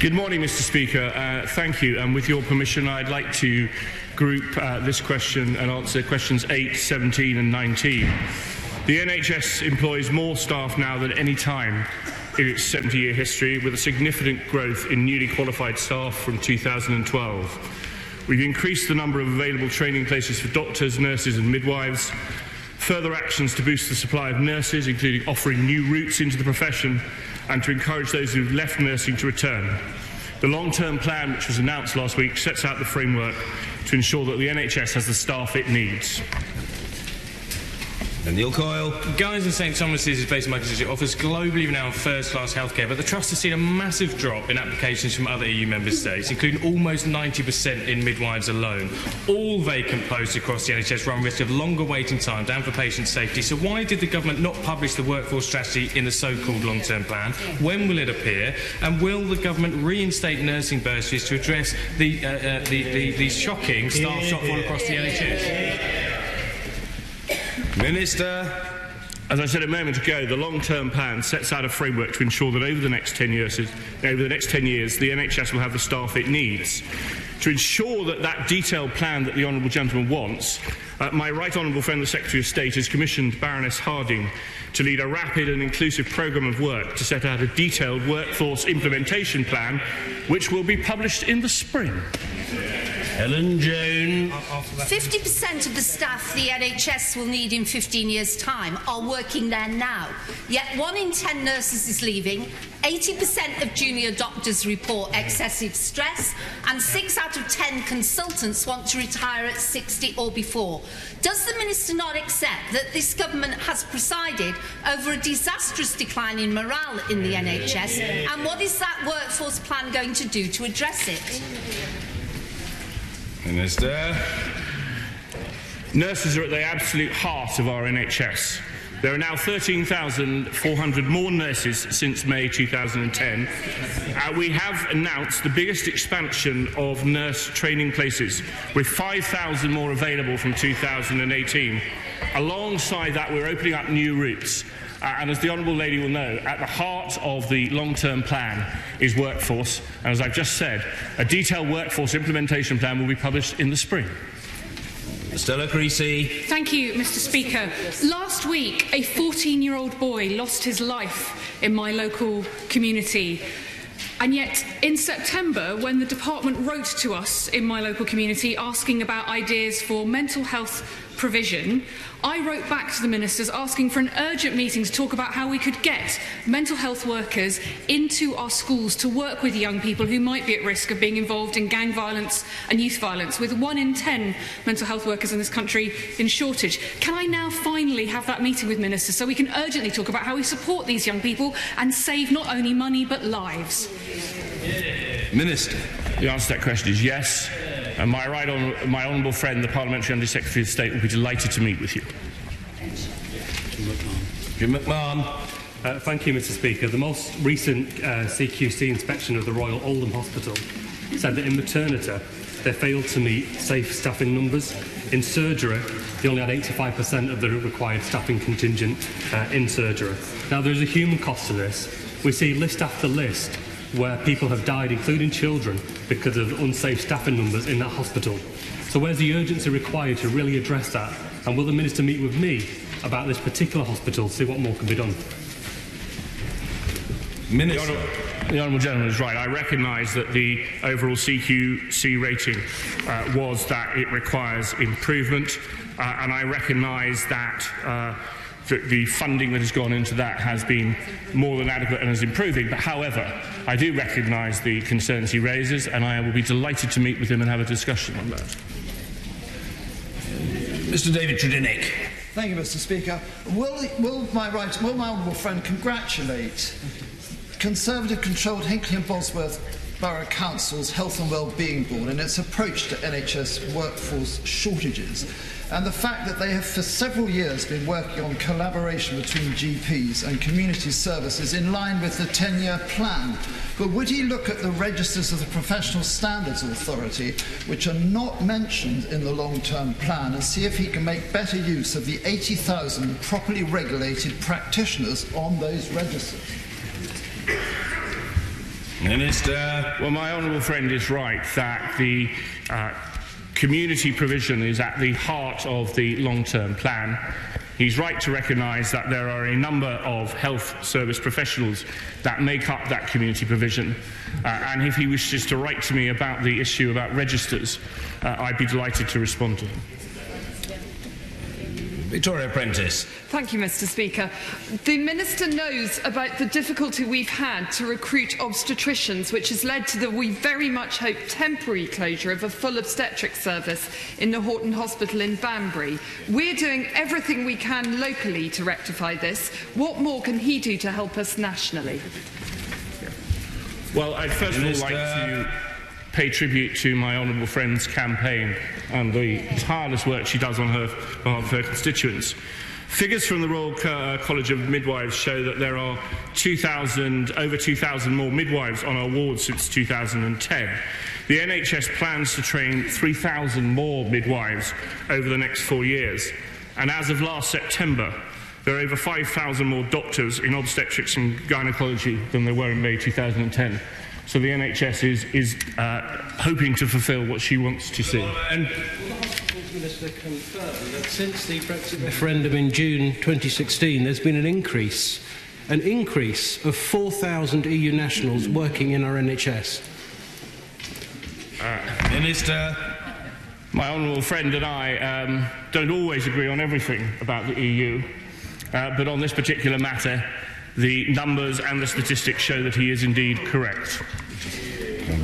Good morning, Mr. Speaker. Thank you. And with your permission, I'd like to group this question and answer questions 8, 17 and 19. The NHS employs more staff now than any time in its 70-year history, with a significant growth in newly qualified staff from 2012. We've increased the number of available training places for doctors, nurses and midwives. Further actions to boost the supply of nurses, including offering new routes into the profession and to encourage those who've left nursing to return. The long-term plan, which was announced last week, sets out the framework to ensure that the NHS has the staff it needs. And Neil Coyle. Guy's and St Thomas's is based in my constituency, offers globally renowned first-class healthcare, but the Trust has seen a massive drop in applications from other EU member states, including almost 90% in midwives alone. All vacant posts across the NHS run risk of longer waiting times and for patient safety. So why did the government not publish the workforce strategy in the so-called long-term plan? When will it appear? And will the government reinstate nursing bursaries to address the shocking staff shortfall across the NHS? Minister. As I said a moment ago, the long-term plan sets out a framework to ensure that over the next 10 years, the NHS will have the staff it needs. To ensure that that detailed plan that the honourable gentleman wants, my right honourable friend, the Secretary of State, has commissioned Baroness Harding to lead a rapid and inclusive programme of work to set out a detailed workforce implementation plan, which will be published in the spring. Helen Jones. 50% of the staff the NHS will need in 15 years' time are working there now. Yet 1 in 10 nurses is leaving, 80% of junior doctors report excessive stress, and 6 out of 10 consultants want to retire at 60 or before. Does the Minister not accept that this government has presided over a disastrous decline in morale in the NHS? And what is that workforce plan going to do to address it? Minister. Nurses are at the absolute heart of our NHS. There are now 13,400 more nurses since May 2010. We have announced the biggest expansion of nurse training places, with 5,000 more available from 2018. Alongside that, we're opening up new routes. And as the Honourable Lady will know, at the heart of the long-term plan is workforce. And as I've just said, a detailed workforce implementation plan will be published in the spring. Stella Creasy. Thank you, Mr. Speaker. Last week, a 14-year-old boy lost his life in my local community. And yet, in September, when the department wrote to us in my local community asking about ideas for mental health provision, I wrote back to the ministers asking for an urgent meeting to talk about how we could get mental health workers into our schools to work with young people who might be at risk of being involved in gang violence and youth violence, with 1 in 10 mental health workers in this country in shortage. Can I now finally have that meeting with ministers so we can urgently talk about how we support these young people and save not only money but lives? Minister. The answer to that question is yes. And my honourable friend, the Parliamentary Under Secretary of State, will be delighted to meet with you. Jim McMahon. Thank you, Mr. Speaker. The most recent CQC inspection of the Royal Oldham Hospital said that in maternity they failed to meet safe staffing numbers. In surgery, they only had 85% of the required staffing contingent in surgery. Now, there is a human cost to this. We see list after list where people have died, including children, because of unsafe staffing numbers in that hospital. So where's the urgency required to really address that? And will the Minister meet with me about this particular hospital to see what more can be done? Minister. The Honourable Gentleman is right. I recognise that the overall CQC rating was that it requires improvement, and I recognise that the funding that has gone into that has been more than adequate and is improving. But however, I do recognise the concerns he raises, and I will be delighted to meet with him and have a discussion on that. Mr. David Tredynick. Thank you, Mr. Speaker. Will my honourable friend congratulate Conservative-controlled Hinckley and Bosworth Borough Council's Health and Wellbeing Board in its approach to NHS workforce shortages, and the fact that they have for several years been working on collaboration between GPs and community services in line with the 10-year plan. But would he look at the registers of the Professional Standards Authority, which are not mentioned in the long-term plan, and see if he can make better use of the 80,000 properly regulated practitioners on those registers? Minister. Well, my honourable friend is right that the community provision is at the heart of the long-term plan. He's right to recognise that there are a number of health service professionals that make up that community provision. And if he wishes to write to me about the issue about registers, I'd be delighted to respond to him. Victoria Prentice. Thank you, Mr. Speaker. The Minister knows about the difficulty we've had to recruit obstetricians, which has led to the, we very much hope, temporary closure of a full obstetric service in the Horton Hospital in Banbury. We're doing everything we can locally to rectify this. What more can he do to help us nationally? Well, I'd first of all like to pay tribute to my honourable friend's campaign and the tireless work she does on behalf of her constituents. Figures from the Royal College of Midwives show that there are over 2,000 more midwives on our wards since 2010. The NHS plans to train 3,000 more midwives over the next 4 years. And as of last September, there are over 5,000 more doctors in obstetrics and gynaecology than there were in May 2010. So the NHS is hoping to fulfil what she wants to see. Minister confirm that since the Brexit referendum in June 2016, there's been an increase of 4,000 EU nationals working in our NHS. Minister. My honourable friend and I don't always agree on everything about the EU, but on this particular matter, the numbers and the statistics show that he is indeed correct.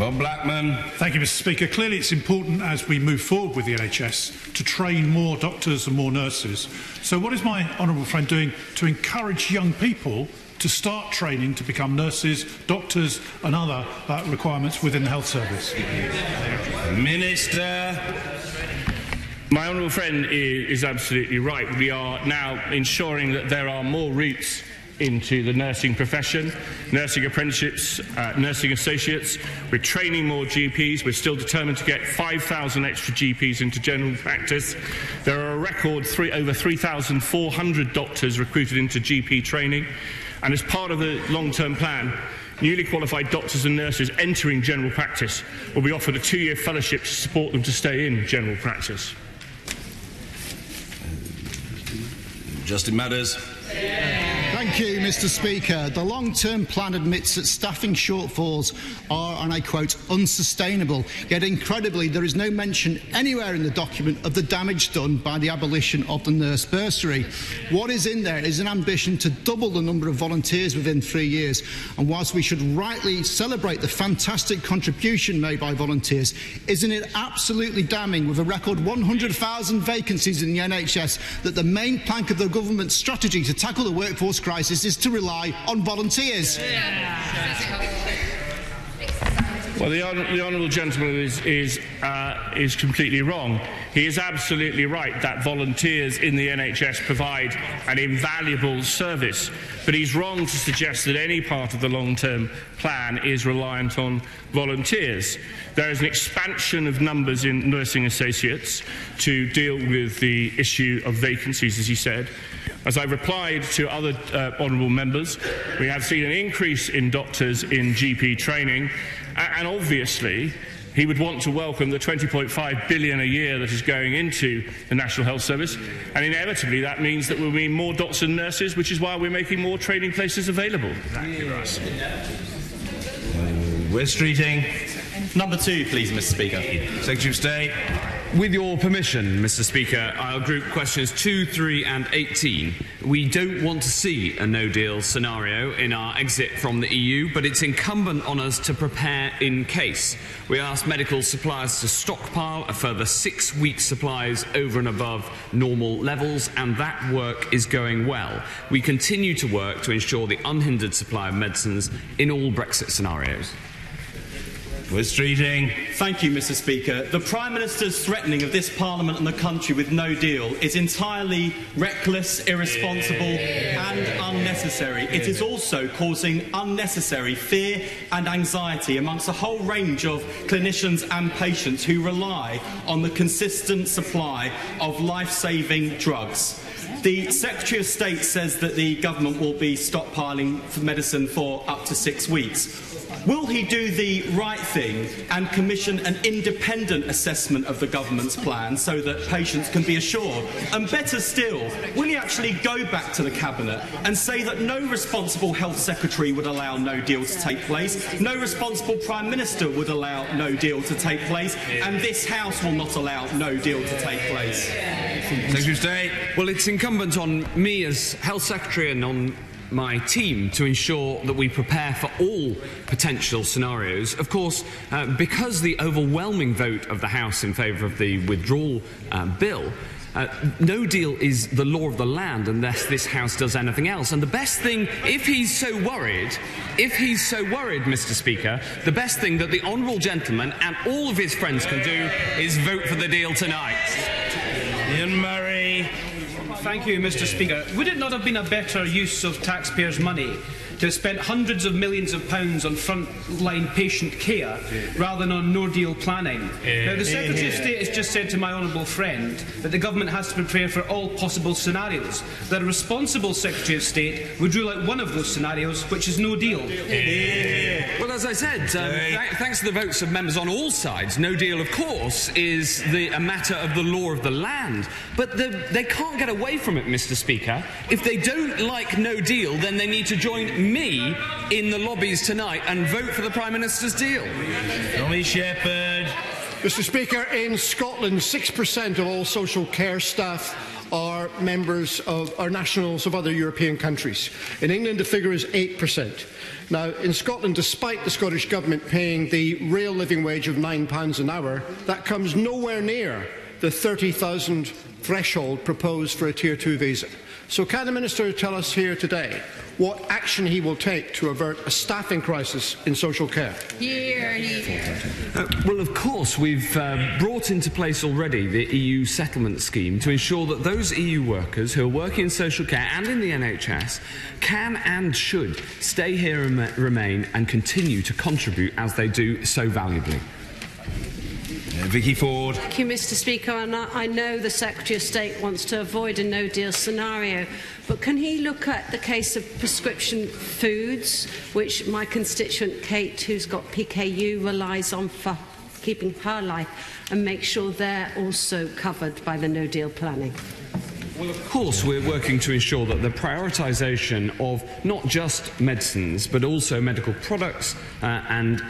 Bob Blackman. Thank you, Mr. Speaker. Clearly it's important as we move forward with the NHS to train more doctors and more nurses. So what is my honourable friend doing to encourage young people to start training to become nurses, doctors and other requirements within the health service? Minister. My honourable friend is absolutely right. We are now ensuring that there are more routes into the nursing profession, nursing apprenticeships, nursing associates. We're training more GPs. We're still determined to get 5,000 extra GPs into general practice. There are a record over 3,400 doctors recruited into GP training. And as part of the long-term plan, newly qualified doctors and nurses entering general practice will be offered a 2-year fellowship to support them to stay in general practice. Justin Matters. Thank you, Mr. Speaker. The long-term plan admits that staffing shortfalls are, and I quote, unsustainable. Yet incredibly, there is no mention anywhere in the document of the damage done by the abolition of the nurse bursary. What is in there is an ambition to double the number of volunteers within 3 years. And whilst we should rightly celebrate the fantastic contribution made by volunteers, isn't it absolutely damning, with a record 100,000 vacancies in the NHS, that the main plank of the government's strategy to tackle the workforce crisis is to rely on volunteers? Well, the honourable gentleman is completely wrong. He is absolutely right that volunteers in the NHS provide an invaluable service, but he's wrong to suggest that any part of the long-term plan is reliant on volunteers. There is an expansion of numbers in nursing associates to deal with the issue of vacancies, as he said. As I replied to other honourable members, we have seen an increase in doctors in GP training, and obviously he would want to welcome the 20.5 billion a year that is going into the National Health Service, and inevitably that means that we'll need more doctors and nurses, which is why we're making more training places available. Exactly right. We're streeting. Number 2, please, Mr. Speaker. Secretary of State. With your permission, Mr. Speaker, I'll group questions 2, 3 and 18. We don't want to see a no-deal scenario in our exit from the EU, but it's incumbent on us to prepare in case. We asked medical suppliers to stockpile a further 6 weeks' supplies over and above normal levels, and that work is going well. We continue to work to ensure the unhindered supply of medicines in all Brexit scenarios. We're streeting. Thank you, Mr. Speaker. The Prime Minister's threatening of this Parliament and the country with no deal is entirely reckless, irresponsible and unnecessary. It is also causing unnecessary fear and anxiety amongst a whole range of clinicians and patients who rely on the consistent supply of life-saving drugs. The Secretary of State says that the government will be stockpiling medicine for up to 6 weeks. Will he do the right thing and commission an independent assessment of the government's plan so that patients can be assured? And better still, will he actually go back to the Cabinet and say that no responsible Health Secretary would allow no deal to take place, no responsible Prime Minister would allow no deal to take place, and this House will not allow no deal to take place? Secretary of State. Well, it's incumbent on me as Health Secretary and on my team to ensure that we prepare for all potential scenarios. Of course, because the overwhelming vote of the House in favour of the withdrawal bill, no deal is the law of the land unless this House does anything else. And the best thing, if he's so worried, Mr. Speaker, the best thing that the honourable gentleman and all of his friends can do is vote for the deal tonight. Ian Murray. Thank you, Mr. Speaker. Would it not have been a better use of taxpayers' money to have spent hundreds of millions of pounds on front-line patient care rather than on no-deal planning? Now, the Secretary of State has just said to my honourable friend that the government has to prepare for all possible scenarios, that a responsible Secretary of State would rule out one of those scenarios, which is no deal. Well, as I said, thanks to the votes of members on all sides, no deal, of course, is a matter of the law of the land. But they can't get away from it, Mr. Speaker. If they don't like no deal, then they need to join me in the lobbies tonight and vote for the Prime Minister's deal. Tommy Shepherd. Mr. Speaker, in Scotland, 6% of all social care staff are nationals of other European countries. In England, the figure is 8%. Now, in Scotland, despite the Scottish Government paying the real living wage of £9 an hour, that comes nowhere near the 30,000 threshold proposed for a Tier 2 visa. So can the Minister tell us here today what action he will take to avert a staffing crisis in social care? Well, of course, we've brought into place already the EU settlement scheme to ensure that those EU workers who are working in social care and in the NHS can and should stay here and remain and continue to contribute as they do so valuably. Vicky Ford. Thank you, Mr. Speaker. And I know the Secretary of State wants to avoid a no-deal scenario, but can he look at the case of prescription foods, which my constituent Kate, who's got PKU, relies on for keeping her life, and make sure they're also covered by the no-deal planning? Well, of course, we're working to ensure that the prioritisation of not just medicines, but also medical products and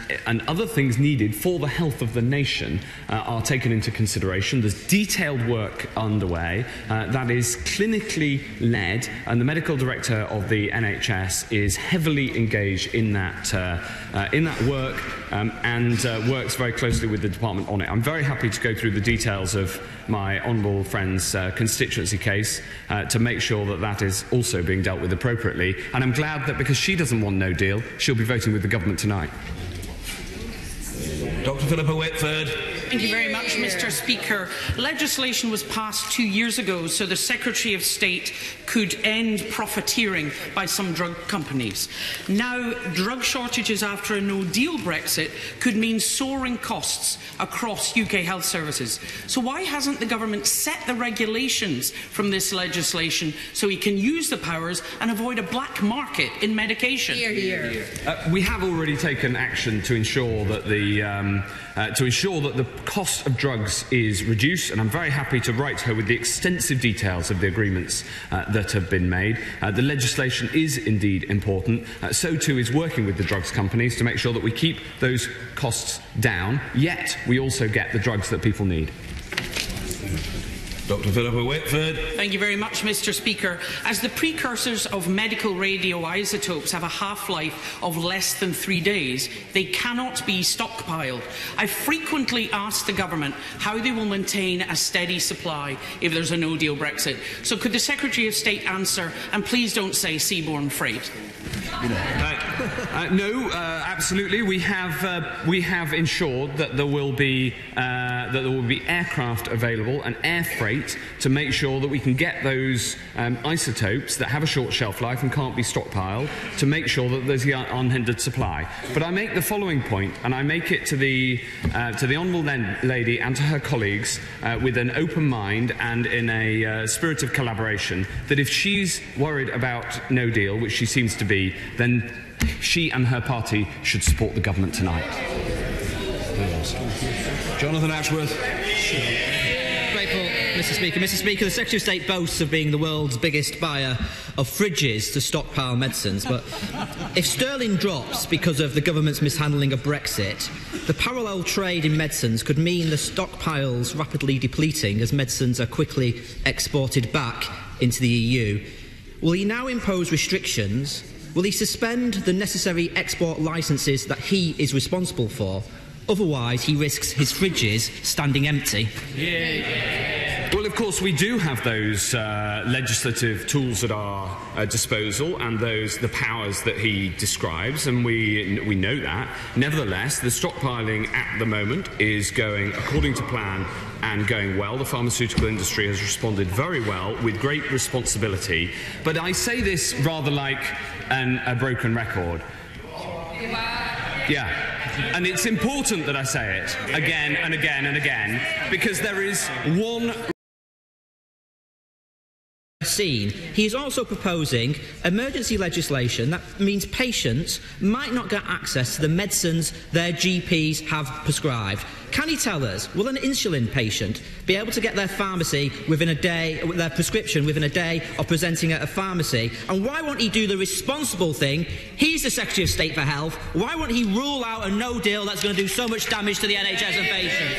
other things needed for the health of the nation are taken into consideration. There's detailed work underway that is clinically led, and the medical director of the NHS is heavily engaged in that work and works very closely with the department on it. I'm very happy to go through the details of my honourable friend's constituency case to make sure that that is also being dealt with appropriately. And I'm glad that because she doesn't want no deal, she'll be voting with the government tonight. Dr. Philippa Whitford. Thank you very much, Mr. Speaker. Legislation was passed 2 years ago so the Secretary of State could end profiteering by some drug companies. Now, drug shortages after a no-deal Brexit could mean soaring costs across UK health services. So why hasn't the government set the regulations from this legislation so he can use the powers and avoid a black market in medication? Hear, hear. We have already taken action to ensure that the cost of drugs is reduced, and I'm very happy to write to her with the extensive details of the agreements that have been made. The legislation is indeed important. So too is working with the drugs companies to make sure that we keep those costs down, yet we also get the drugs that people need. Dr. Philippa Whitford. Thank you very much, Mr. Speaker. As the precursors of medical radioisotopes have a half-life of less than 3 days, they cannot be stockpiled. I frequently ask the government how they will maintain a steady supply if there's a no-deal Brexit. So could the Secretary of State answer, and please don't say seaborne freight? No, absolutely. We have ensured that there will be aircraft available and air freight to make sure that we can get those isotopes that have a short shelf life and can't be stockpiled, to make sure that there's the unhindered supply. But I make the following point, and I make it to the honourable lady and to her colleagues with an open mind and in a spirit of collaboration, that if she's worried about no deal, which she seems to be, then she and her party should support the government tonight. Jonathan Ashworth. Grateful, Mr. Speaker. Mr. Speaker, the Secretary of State boasts of being the world's biggest buyer of fridges to stockpile medicines, but if sterling drops because of the government's mishandling of Brexit, the parallel trade in medicines could mean the stockpiles rapidly depleting as medicines are quickly exported back into the EU. Will he now impose restrictions? Will he suspend the necessary export licences that he is responsible for? Otherwise, he risks his fridges standing empty. Well, of course, we do have those legislative tools at our disposal and the powers that he describes, and we know that. Nevertheless, the stockpiling at the moment is going according to plan and going well. The pharmaceutical industry has responded very well with great responsibility. But I say this rather like a broken record. Yeah. And it's important that I say it again and again and again, because there is one scene. He is also proposing emergency legislation that means patients might not get access to the medicines their GPs have prescribed. Can he tell us, will an insulin patient be able to get their pharmacy within a day, their prescription within a day of presenting at a pharmacy? And why won't he do the responsible thing? He's the Secretary of State for Health. Why won't he rule out a no deal that's going to do so much damage to the NHS and patients?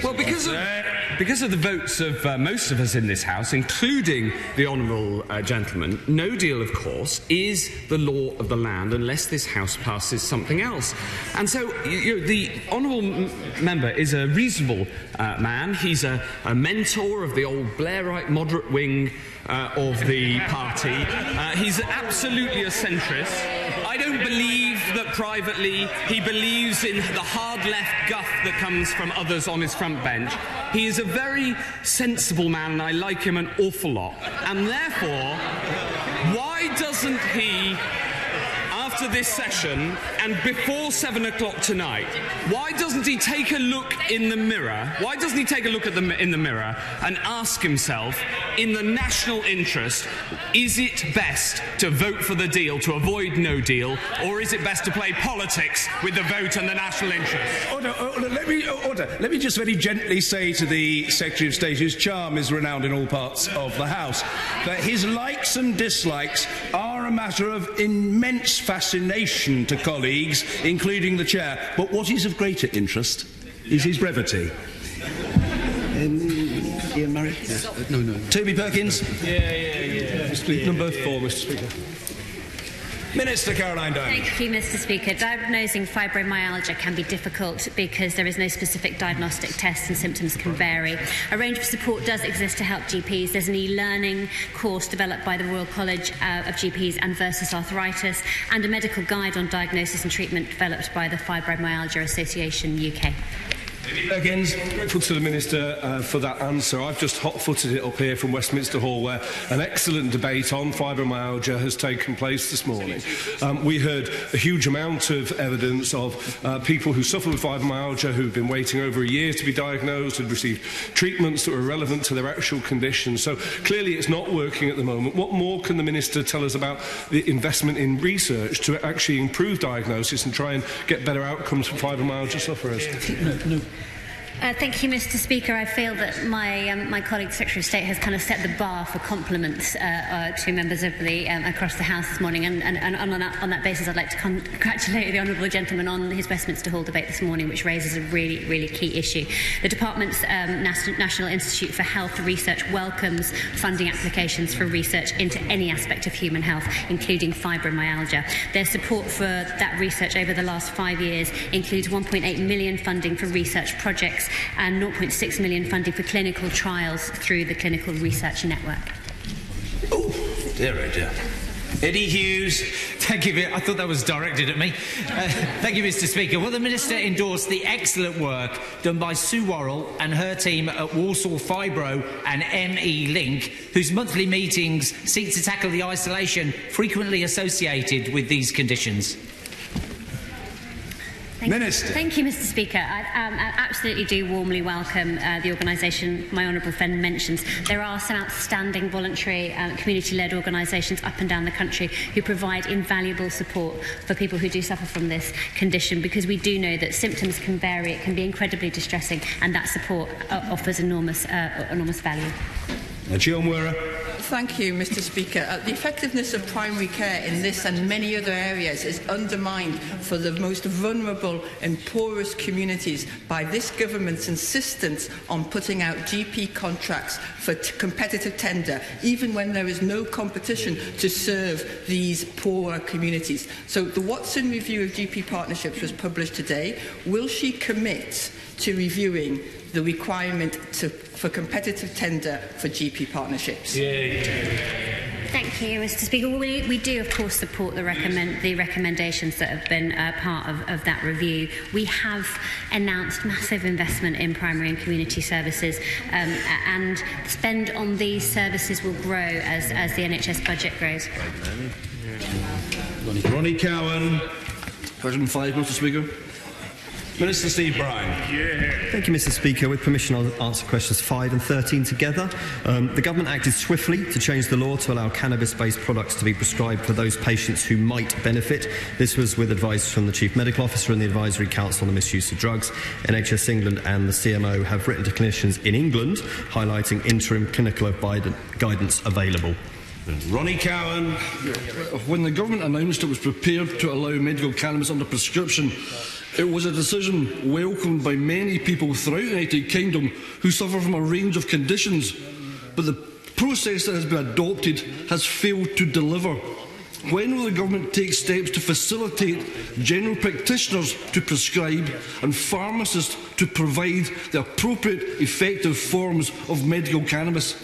Well, because of the votes of most of us in this House, including the honourable gentleman, no deal, of course, is the law of the land unless this House passes something else. And so the honourable member is a reasonable man. He's a mentor of the old Blairite moderate wing of the party. He's absolutely a centrist. I don't believe that privately he believes in the hard left guff that comes from others on his front bench. He is a very sensible man, and I like him an awful lot. And therefore, why doesn't he, after this session and before 7 o'clock tonight, why doesn't he take a look in the mirror? Why doesn't he take a look in the mirror and ask himself, in the national interest, is it best to vote for the deal to avoid no deal, or is it best to play politics with the vote and the national interest? Let me just very gently say to the Secretary of State, whose charm is renowned in all parts of the House, that his likes and dislikes are a matter of immense fascination to colleagues, including the Chair. But what is of greater interest is his brevity. Ian Murray? Yes. No. Toby Perkins? Yeah. Number 4, Mr. Speaker. Minister Caroline Diamond. Thank you, Mr. Speaker. Diagnosing fibromyalgia can be difficult because there is no specific diagnostic test and symptoms can vary. A range of support does exist to help GPs. There's an e-learning course developed by the Royal College of GPs and Versus Arthritis, and a medical guide on diagnosis and treatment developed by the Fibromyalgia Association UK. Again, grateful to the Minister for that answer. I've just hot-footed it up here from Westminster Hall, where an excellent debate on fibromyalgia has taken place this morning. We heard a huge amount of evidence of people who suffer with fibromyalgia who've been waiting over a year to be diagnosed, had received treatments that were relevant to their actual condition. So clearly it's not working at the moment. What more can the Minister tell us about the investment in research to actually improve diagnosis and try and get better outcomes for fibromyalgia sufferers? No. Thank you, Mr. Speaker. I feel that my colleague, Secretary of State, has kind of set the bar for compliments to members of the across the House this morning, and on that basis, I'd like to congratulate the honourable gentleman on his Westminster Hall debate this morning, which raises a really, really key issue. The Department's National Institute for Health Research welcomes funding applications for research into any aspect of human health, including fibromyalgia. Their support for that research over the last 5 years includes £1.8 million funding for research projects and £0.6 million funding for clinical trials through the Clinical Research Network. Oh, dear. Eddie Hughes. Thank you. I thought that was directed at me. Thank you, Mr. Speaker. Will the Minister endorse the excellent work done by Sue Worrell and her team at Walsall Fibro and ME Link, whose monthly meetings seek to tackle the isolation frequently associated with these conditions? Minister. Thank you, Mr. Speaker. I absolutely do warmly welcome the organisation my honourable friend mentions. There are some outstanding voluntary community-led organisations up and down the country who provide invaluable support for people who do suffer from this condition, because we do know that symptoms can vary, it can be incredibly distressing, and that support offers enormous value. Thank you, Mr. Speaker. The effectiveness of primary care in this and many other areas is undermined for the most vulnerable and poorest communities by this government's insistence on putting out GP contracts for competitive tender, even when there is no competition to serve these poorer communities. So the Watson review of GP partnerships was published today. Will she commit to reviewing the requirement for competitive tender for GP partnerships? Thank you, Mr. Speaker. We do, of course, support the recommendations that have been part of that review. We have announced massive investment in primary and community services, and spend on these services will grow as the NHS budget grows. Ronnie Cowan. Question 5, Mr. Speaker. Minister Steve Bryan. Thank you, Mr. Speaker. With permission, I'll answer questions 5 and 13 together. The government acted swiftly to change the law to allow cannabis-based products to be prescribed for those patients who might benefit. This was with advice from the Chief Medical Officer and the Advisory Council on the Misuse of Drugs. NHS England and the CMO have written to clinicians in England highlighting interim clinical guidance available. Ronnie Cowan. When the government announced it was prepared to allow medical cannabis under prescription, it was a decision welcomed by many people throughout the United Kingdom who suffer from a range of conditions. But the process that has been adopted has failed to deliver. When will the government take steps to facilitate general practitioners to prescribe and pharmacists to provide the appropriate, effective forms of medical cannabis?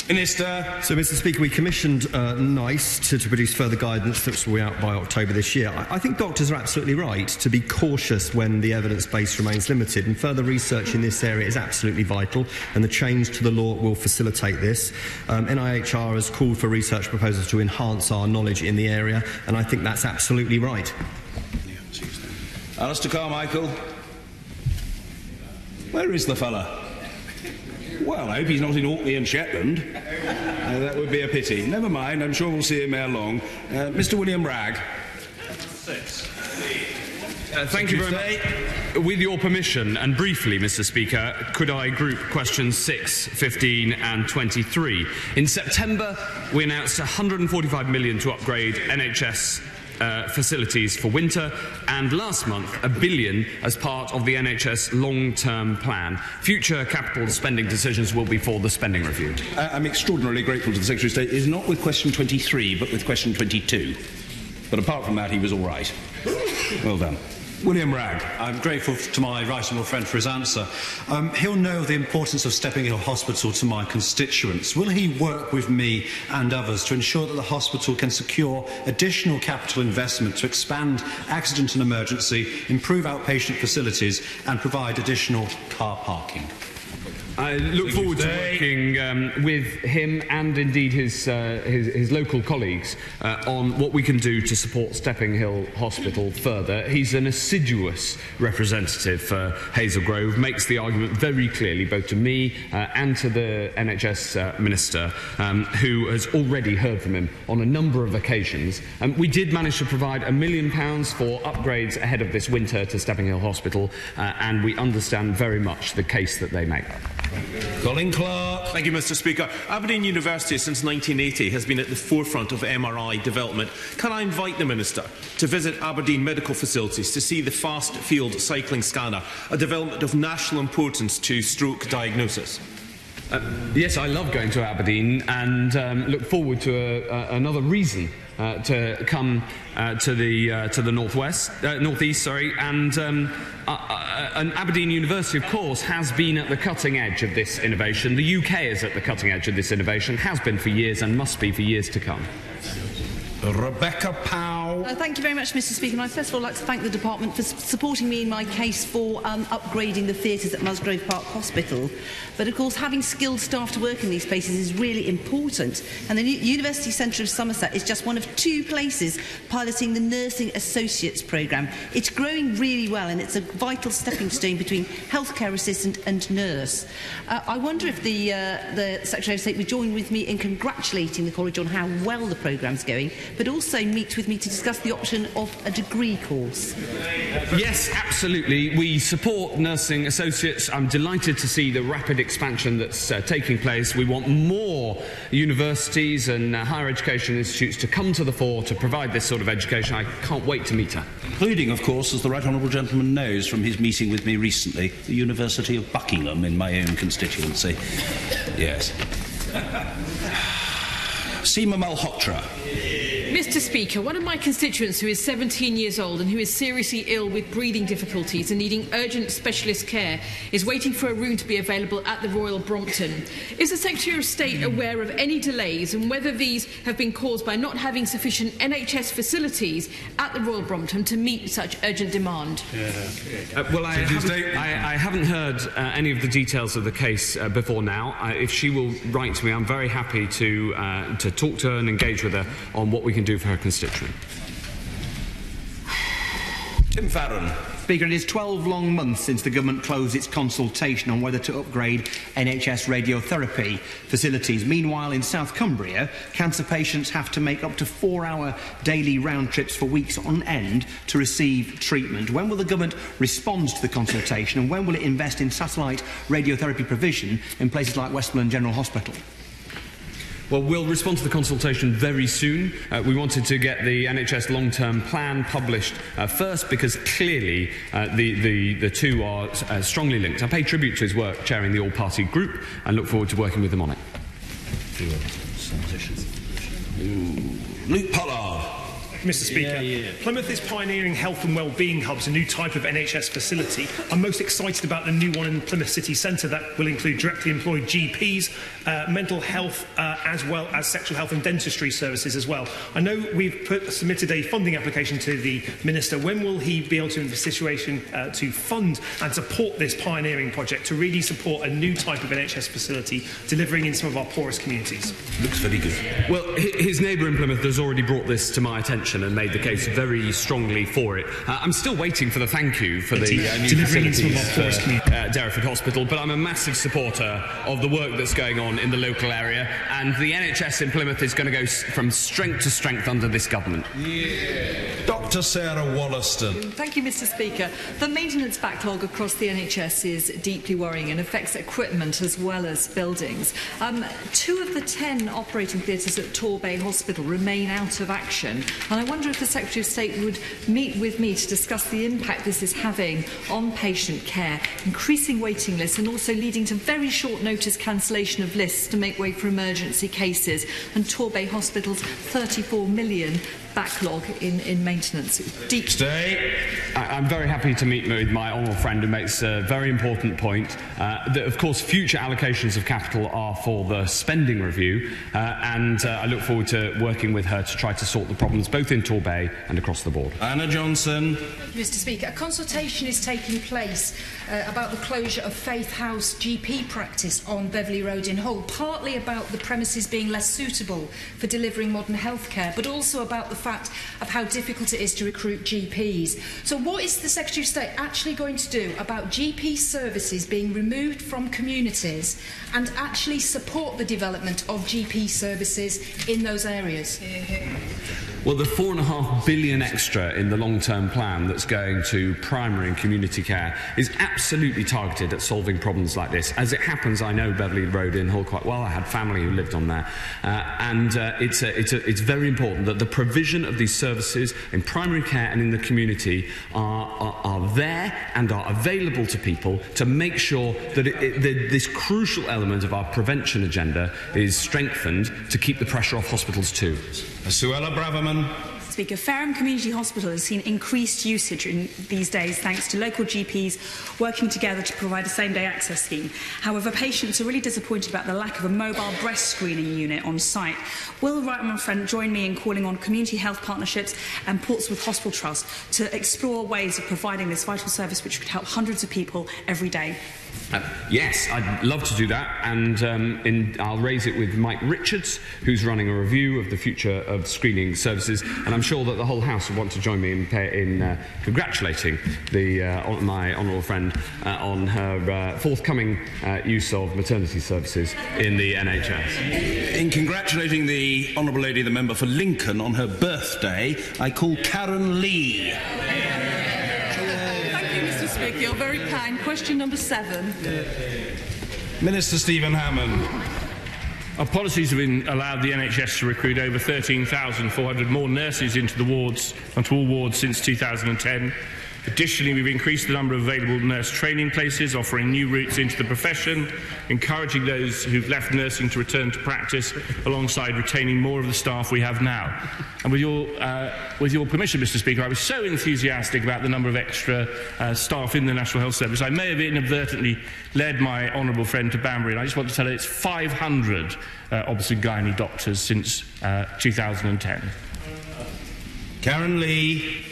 Minister. So, Mr. Speaker, we commissioned NICE to produce further guidance that will be out by October this year. I think doctors are absolutely right to be cautious when the evidence base remains limited, and further research in this area is absolutely vital, and the change to the law will facilitate this. NIHR has called for research proposals to enhance our knowledge in the area, and I think that's absolutely right. Alistair Carmichael. Where is the fella? Well, I hope he's not in Orkney and Shetland. That would be a pity. Never mind, I'm sure we'll see him ere long. Mr. William Bragg. Thank you very much. With your permission, and briefly, Mr. Speaker, could I group questions 6, 15 and 23? In September, we announced £145 million to upgrade NHS facilities for winter, and last month £1 billion as part of the NHS long-term plan. Future capital spending decisions will be for the spending review. I'm extraordinarily grateful to the Secretary of State. It is not with question 23, but with question 22. But apart from that, he was all right. Well done. William Bragg. I'm grateful to my right honourable friend for his answer. He'll know the importance of Stepping Hill Hospital to my constituents. Will he work with me and others to ensure that the hospital can secure additional capital investment to expand accident and emergency, improve outpatient facilities and provide additional car parking? I look forward to working with him and indeed his local colleagues on what we can do to support Stepping Hill Hospital further. He's an assiduous representative for Hazel Grove, makes the argument very clearly both to me and to the NHS Minister, who has already heard from him on a number of occasions. We did manage to provide £1 million for upgrades ahead of this winter to Stepping Hill Hospital, and we understand very much the case that they make. Colin Clark. Thank you, Mr. Speaker. Aberdeen University since 1980 has been at the forefront of MRI development. Can I invite the Minister to visit Aberdeen medical facilities to see the fast field cycling scanner, a development of national importance to stroke diagnosis? Yes, I love going to Aberdeen and look forward to another reason to come to the northeast, and Aberdeen University, of course, has been at the cutting edge of this innovation. The UK is at the cutting edge of this innovation, has been for years and must be for years to come. Rebecca Powell. Thank you very much, Mr. Speaker. And I'd first of all like to thank the Department for supporting me in my case for upgrading the theatres at Musgrave Park Hospital. But of course, having skilled staff to work in these places is really important. And the University Centre of Somerset is just one of 2 places piloting the Nursing Associates programme. It's growing really well, and it's a vital stepping stone between healthcare assistant and nurse. I wonder if the Secretary of State would join with me in congratulating the college on how well the programme's going, but also meet with me to discuss the option of a degree course. Yes, absolutely. We support Nursing Associates. I'm delighted to see the rapid expansion that's taking place. We want more universities and higher education institutes to come to the fore to provide this sort of education. I can't wait to meet her. Including, of course, as the right honourable gentleman knows from his meeting with me recently, the University of Buckingham in my own constituency. Yes. Seema Malhotra. Mr. Speaker, one of my constituents who is 17 years old and who is seriously ill with breathing difficulties and needing urgent specialist care is waiting for a room to be available at the Royal Brompton. Is the Secretary of State aware of any delays and whether these have been caused by not having sufficient NHS facilities at the Royal Brompton to meet such urgent demand? I haven't heard any of the details of the case before now. If she will write to me, I'm very happy to talk to her and engage with her on what we can do for her constituent. Tim Farron. Speaker, it is 12 long months since the government closed its consultation on whether to upgrade NHS radiotherapy facilities. Meanwhile, in South Cumbria, cancer patients have to make up to 4-hour daily round trips for weeks on end to receive treatment. When will the government respond to the consultation, and when will it invest in satellite radiotherapy provision in places like Westmoreland General Hospital? Well, we'll respond to the consultation very soon. We wanted to get the NHS long-term plan published first because clearly the two are strongly linked. I pay tribute to his work chairing the all-party group and look forward to working with him on it. Luke Pollard. Mr. Speaker, Plymouth is pioneering health and wellbeing hubs, a new type of NHS facility. I'm most excited about the new one in Plymouth City Centre that will include directly employed GPs, mental health, as well as sexual health and dentistry services as well. I know we've submitted a funding application to the Minister. When will he be able to, in the situation, to fund and support this pioneering project to really support a new type of NHS facility delivering in some of our poorest communities? Looks very good. Well, his neighbour in Plymouth has already brought this to my attention and made the case very strongly for it. I'm still waiting for the thank you for the new facilities for Derriford Hospital, but I'm a massive supporter of the work that's going on in the local area, and the NHS in Plymouth is going to go from strength to strength under this government. Dr. Sarah Wollaston. Thank you, Mr. Speaker. The maintenance backlog across the NHS is deeply worrying and affects equipment as well as buildings. 2 of the 10 operating theatres at Torbay Hospital remain out of action, and I wonder if the Secretary of State would meet with me to discuss the impact this is having on patient care, increasing waiting lists and also leading to very short notice cancellation of lists to make way for emergency cases, and Torbay Hospital's 34 million backlog in maintenance. I'm very happy to meet with my honourable friend who makes a very important point that, of course, future allocations of capital are for the spending review, and I look forward to working with her to try to sort the problems both in Torbay and across the board. Anna Johnson. Mr. Speaker, a consultation is taking place about the closure of Faith House GP practice on Beverley Road in Hull, partly about the premises being less suitable for delivering modern health care, but also about the fact of how difficult it is to recruit GPs. So what is the Secretary of State actually going to do about GP services being removed from communities and actually support the development of GP services in those areas? Well, the £4.5 billion extra in the long-term plan that's going to primary and community care is absolutely targeted at solving problems like this. As it happens, I know Beverley Road in Hull quite well. I had family who lived on there. It's very important that the provision of these services in primary care and in the community are there and are available to people to make sure that this crucial element of our prevention agenda is strengthened to keep the pressure off hospitals too. Suella Braverman. Speaker. Fareham Community Hospital has seen increased usage in these days thanks to local GPs working together to provide a same-day access scheme. However, patients are really disappointed about the lack of a mobile breast screening unit on site. Will the right honourable friend join me in calling on community health partnerships and Portsmouth Hospital Trust to explore ways of providing this vital service which could help hundreds of people every day? Yes, I'd love to do that, and I'll raise it with Mike Richards, who's running a review of the future of screening services, and I'm sure that the whole House will want to join me in congratulating my honourable friend on her forthcoming use of maternity services in the NHS. In congratulating the honourable lady, the member for Lincoln, on her birthday, I call Karen Lee. Speaker, you're very kind. Question number 7. Minister Stephen Hammond. Our policies have allowed the NHS to recruit over 13,400 more nurses into all wards since 2010. Additionally, we've increased the number of available nurse training places, offering new routes into the profession, encouraging those who've left nursing to return to practice, alongside retaining more of the staff we have now. And with your permission, Mr. Speaker, I was so enthusiastic about the number of extra staff in the National Health Service, I may have inadvertently led my honourable friend to Banbury, and I just want to tell her it's 500 obs and gynae doctors since 2010. Karen Lee.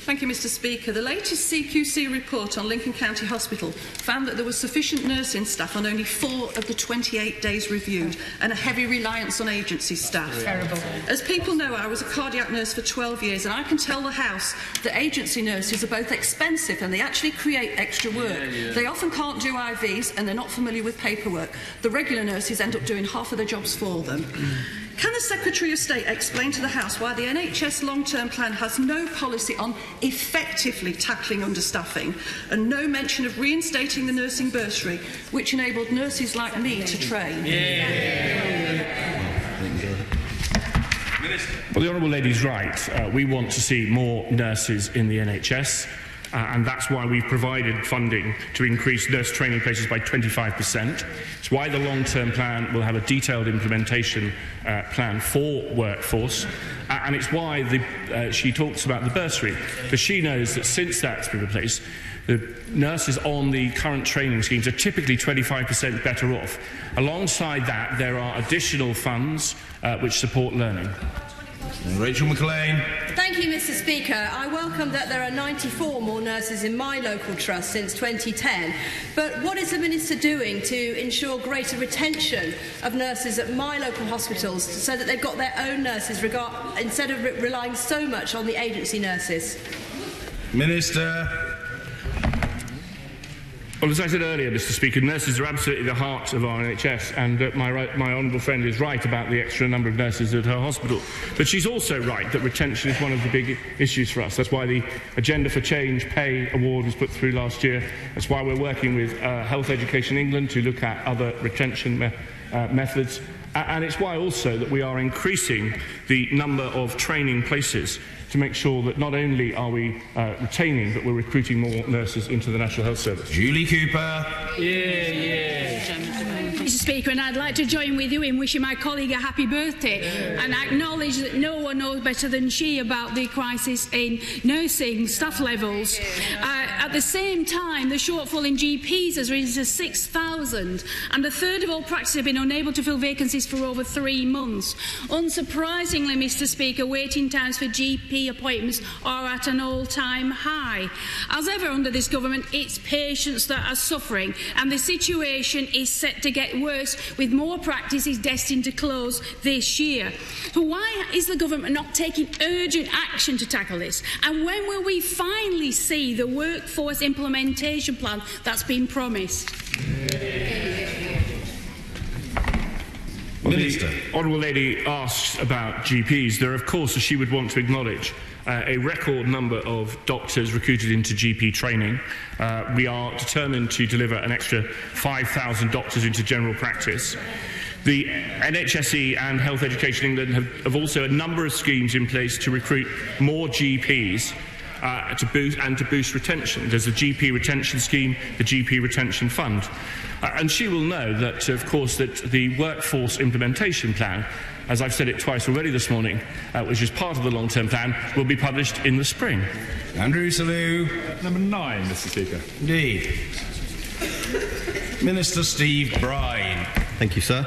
Thank you, Mr. Speaker. The latest CQC report on Lincoln County Hospital found that there was sufficient nursing staff on only 4 of the 28 days reviewed, and a heavy reliance on agency staff. Terrible. As people know, I was a cardiac nurse for 12 years, and I can tell the House that agency nurses are both expensive and they actually create extra work. They often can't do IVs and they're not familiar with paperwork. The regular nurses end up doing half of the jobs for them. Can the Secretary of State explain to the House why the NHS long-term plan has no policy on effectively tackling understaffing and no mention of reinstating the nursing bursary, which enabled nurses like me to train? Well, the honourable lady's right. We want to see more nurses in the NHS. And that's why we've provided funding to increase nurse training places by 25%. It's why the long-term plan will have a detailed implementation plan for workforce. And it's why she talks about the bursary, because she knows that since that's been replaced, the nurses on the current training schemes are typically 25% better off. Alongside that, there are additional funds which support learning. Rachel McLean. Thank you, Mr. Speaker. I welcome that there are 94 more nurses in my local trust since 2010. But what is the Minister doing to ensure greater retention of nurses at my local hospitals so that they've got their own nurses instead of relying so much on the agency nurses? Minister. Well, as I said earlier, Mr. Speaker, nurses are absolutely the heart of our NHS, and my honourable friend is right about the extra number of nurses at her hospital. But she's also right that retention is one of the big issues for us. That's why the Agenda for Change Pay Award was put through last year. That's why we're working with Health Education England to look at other retention methods. And it's why also that we are increasing the number of training places to make sure that not only are we retaining, but we're recruiting more nurses into the National Health Service. Julie Cooper. Mr. Speaker, and I'd like to join with you in wishing my colleague a happy birthday and acknowledge that no one knows better than she about the crisis in nursing staff levels. At the same time, the shortfall in GPs has risen to 6,000, and a third of all practices have been unable to fill vacancies for over 3 months. Unsurprisingly, Mr. Speaker, waiting times for GP appointments are at an all-time high. As ever under this government, it's patients that are suffering, and the situation is set to get worse, with more practices destined to close this year. So why is the government not taking urgent action to tackle this? And when will we finally see the workforce implementation plan that's been promised? Well, the honourable lady asks about GPs. There are, of course, as she would want to acknowledge, a record number of doctors recruited into GP training. We are determined to deliver an extra 5,000 doctors into general practice. The NHSE and Health Education England have also a number of schemes in place to recruit more GPs to boost retention. There's the GP retention scheme, the GP retention fund. And she will know that, of course, that the workforce implementation plan as I've said it twice already this morning, which is part of the long-term plan, will be published in the spring. Andrew Selous. Number 9, Mr. Speaker. Indeed. Minister Steve Brine. Thank you, sir.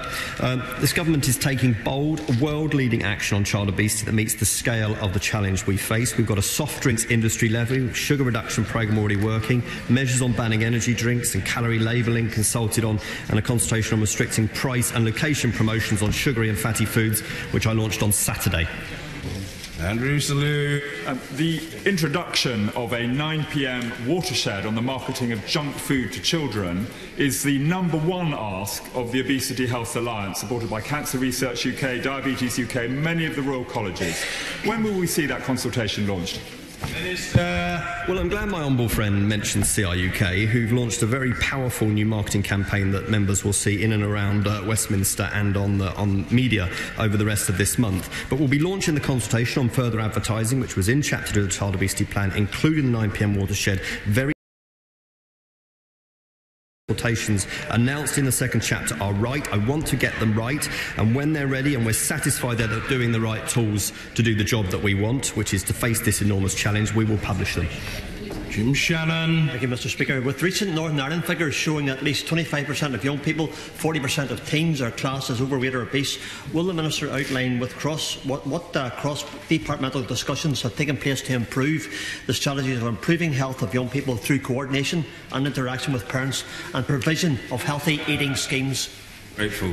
This government is taking bold, world-leading action on child obesity that meets the scale of the challenge we face. We've got a soft drinks industry levy, sugar reduction programme already working, measures on banning energy drinks and calorie labelling consulted on, and a consultation on restricting price and location promotions on sugary and fatty foods, which I launched on Saturday. Andrew Selous. The introduction of a 9 p.m. watershed on the marketing of junk food to children is the #1 ask of the Obesity Health Alliance, supported by Cancer Research UK, Diabetes UK, many of the Royal Colleges. When will we see that consultation launched? Well, I'm glad my honourable friend mentioned CRUK, who've launched a very powerful new marketing campaign that members will see in and around Westminster and on media over the rest of this month. But we'll be launching the consultation on further advertising, which was in Chapter 2 of the Child Obesity Plan, including the 9 p.m. watershed. Very consultations announced in the second chapter are right. I want to get them right, and when they're ready and we're satisfied that they're doing the right tools to do the job that we want, which is to face this enormous challenge, we will publish them. Jim Shannon. Thank you, Mr. Speaker. With recent Northern Ireland figures showing that at least 25% of young people, 40% of teens are classed as overweight or obese, will the Minister outline with what cross-departmental discussions have taken place to improve the strategies of improving health of young people through coordination and interaction with parents and provision of healthy eating schemes?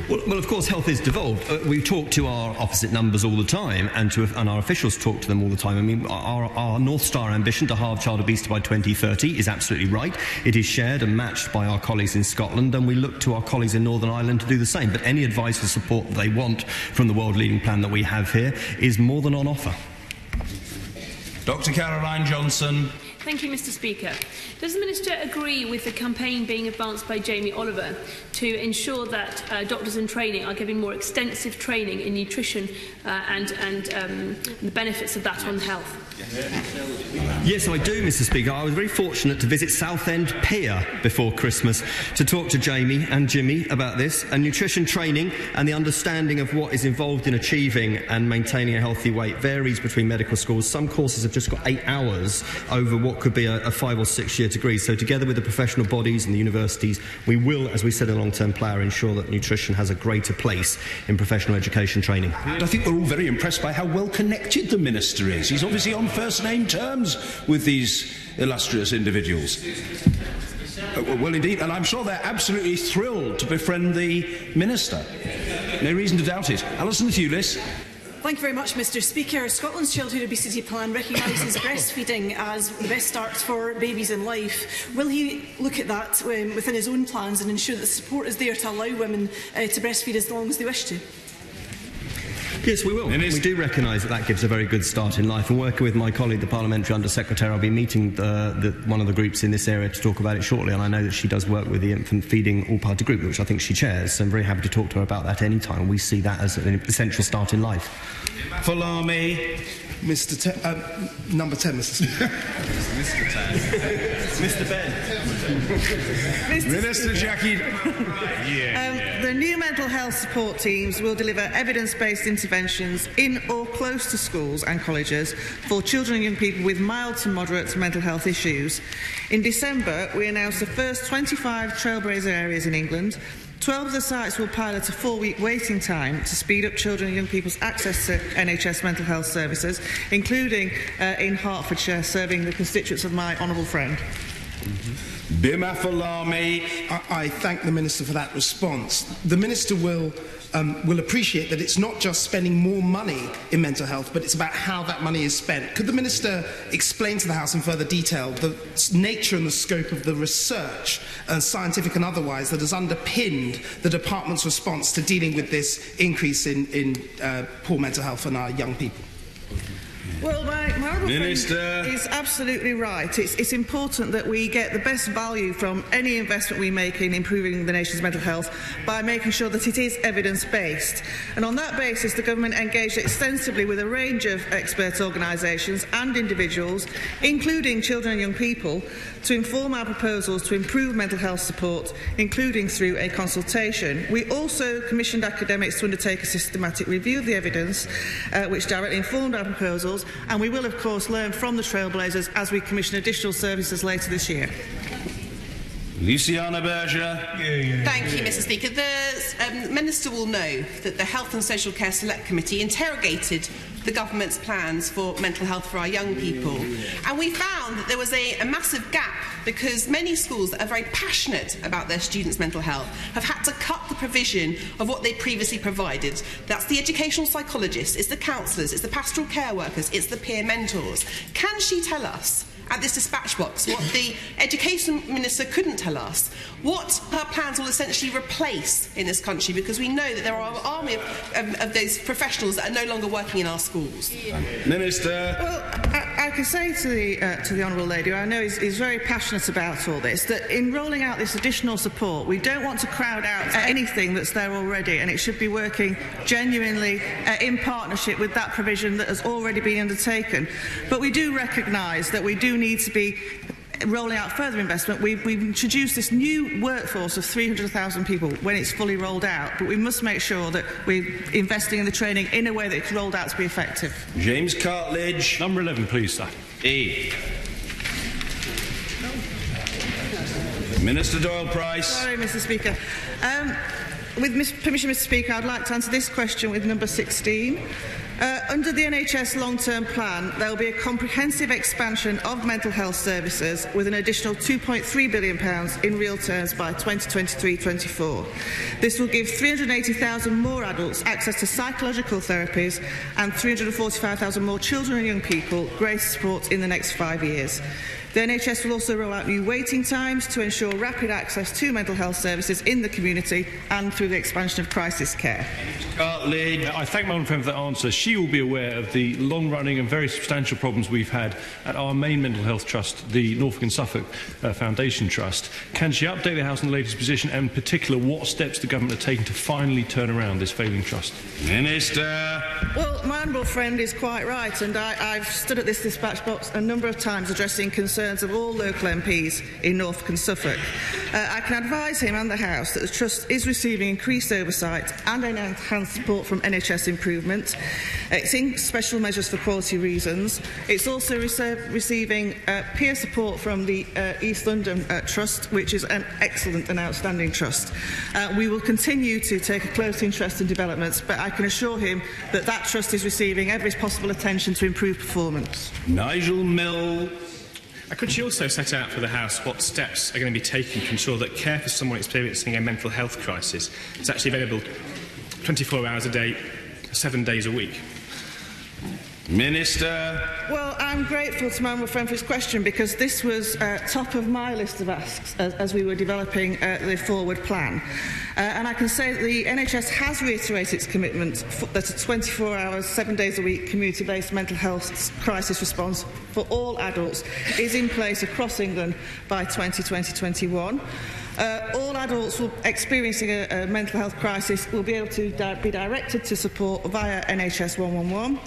Well, of course, health is devolved. We talk to our opposite numbers all the time, and our officials talk to them all the time. I mean, our North Star ambition to halve child obesity by 2030 is absolutely right. It is shared and matched by our colleagues in Scotland, and we look to our colleagues in Northern Ireland to do the same. But any advice or support that they want from the world-leading plan that we have here is more than on offer. Dr. Caroline Johnson. Thank you, Mr. Speaker. Does the Minister agree with the campaign being advanced by Jamie Oliver to ensure that doctors in training are given more extensive training in nutrition and the benefits of that on health? Yes, I do, Mr. Speaker. I was very fortunate to visit Southend Pier before Christmas to talk to Jamie and Jimmy about this, and nutrition training and the understanding of what is involved in achieving and maintaining a healthy weight varies between medical schools. Some courses have just got 8 hours over what could be a 5 or 6 year degree. So together with the professional bodies and the universities, we will, as we said in the long-term plan, ensure that nutrition has a greater place in professional education training. And I think we're all very impressed by how well connected the Minister is. He's obviously on first-name terms with these illustrious individuals. Well, indeed, and I'm sure they're absolutely thrilled to befriend the Minister. No reason to doubt it. Alison Thewlis. Thank you very much, Mr. Speaker. Scotland's Childhood Obesity Plan recognises breastfeeding as the best start for babies in life. Will he look at that within his own plans and ensure that support is there to allow women to breastfeed as long as they wish to? Yes, we will. We do recognise that gives a very good start in life, and working with my colleague, the Parliamentary Under-Secretary, I'll be meeting one of the groups in this area to talk about it shortly, and I know that she does work with the Infant Feeding All-Party Group, which I think she chairs, so I'm very happy to talk to her about that any time. We see that as an essential start in life. Falami. Number 10, Mr. Speaker. Mr. 10. Mr. Ben. Minister Jackie. The new mental health support teams will deliver evidence-based interventions in or close to schools and colleges for children and young people with mild to moderate mental health issues. In December, we announced the first 25 trailblazer areas in England. 12 of the sites will pilot a 4-week waiting time to speed up children and young people's access to NHS mental health services, including in Hertfordshire, serving the constituents of my honourable friend. Bima Falami. I thank the Minister for that response. The Minister will appreciate that it's not just spending more money in mental health, but it's about how that money is spent. Could the Minister explain to the House in further detail the nature and the scope of the research, scientific and otherwise, that has underpinned the Department's response to dealing with this increase in poor mental health in our young people? Well, my honourable friend is absolutely right. It's important that we get the best value from any investment we make in improving the nation's mental health by making sure that it is evidence-based. And on that basis, the government engaged extensively with a range of expert organisations and individuals, including children and young people, to inform our proposals to improve mental health support, including through a consultation. We also commissioned academics to undertake a systematic review of the evidence, which directly informed our proposals, and we will, of course, learn from the trailblazers as we commission additional services later this year. Luciana Berger. Thank you, Mr. Speaker. The Minister will know that the Health and Social Care Select Committee interrogated the government's plans for mental health for our young people. And we found that there was a massive gap because many schools that are very passionate about their students' mental health have had to cut the provision of what they previously provided. That's the educational psychologists, it's the counsellors, it's the pastoral care workers, it's the peer mentors. Can she tell us at this dispatch box what the Education Minister couldn't tell us, what her plans will essentially replace in this country, because we know that there are an army of those professionals that are no longer working in our schools. Minister. Well, I can say to the honourable lady, who I know is very passionate about all this, that in rolling out this additional support, we don't want to crowd out anything that's there already, and it should be working genuinely in partnership with that provision that has already been undertaken. But we do recognise that we do need to be rolling out further investment. We've introduced this new workforce of 300,000 people when it's fully rolled out, but we must make sure that we're investing in the training in a way that it's rolled out to be effective. James Cartledge. Number 11, please, sir. E. Minister Doyle-Price. Sorry, Mr. Speaker. With permission, Mr. Speaker, I'd like to answer this question with number 16. Under the NHS long-term plan, there will be a comprehensive expansion of mental health services with an additional £2.3 billion in real terms by 2023-24. This will give 380,000 more adults access to psychological therapies and 345,000 more children and young people greater support in the next 5 years. The NHS will also roll out new waiting times to ensure rapid access to mental health services in the community and through the expansion of crisis care. I thank my friend for that answer. She will be aware of the long-running and very substantial problems we've had at our main mental health trust, the Norfolk and Suffolk Foundation Trust. Can she update the House on the latest position and in particular what steps the government are taking to finally turn around this failing trust? Minister. Well, my honourable friend is quite right, and I've stood at this dispatch box a number of times addressing concerns of all local MPs in Norfolk and Suffolk. I can advise him and the House that the Trust is receiving increased oversight and enhanced support from NHS Improvement. It's in special measures for quality reasons. It's also receiving peer support from the East London Trust, which is an excellent and outstanding trust. We will continue to take a close interest in developments, but I can assure him that that trust is receiving every possible attention to improve performance. Nigel Mill. Could she also set out for the House what steps are going to be taken to ensure that care for someone experiencing a mental health crisis is actually available 24 hours a day, 7 days a week? Minister. Well, I'm grateful to my honourable friend for his question because this was top of my list of asks as we were developing the forward plan. And I can say that the NHS has reiterated its commitment that a 24 hours, 7 days a week community-based mental health crisis response for all adults is in place across England by 2020-21. All adults experiencing a mental health crisis will be able to be directed to support via NHS 111,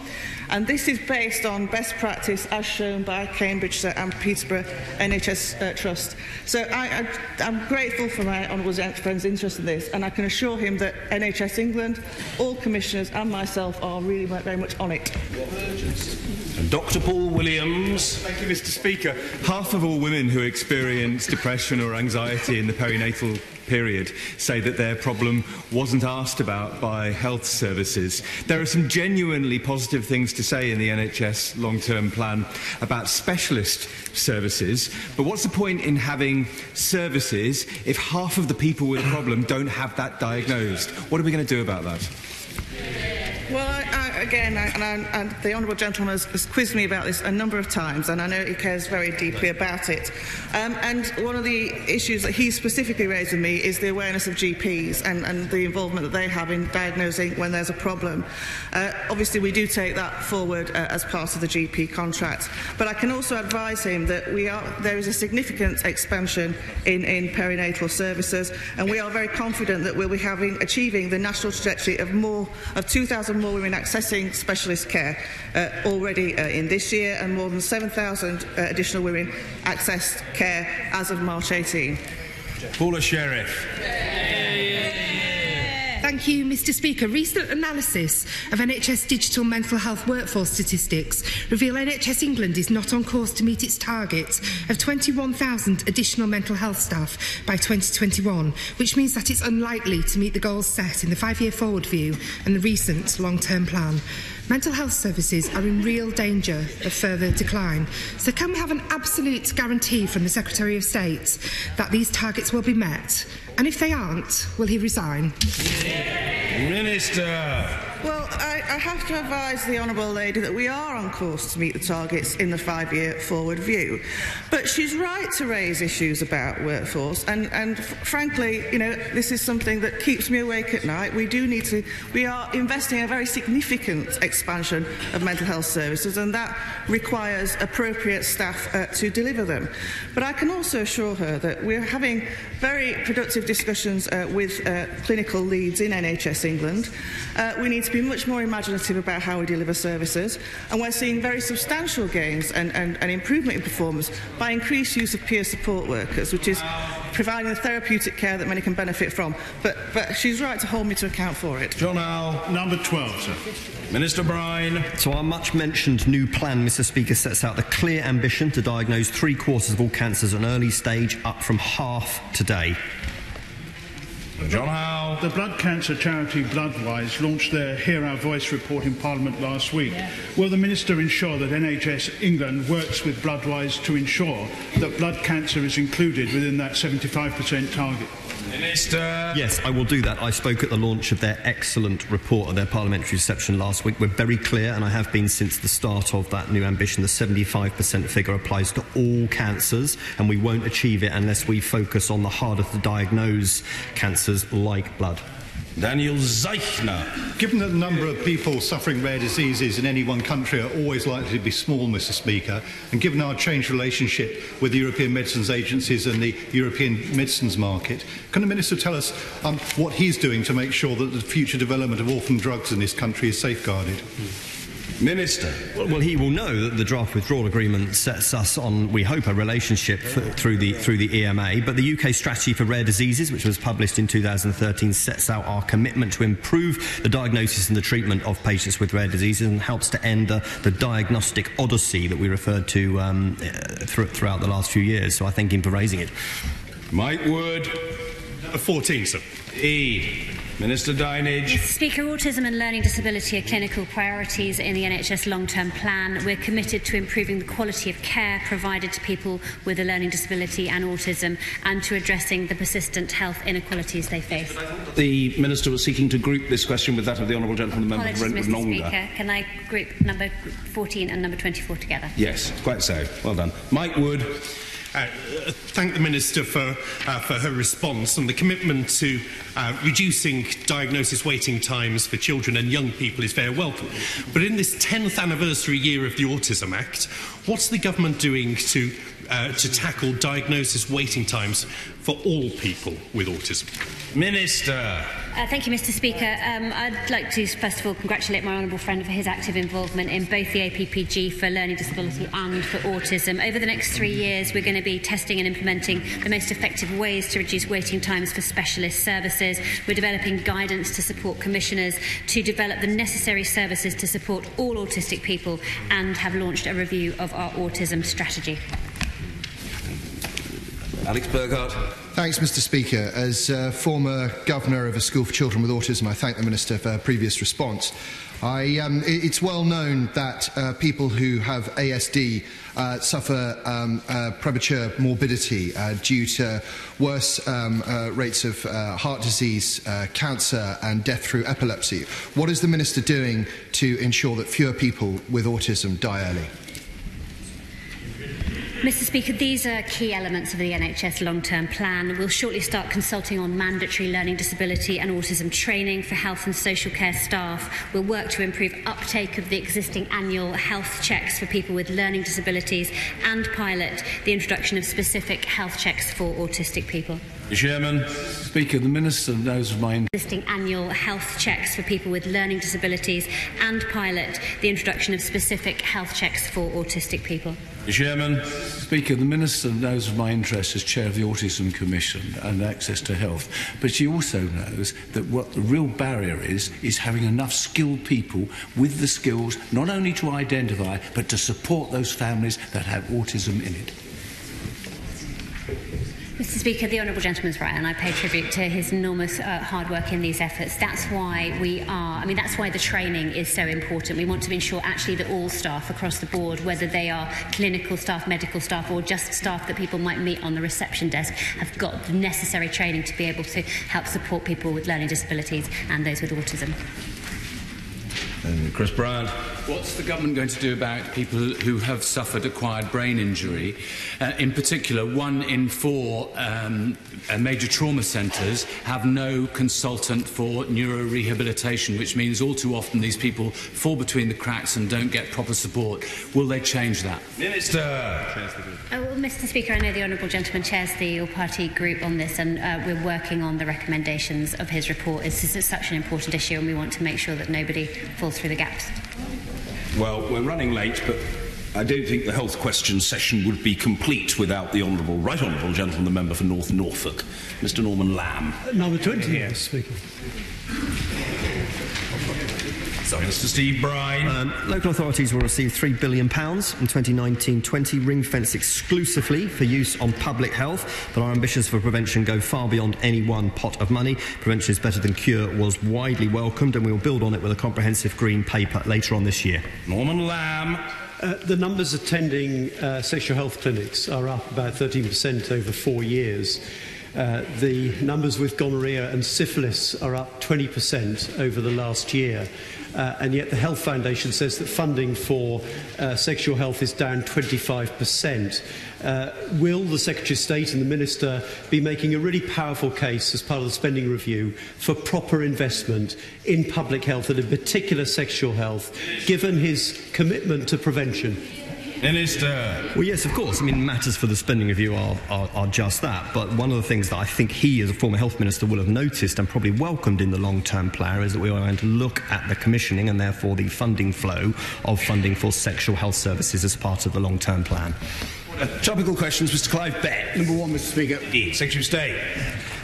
and this is based on best practice as shown by Cambridgeshire and Peterborough NHS Trust. So I'm grateful for my honourable friend's interest in this, and I can assure him that NHS England, all commissioners and myself are really very much on it. Dr. Paul Williams. Thank you, Mr. Speaker. Half of all women who experience depression or anxiety in the perinatal period say that their problem wasn't asked about by health services. There are some genuinely positive things to say in the NHS long-term plan about specialist services, but what's the point in having services if half of the people with a problem don't have that diagnosed? What are we going to do about that? Well, again, and the honourable gentleman has quizzed me about this a number of times, and I know he cares very deeply about it. And one of the issues that he specifically raised with me is the awareness of GPs and the involvement that they have in diagnosing when there's a problem. Obviously, we do take that forward as part of the GP contract, but I can also advise him that there is a significant expansion in perinatal services, and we are very confident that we'll be achieving the national trajectory of 2,000 more women accessing specialist care already in this year, and more than 7,000 additional women accessed care as of March 18. Paula Sheriff. Thank you, Mr. Speaker. Recent analysis of NHS digital mental health workforce statistics reveal NHS England is not on course to meet its target of 21,000 additional mental health staff by 2021, which means that it's unlikely to meet the goals set in the 5-year forward view and the recent long-term plan. Mental health services are in real danger of further decline. So can we have an absolute guarantee from the Secretary of State that these targets will be met? And if they aren't, will he resign? Minister. Well, I have to advise the honourable lady that we are on course to meet the targets in the 5-year forward view. But she's right to raise issues about workforce, and frankly, this is something that keeps me awake at night. We are investing in a very significant expansion of mental health services, and that requires appropriate staff to deliver them. But I can also assure her that we're having very productive discussions with clinical leads in NHS England. We need to be much more imaginative about how we deliver services, and we're seeing very substantial gains and improvement in performance by increased use of peer support workers, which is providing the therapeutic care that many can benefit from. But she's right to hold me to account for it. John Al. Number 12, sir. Minister Brine. So our much-mentioned new plan, Mr. Speaker, sets out the clear ambition to diagnose 3/4 of all cancers at an early stage, up from half today. John Howe. The blood cancer charity Bloodwise launched their Hear Our Voice report in Parliament last week. Will the Minister ensure that NHS England works with Bloodwise to ensure that blood cancer is included within that 75% target? Minister. Yes, I will do that. I spoke at the launch of their excellent report at their parliamentary reception last week. We're very clear, and I have been since the start of that new ambition. The 75% figure applies to all cancers, and we won't achieve it unless we focus on the harder to diagnose cancers like blood. Daniel Zeichner. Given that the number of people suffering rare diseases in any one country are always likely to be small, Mr. Speaker, and given our changed relationship with the European medicines agencies and the European medicines market, can the Minister tell us what he's doing to make sure that the future development of orphan drugs in this country is safeguarded? Minister. Well, he will know that the draft withdrawal agreement sets us on, we hope, a relationship through the EMA. But the UK Strategy for Rare Diseases, which was published in 2013, sets out our commitment to improve the diagnosis and the treatment of patients with rare diseases and helps to end the diagnostic odyssey that we referred to throughout the last few years. So I thank him for raising it. Mike Wood. 14, sir. Minister Dinage. Mr. Speaker, autism and learning disability are clinical priorities in the NHS long-term plan. We're committed to improving the quality of care provided to people with a learning disability and autism, and to addressing the persistent health inequalities they face. The Minister was seeking to group this question with that of the honourable gentleman, the member for Apologies, Brentwood Mr. Longer. Speaker. Can I group number 14 and number 24 together? Yes, quite so. Well done. Mike Wood. Thank the Minister for her response, and the commitment to reducing diagnosis waiting times for children and young people is very welcome. But in this 10th anniversary year of the Autism Act, what's the government doing to tackle diagnosis waiting times for all people with autism? Minister. Thank you, Mr. Speaker. I'd like to first of all congratulate my honourable friend for his active involvement in both the APPG for learning disability and for autism. Over the next 3 years, we're going to be testing and implementing the most effective ways to reduce waiting times for specialist services. We're developing guidance to support commissioners to develop the necessary services to support all autistic people, and have launched a review of our autism strategy. Alex Burghardt. Thanks, Mr. Speaker. As former governor of a school for children with autism, I thank the Minister for her previous response. It's well known that people who have ASD suffer premature morbidity due to worse rates of heart disease, cancer and death through epilepsy. What is the Minister doing to ensure that fewer people with autism die early? Mr. Speaker, these are key elements of the NHS long-term plan. We'll shortly start consulting on mandatory learning disability and autism training for health and social care staff. We'll work to improve uptake of the existing annual health checks for people with learning disabilities and pilot the introduction of specific health checks for autistic people. Chairman. Speaker, the Minister knows of my Existing annual health checks for people with learning disabilities and pilot the introduction of specific health checks for autistic people. Chairman. Speaker, the Minister knows of my interest as Chair of the Autism Commission and access to health, but she also knows that what the real barrier is having enough skilled people with the skills not only to identify but to support those families that have autism in it. Mr. Speaker, the Honourable Gentleman's right, and I pay tribute to his enormous hard work in these efforts. That's why that's why the training is so important. We want to ensure actually that all staff across the board, whether they are clinical staff, medical staff, or just staff that people might meet on the reception desk, have got the necessary training to be able to help support people with learning disabilities and those with autism. Chris Bryant. What's the government going to do about people who have suffered acquired brain injury? In particular, 1 in 4 major trauma centres have no consultant for neurorehabilitation, which means all too often these people fall between the cracks and don't get proper support. Will they change that? Minister. Well, Mr. Speaker, I know the Honourable Gentleman chairs the all-party group on this, and we're working on the recommendations of his report. This is such an important issue, and we want to make sure that nobody falls through the gaps. Well, we're running late, but I don't think the health question session would be complete without the Right Honourable Gentleman, the member for North Norfolk, Mr. Norman Lamb. Number 20, yes, Speaker. So, Mr. Steve Brine. Local authorities will receive £3 billion in 2019-20, ring-fenced exclusively for use on public health. But our ambitions for prevention go far beyond any one pot of money. Prevention is better than cure was widely welcomed, and we will build on it with a comprehensive green paper later on this year. Norman Lamb. The numbers attending sexual health clinics are up about 13% over 4 years. The numbers with gonorrhea and syphilis are up 20% over the last year. And yet the Health Foundation says that funding for sexual health is down 25%. Will the Secretary of State and the Minister be making a really powerful case as part of the spending review for proper investment in public health and in particular sexual health, given his commitment to prevention? Minister. Well, yes, of course. I mean, matters for the spending review are just that. But one of the things that I think he, as a former health minister, will have noticed and probably welcomed in the long-term plan is that we are going to look at the commissioning and therefore the funding flow of funding for sexual health services as part of the long-term plan. Topical questions, Mr. Clive Bett. Number 1, Mr. Speaker. Secretary of State.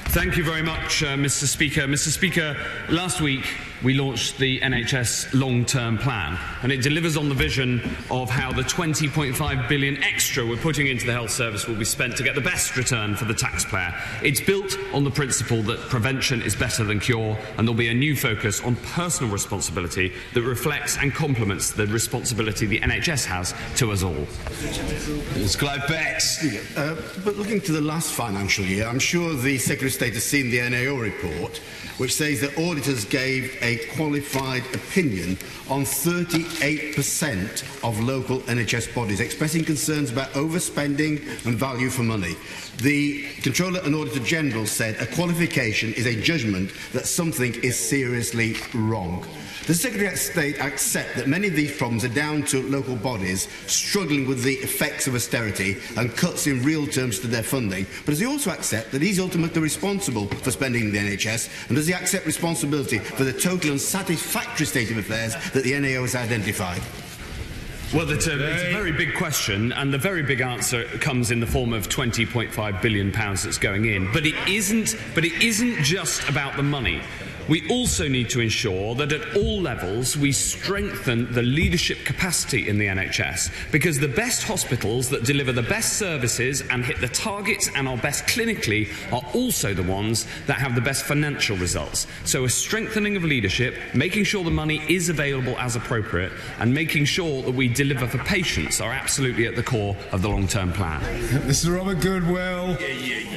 Thank you very much, Mr. Speaker. Mr. Speaker, last week we launched the NHS long-term plan, and it delivers on the vision of how the £20.5 billion extra we're putting into the health service will be spent to get the best return for the taxpayer. It's built on the principle that prevention is better than cure, and there'll be a new focus on personal responsibility that reflects and complements the responsibility the NHS has to us all. It's Clive Bett. But looking to the last financial year, I'm sure the Secretary of State has seen the NAO report, which says that auditors gave a qualified opinion on 38% of local NHS bodies, expressing concerns about overspending and value for money. The Controller and Auditor General said a qualification is a judgment that something is seriously wrong. Does the Secretary of State accept that many of these problems are down to local bodies struggling with the effects of austerity and cuts in real terms to their funding? But does he also accept that he's ultimately responsible for spending the NHS? And does he accept responsibility for the totally unsatisfactory state of affairs that the NAO has identified? Well, it's a very big question, and the very big answer comes in the form of £20.5 billion that's going in. But it isn't just about the money. We also need to ensure that at all levels we strengthen the leadership capacity in the NHS, because the best hospitals that deliver the best services and hit the targets and are best clinically are also the ones that have the best financial results. So a strengthening of leadership, making sure the money is available as appropriate, and making sure that we deliver for patients are absolutely at the core of the long-term plan. Mr. Robert Goodwill.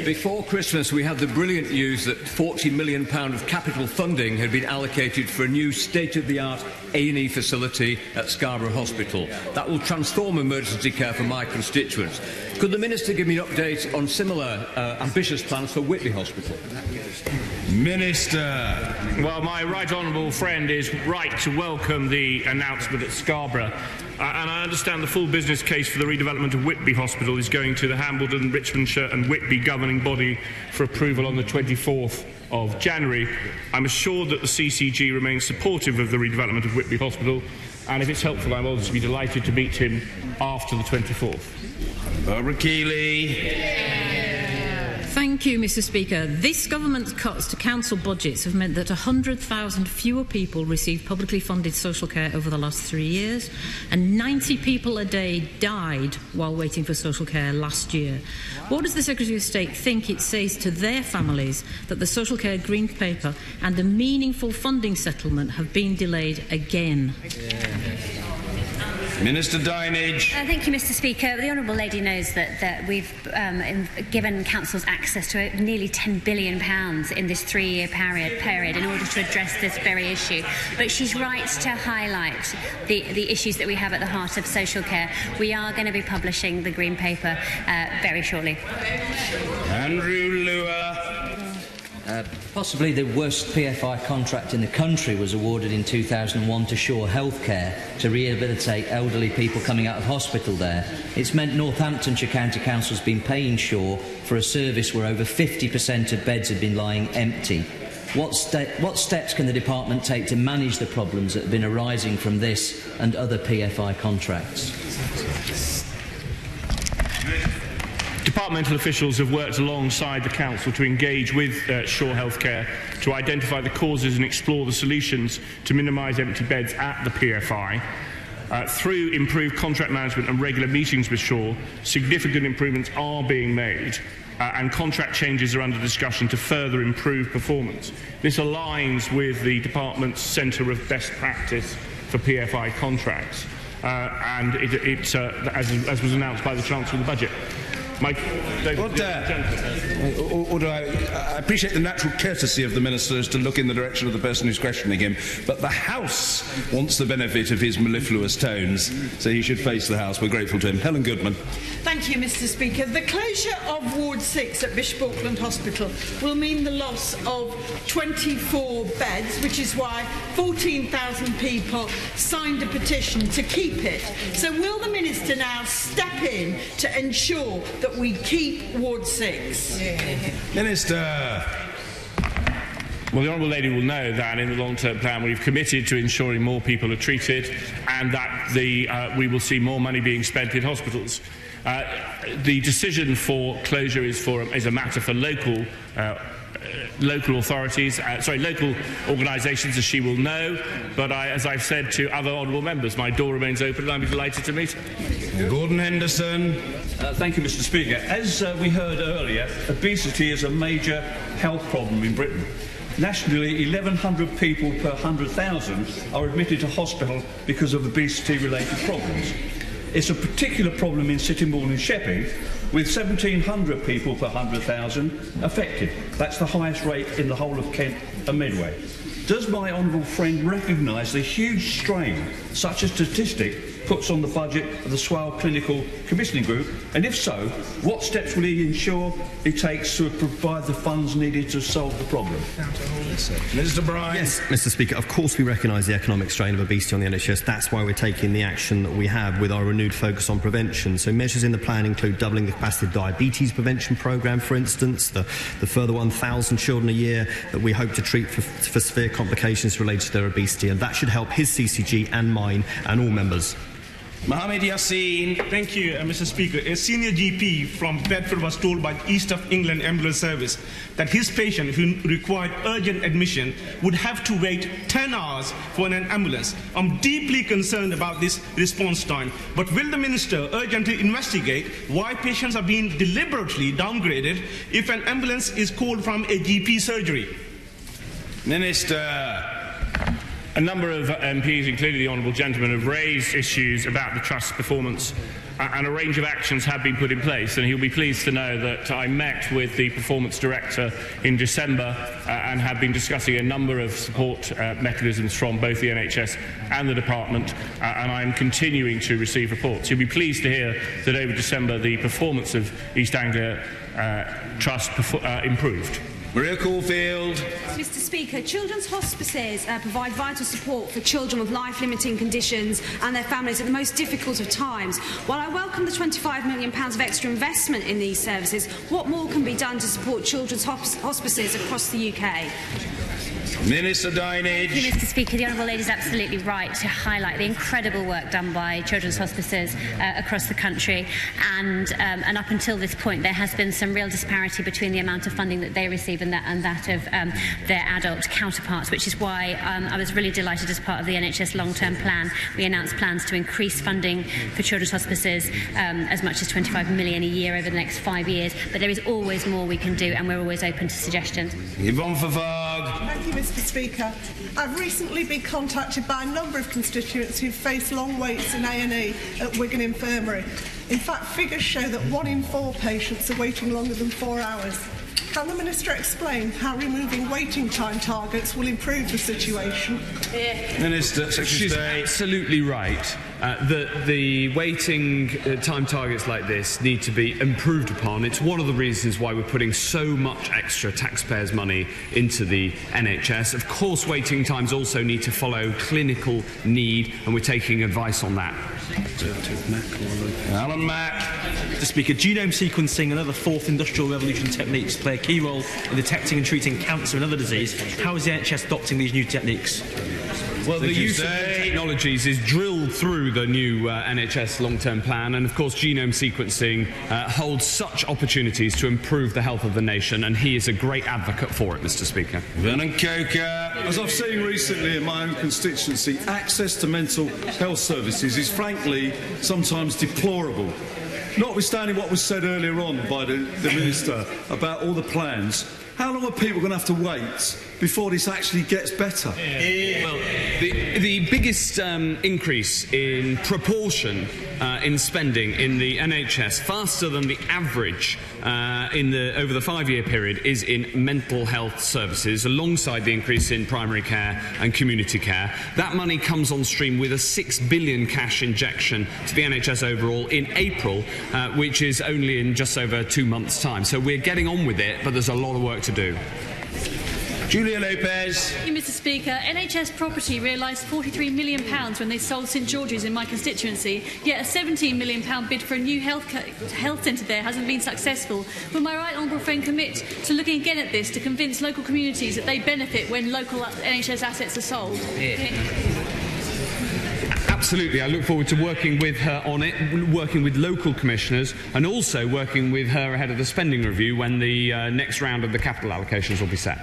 Before Christmas, we had the brilliant news that £40 million of capital funding had been allocated for a new state-of-the-art A&E facility at Scarborough Hospital. That will transform emergency care for my constituents. Could the Minister give me an update on similar ambitious plans for Whitby Hospital? Minister. Well, my right honourable friend is right to welcome the announcement at Scarborough. And I understand the full business case for the redevelopment of Whitby Hospital is going to the Hambledon, Richmondshire and Whitby governing body for approval on the 24th of January. I'm assured that the CCG remains supportive of the redevelopment of Whitby Hospital, and if it's helpful, I'm obviously be delighted to meet him after the 24th. Barbara Keeley. Thank you, Mr. Speaker. This government's cuts to council budgets have meant that 100,000 fewer people receive publicly funded social care over the last 3 years, and 90 people a day died while waiting for social care last year. What does the Secretary of State think it says to their families that the social care green paper and a meaningful funding settlement have been delayed again? Minister Dinage. Thank you, Mr. Speaker. The Honourable Lady knows that we've given councils access to nearly £10 billion in this 3-year period in order to address this very issue. But she's right to highlight the issues that we have at the heart of social care. We are going to be publishing the Green Paper very shortly. Andrew Lua. Possibly the worst PFI contract in the country was awarded in 2001 to Shaw Healthcare to rehabilitate elderly people coming out of hospital there. It's meant Northamptonshire County Council has been paying Shaw for a service where over 50% of beds had been lying empty. What steps can the department take to manage the problems that have been arising from this and other PFI contracts? Departmental officials have worked alongside the Council to engage with Shaw Healthcare to identify the causes and explore the solutions to minimise empty beds at the PFI. Through improved contract management and regular meetings with Shaw, significant improvements are being made and contract changes are under discussion to further improve performance. This aligns with the Department's Centre of Best Practice for PFI contracts and as was announced by the Chancellor of the Budget. I appreciate the natural courtesy of the Minister to look in the direction of the person who's questioning him, but the House wants the benefit of his mellifluous tones, so he should face the House. We're grateful to him. Helen Goodman. Thank you, Mr. Speaker. The closure of Ward 6 at Bishop Auckland Hospital will mean the loss of 24 beds, which is why 14,000 people signed a petition to keep it. So will the Minister now step in to ensure that we keep Ward 6? Minister. Well, the Honourable Lady will know that in the long-term plan we've committed to ensuring more people are treated and that we will see more money being spent in hospitals. The decision for closure is a matter for local authorities, local organisations, as she will know. But as I've said to other honourable members, my door remains open and I'll be delighted to meet her. Gordon Henderson. Thank you, Mr. Speaker. As we heard earlier, obesity is a major health problem in Britain. Nationally, 1,100 people per 100,000 are admitted to hospital because of obesity-related problems. It's a particular problem in Sittingbourne and Sheppey, with 1,700 people per 100,000 affected. That's the highest rate in the whole of Kent and Medway. Does my honourable friend recognise the huge strain such a statistic puts on the budget of the Swale Clinical Commissioning Group? And if so, what steps will he ensure he takes to provide the funds needed to solve the problem? Mr. Bryan. Yes, Mr. Speaker, of course we recognise the economic strain of obesity on the NHS. That's why we're taking the action that we have with our renewed focus on prevention. So measures in the plan include doubling the capacity of the diabetes prevention programme, for instance, the further 1,000 children a year that we hope to treat for severe complications related to their obesity, and that should help his CCG and mine and all members. Mohammed Yassin. Thank you, Mr. Speaker. A senior GP from Bedford was told by the East of England Ambulance Service that his patient who required urgent admission would have to wait 10 hours for an ambulance. I'm deeply concerned about this response time, but will the Minister urgently investigate why patients are being deliberately downgraded if an ambulance is called from a GP surgery? Minister. A number of MPs, including the Honourable Gentleman, have raised issues about the Trust's performance, and a range of actions have been put in place, and he'll be pleased to know that I met with the Performance Director in December and have been discussing a number of support mechanisms from both the NHS and the Department, and I'm continuing to receive reports. You'll be pleased to hear that over December the performance of East Anglia Trust improved. Maria Caulfield. Mr. Speaker, children's hospices provide vital support for children with life-limiting conditions and their families at the most difficult of times. While I welcome the £25 million of extra investment in these services, what more can be done to support children's hospices across the UK? Minister Dinage. Thank you, Mr. Speaker. The Honourable Lady is absolutely right to highlight the incredible work done by children's hospices across the country, and up until this point there has been some real disparity between the amount of funding that they receive and that of their adult counterparts, which is why I was really delighted as part of the NHS long-term plan we announced plans to increase funding for children's hospices as much as £25 million a year over the next 5 years, but there is always more we can do and we're always open to suggestions. Yvonne Favard. Thank you, Mr. Speaker. I've recently been contacted by a number of constituents who face long waits in A&E at Wigan Infirmary. In fact, figures show that 1 in 4 patients are waiting longer than 4 hours. Can the Minister explain how removing waiting time targets will improve the situation? Minister, she's absolutely right that the waiting time targets like this need to be improved upon. It's one of the reasons why we're putting so much extra taxpayers' money into the NHS. Of course, waiting times also need to follow clinical need, and we're taking advice on that. Alan Mack. Mr. Speaker, genome sequencing and other fourth industrial revolution techniques play a key role in detecting and treating cancer and other disease. How is the NHS adopting these new techniques? Well, the use of new technologies is drilled through the new NHS long-term plan, and of course genome sequencing holds such opportunities to improve the health of the nation, and he is a great advocate for it, Mr. Speaker. Vernon Coker. As I've seen recently in my own constituency, access to mental health services is frankly sometimes deplorable. Notwithstanding what was said earlier on by the Minister about all the plans, how long are people going to have to wait before this actually gets better? Well, the biggest increase in proportion in spending in the NHS, faster than the average over the 5-year period, is in mental health services, alongside the increase in primary care and community care. That money comes on stream with a £6 billion cash injection to the NHS overall in April, which is only in just over 2 months' time. So we're getting on with it, but there's a lot of work to do. Julia Lopez. Thank you, Mr. Speaker. NHS property realised £43 million when they sold St George's in my constituency, yet a £17 million bid for a new health centre there hasn't been successful. Will my right honourable friend commit to looking again at this to convince local communities that they benefit when local NHS assets are sold? Absolutely. I look forward to working with her on it, working with local commissioners, and also working with her ahead of the spending review when the next round of the capital allocations will be set.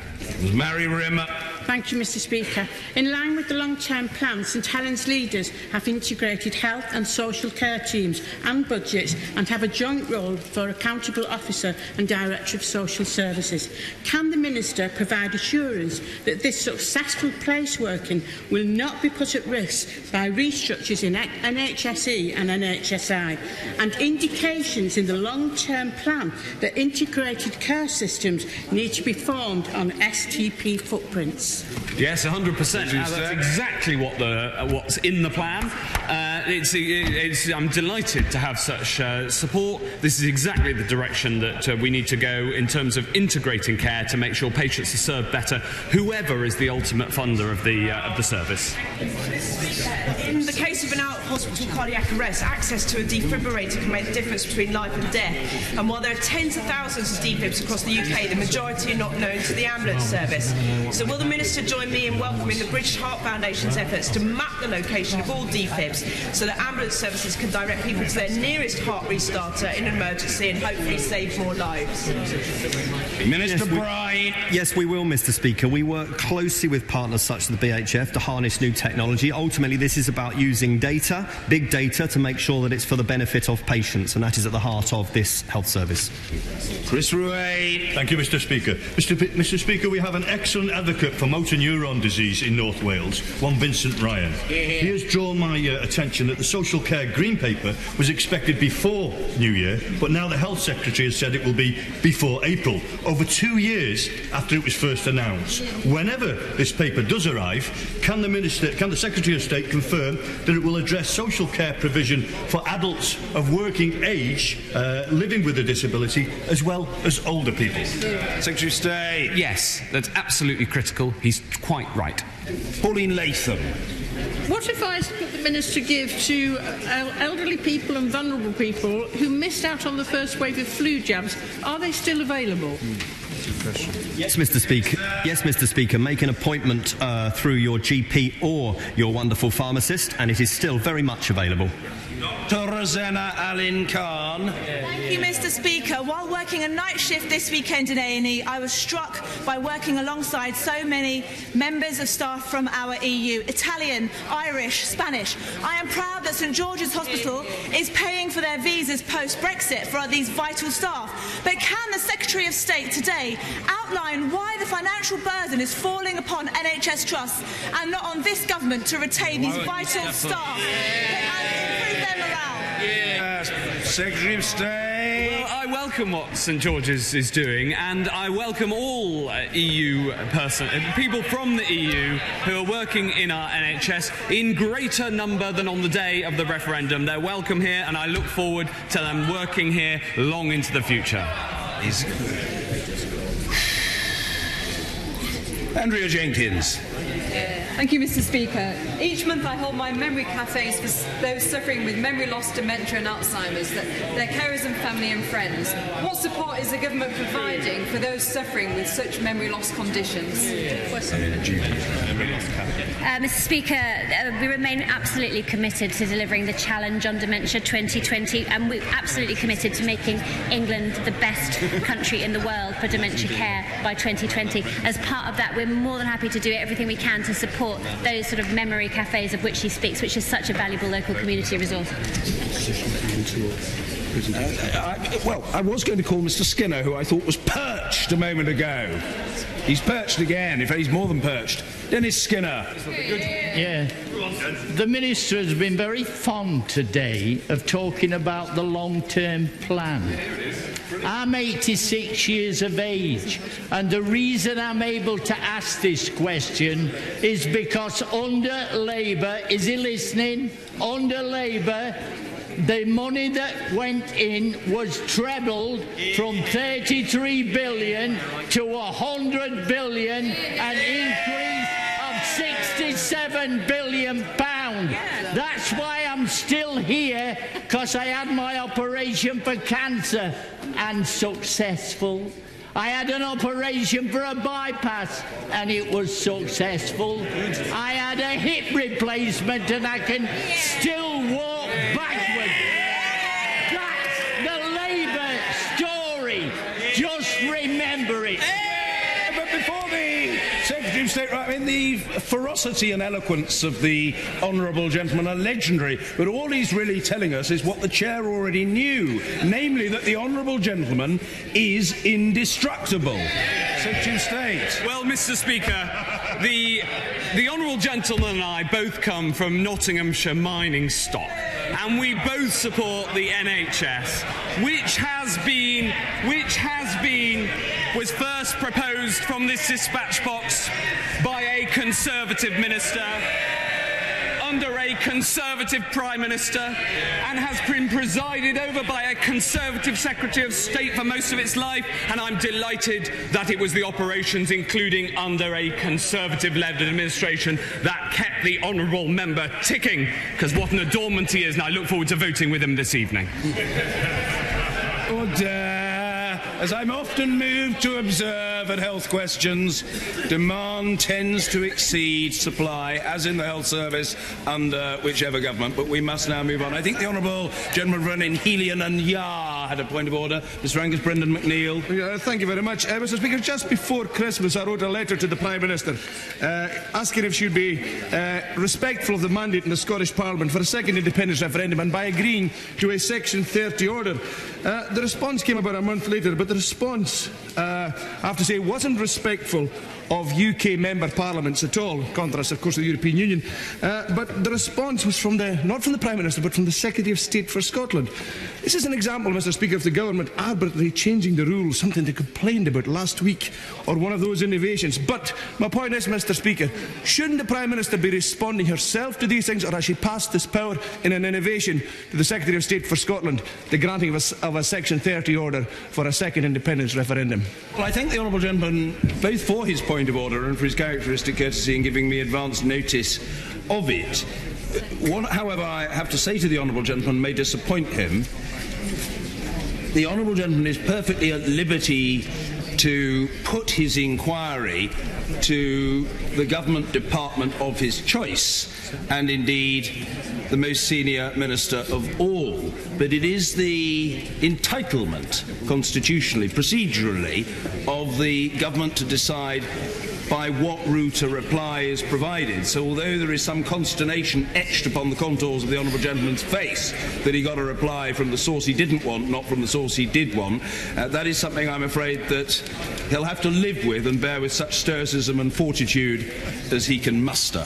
Mary Rimmer. Thank you, Mr. Speaker. In line with the long-term plan, St Helens leaders have integrated health and social care teams and budgets and have a joint role for accountable officer and director of social services. Can the Minister provide assurance that this successful place working will not be put at risk by restructures in NHSE and NHSI, and indications in the long-term plan that integrated care systems need to be formed on STP footprints? Yes, 100%. That's exactly what's in the plan. I'm delighted to have such support. This is exactly the direction that we need to go in terms of integrating care to make sure patients are served better, whoever is the ultimate funder of the service. In the case of an out-of-hospital cardiac arrest, access to a defibrillator can make the difference between life and death. And while there are tens of thousands of defibs across the UK, the majority are not known to the ambulance service. So will the Minister join me in welcoming the British Heart Foundation's efforts to map the location of all defibs so that ambulance services can direct people to their nearest heart restarter in an emergency and hopefully save more lives? Minister Bright. Yes, we will, Mr. Speaker. We work closely with partners such as the BHF to harness new technology. Ultimately, this is about using data, big data, to make sure that it's for the benefit of patients, and that is at the heart of this health service. Chris Ray. Thank you, Mr. Speaker. Mr. Speaker, we have an excellent advocate for motor neuron disease in North Wales, one Vincent Ryan. He has drawn my attention that the social care green paper was expected before New Year, but now the Health Secretary has said it will be before April, over 2 years after it was first announced. Whenever this paper does arrive, can the Secretary of State confirm that it will address social care provision for adults of working age living with a disability as well as older people? Secretary of State. Yes, that's absolutely critical. He's quite right. Pauline Latham. What advice could the Minister give to elderly people and vulnerable people who missed out on the first wave of flu jabs? Are they still available? Yes, Mr. Speaker. Yes, Mr. Speaker. Make an appointment through your GP or your wonderful pharmacist, and it is still very much available. Dr. Rosanna Allen Khan. Thank you, Mr. Speaker. While working a night shift this weekend in A&E, I was struck by working alongside so many members of staff from our EU, Italian, Irish, Spanish. I am proud that St George's Hospital is paying for their visas post-Brexit for these vital staff. But can the Secretary of State today outline why the financial burden is falling upon NHS trusts and not on this government to retain these vital staff and improve their morale? Secretary of State. Well, I welcome what St George's is doing, and I welcome all EU people from the EU who are working in our NHS in greater number than on the day of the referendum. They're welcome here, and I look forward to them working here long into the future. Andrea Jenkins. Thank you, Mr. Speaker. Each month I hold my memory cafes for those suffering with memory loss, dementia and Alzheimer's, their carers and family and friends. What support is the government providing for those suffering with such memory loss conditions? Mr. Speaker, we remain absolutely committed to delivering the challenge on dementia 2020, and we're absolutely committed to making England the best country in the world for dementia care by 2020. As part of that, we're more than happy to do everything we can to support those sort of memory cafes of which he speaks, which is such a valuable local community resource. I was going to call Mr. Skinner, who I thought was perched a moment ago. He's perched again. In fact, he's more than perched. Dennis Skinner. Yeah. The Minister has been very fond today of talking about the long-term plan. I'm 86 years of age, and the reason I'm able to ask this question is because under Labour, is he listening? Under Labour, the money that went in was trebled from 33 billion to 100 billion, an increase of 67 billion pounds. That's why I'm still here, because I had my operation for cancer and successful. I had an operation for a bypass and it was successful. I had a hip replacement and I can still walk backwards. That's the Labour story. Just remember it. But before the Secretary of State, I mean, the ferocity and eloquence of the honourable gentleman are legendary, but all he's really telling us is what the chair already knew, namely that the honourable gentleman is indestructible. Secretary of State. Well, Mr. Speaker, the honourable gentleman and I both come from Nottinghamshire mining stock, and we both support the NHS, which was first proposed from this dispatch box by a Conservative minister under a Conservative Prime Minister, and has been presided over by a Conservative Secretary of State for most of its life, and I'm delighted that it was the operations, including under a Conservative-led administration, that kept the honourable member ticking, because what an adornment he is, and I look forward to voting with him this evening. Order. As I'm often moved to observe at health questions, demand tends to exceed supply, as in the health service under whichever government. But we must now move on. I think the Honourable Gentleman from Helion and Yar had a point of order. Mr. Angus Brendan McNeill. Thank you very much. Mr. Speaker, just before Christmas I wrote a letter to the Prime Minister asking if she would be respectful of the mandate in the Scottish Parliament for a second independence referendum, and by agreeing to a Section 30 order. The response came about a month later, but the response, I have to say, wasn't respectful of UK member parliaments at all, contrast of course to the European Union, but the response was not from the Prime Minister but from the Secretary of State for Scotland. This is an example, Mr. Speaker, of the government arbitrarily changing the rules, something they complained about last week, or one of those innovations. But my point is, Mr. Speaker, shouldn't the Prime Minister be responding herself to these things, or has she passed this power in an innovation to the Secretary of State for Scotland, the granting of a Section 30 order for a second independence referendum? Well, I thank the Honourable Gentleman both for his point of order and for his characteristic courtesy in giving me advance notice of it. What, however, I have to say to the Honourable Gentleman may disappoint him. The Honourable Gentleman is perfectly at liberty to put his inquiry to the government department of his choice, and indeed the most senior minister of all. But it is the entitlement, constitutionally, procedurally, of the government to decide by what route a reply is provided. So although there is some consternation etched upon the contours of the Honourable Gentleman's face that he got a reply from the source he didn't want, not from the source he did want, that is something I'm afraid that he'll have to live with and bear with such stoicism and fortitude as he can muster.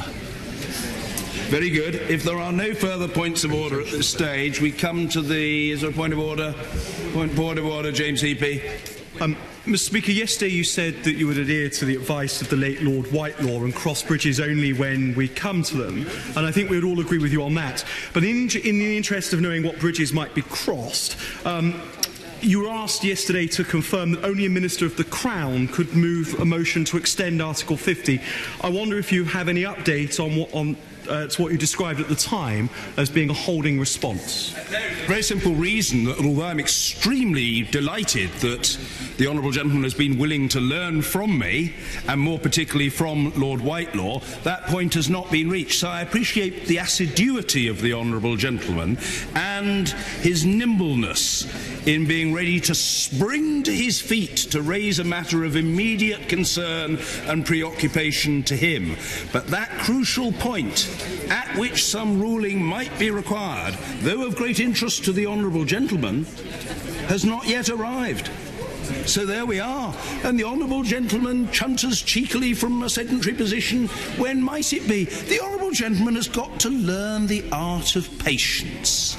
Very good. If there are no further points of order at this stage, we come to the... Is there a point of order? Point of order, James Heapy. Mr. Speaker, yesterday you said that you would adhere to the advice of the late Lord Whitelaw and cross bridges only when we come to them, and I think we would all agree with you on that. But in the interest of knowing what bridges might be crossed, you were asked yesterday to confirm that only a Minister of the Crown could move a motion to extend Article 50. I wonder if you have any update on to what you described at the time as being a holding response. Very simple reason that although I'm extremely delighted that the Honourable Gentleman has been willing to learn from me, and more particularly from Lord Whitelaw, that point has not been reached. So I appreciate the assiduity of the Honourable Gentleman and his nimbleness in being ready to spring to his feet to raise a matter of immediate concern and preoccupation to him. But that crucial point at which some ruling might be required, though of great interest to the Honourable Gentleman, has not yet arrived. So there we are, and the Honourable Gentleman chunters cheekily from a sedentary position. When might it be? The Honourable Gentleman has got to learn the art of patience.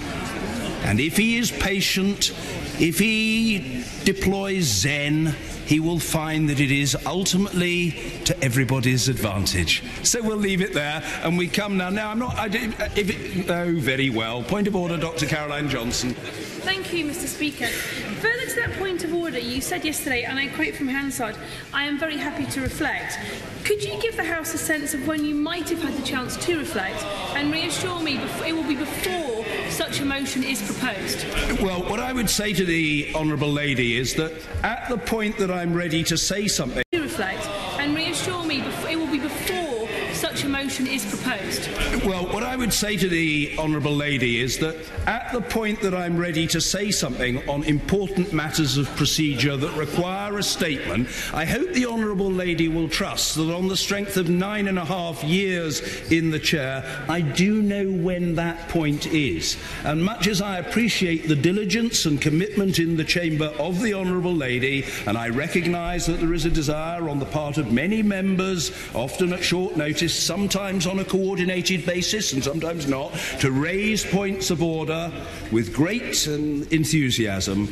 And if he is patient, if he deploys Zen, he will find that it is ultimately to everybody's advantage. So we'll leave it there, and we come now. Now, I'm not... oh, very well. Point of order, Dr. Caroline Johnson. Thank you, Mr. Speaker. Further to that point of order, you said yesterday, and I quote from Hansard, "I am very happy to reflect." Could you give the House a sense of when you might have had the chance to reflect, and reassure me it will be before such a motion is proposed? Well, what I would say to the Honourable Lady is that at the point that I'm ready to say something... To reflect, and reassure me it will be before such a motion is proposed. Well, what I would say to the Honourable Lady is that at the point that I'm ready to say something on important matters of procedure that require a statement, I hope the Honourable Lady will trust that on the strength of 9.5 years in the chair, I do know when that point is. And much as I appreciate the diligence and commitment in the chamber of the Honourable Lady, and I recognise that there is a desire on the part of many members, often at short notice, sometimes on a coordinated basis and sometimes not, to raise points of order with great enthusiasm,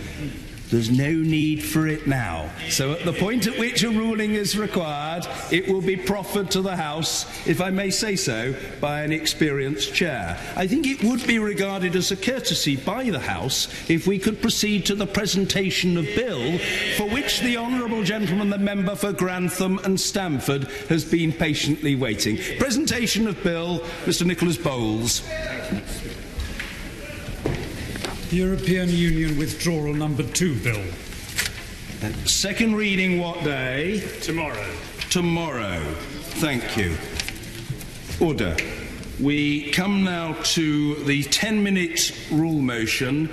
there's no need for it now. So at the point at which a ruling is required, it will be proffered to the House, if I may say so, by an experienced chair. I think it would be regarded as a courtesy by the House if we could proceed to the presentation of bill for which the Honourable Gentleman, the member for Grantham and Stamford, has been patiently waiting. Presentation of bill, Mr. Nicholas Bowles. European Union Withdrawal Number 2 Bill. Second reading what day? Tomorrow. Tomorrow. Thank you. Order. We come now to the 10-minute rule motion.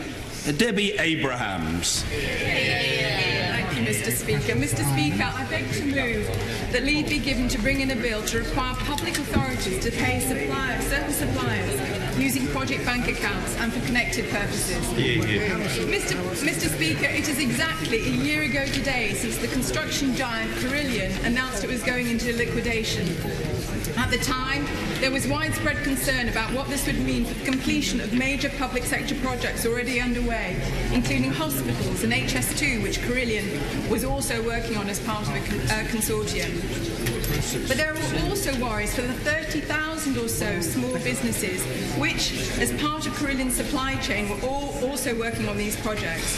Debbie Abrahams. Thank you, Mr. Speaker. Mr. Speaker, I beg to move that leave be given to bring in a bill to require public authorities to pay certain suppliers using project bank accounts and for connected purposes. Mr. Speaker, it is exactly a year ago today since the construction giant Carillion announced it was going into liquidation. At the time, there was widespread concern about what this would mean for the completion of major public sector projects already underway, including hospitals and HS2, which Carillion was also working on as part of a consortium. But there are also worries for the 30,000 or so small businesses which, as part of Carillion's supply chain, were also working on these projects.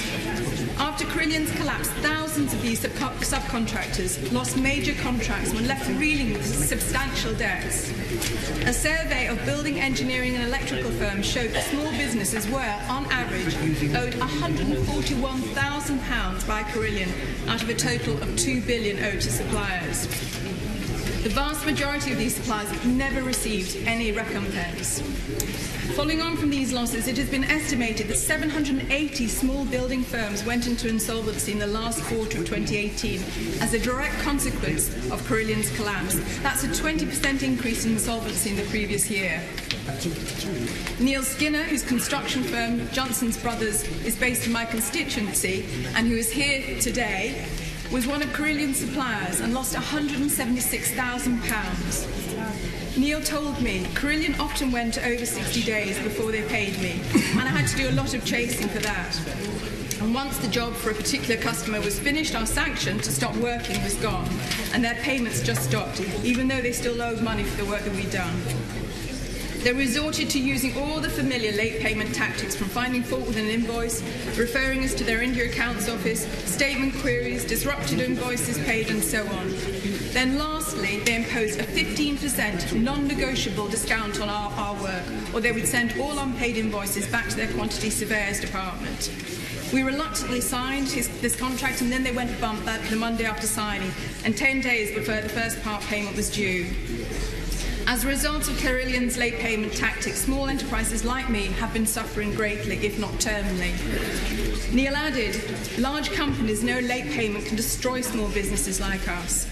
After Carillion's collapse, thousands of these subcontractors lost major contracts and were left reeling with substantial debts. A survey of building, engineering and electrical firms showed that small businesses were, on average, owed £141,000 by Carillion out of a total of £2 billion owed to suppliers. The vast majority of these suppliers have never received any recompense. Following on from these losses, it has been estimated that 780 small building firms went into insolvency in the last quarter of 2018 as a direct consequence of Carillion's collapse. That's a 20% increase in insolvency in the previous year. Neil Skinner, whose construction firm Johnson's Brothers is based in my constituency and who is here today, was one of Carillion's suppliers and lost £176,000. Neil told me Carillion often went over 60 days before they paid me, and I had to do a lot of chasing for that. And once the job for a particular customer was finished, our sanction to stop working was gone, and their payments just stopped, even though they still owed money for the work that we'd done. They resorted to using all the familiar late payment tactics, from finding fault with an invoice, referring us to their India accounts office, statement queries, disrupted invoices paid, and so on. Then lastly, they imposed a 15% non-negotiable discount on our work, or they would send all unpaid invoices back to their quantity surveyors department. We reluctantly signed this contract, and then they went bump that the Monday after signing, and 10 days before the first part payment was due. As a result of Carillion's late payment tactics, small enterprises like me have been suffering greatly, if not terminally. Neil added, large companies know late payment can destroy small businesses like us,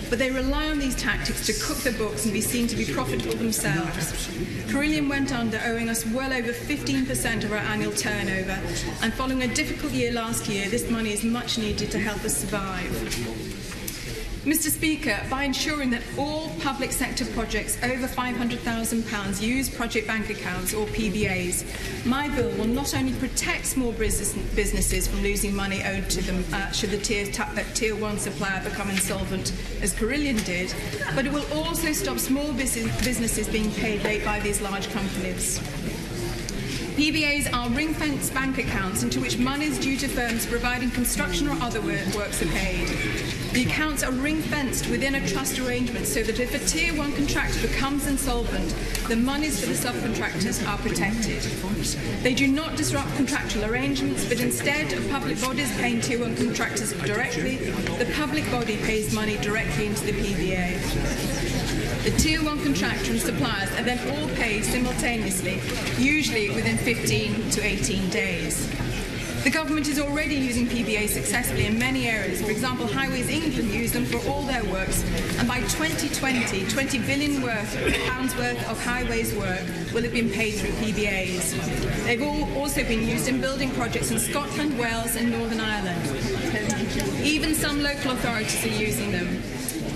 but they rely on these tactics to cook the books and be seen to be profitable themselves. Carillion went under, owing us well over 15% of our annual turnover, and following a difficult year last year, this money is much needed to help us survive. Mr. Speaker, by ensuring that all public sector projects over £500,000 use project bank accounts or PBAs, my bill will not only protect small businesses from losing money owed to them should the Tier 1 supplier become insolvent, as Carillion did, but it will also stop small businesses being paid late by these large companies. PBAs are ring-fenced bank accounts into which monies due to firms providing construction or other works are paid. The accounts are ring-fenced within a trust arrangement so that if a Tier 1 contractor becomes insolvent, the monies for the subcontractors are protected. They do not disrupt contractual arrangements, but instead of public bodies paying Tier 1 contractors directly, the public body pays money directly into the PBA. The Tier 1 contractor and suppliers are then all paid simultaneously, usually within 15 to 18 days. The government is already using PBA successfully in many areas. For example, Highways England use them for all their works, and by 2020, £20 billion worth of highways work will have been paid through PBAs. They've also been used in building projects in Scotland, Wales and Northern Ireland. Even some local authorities are using them.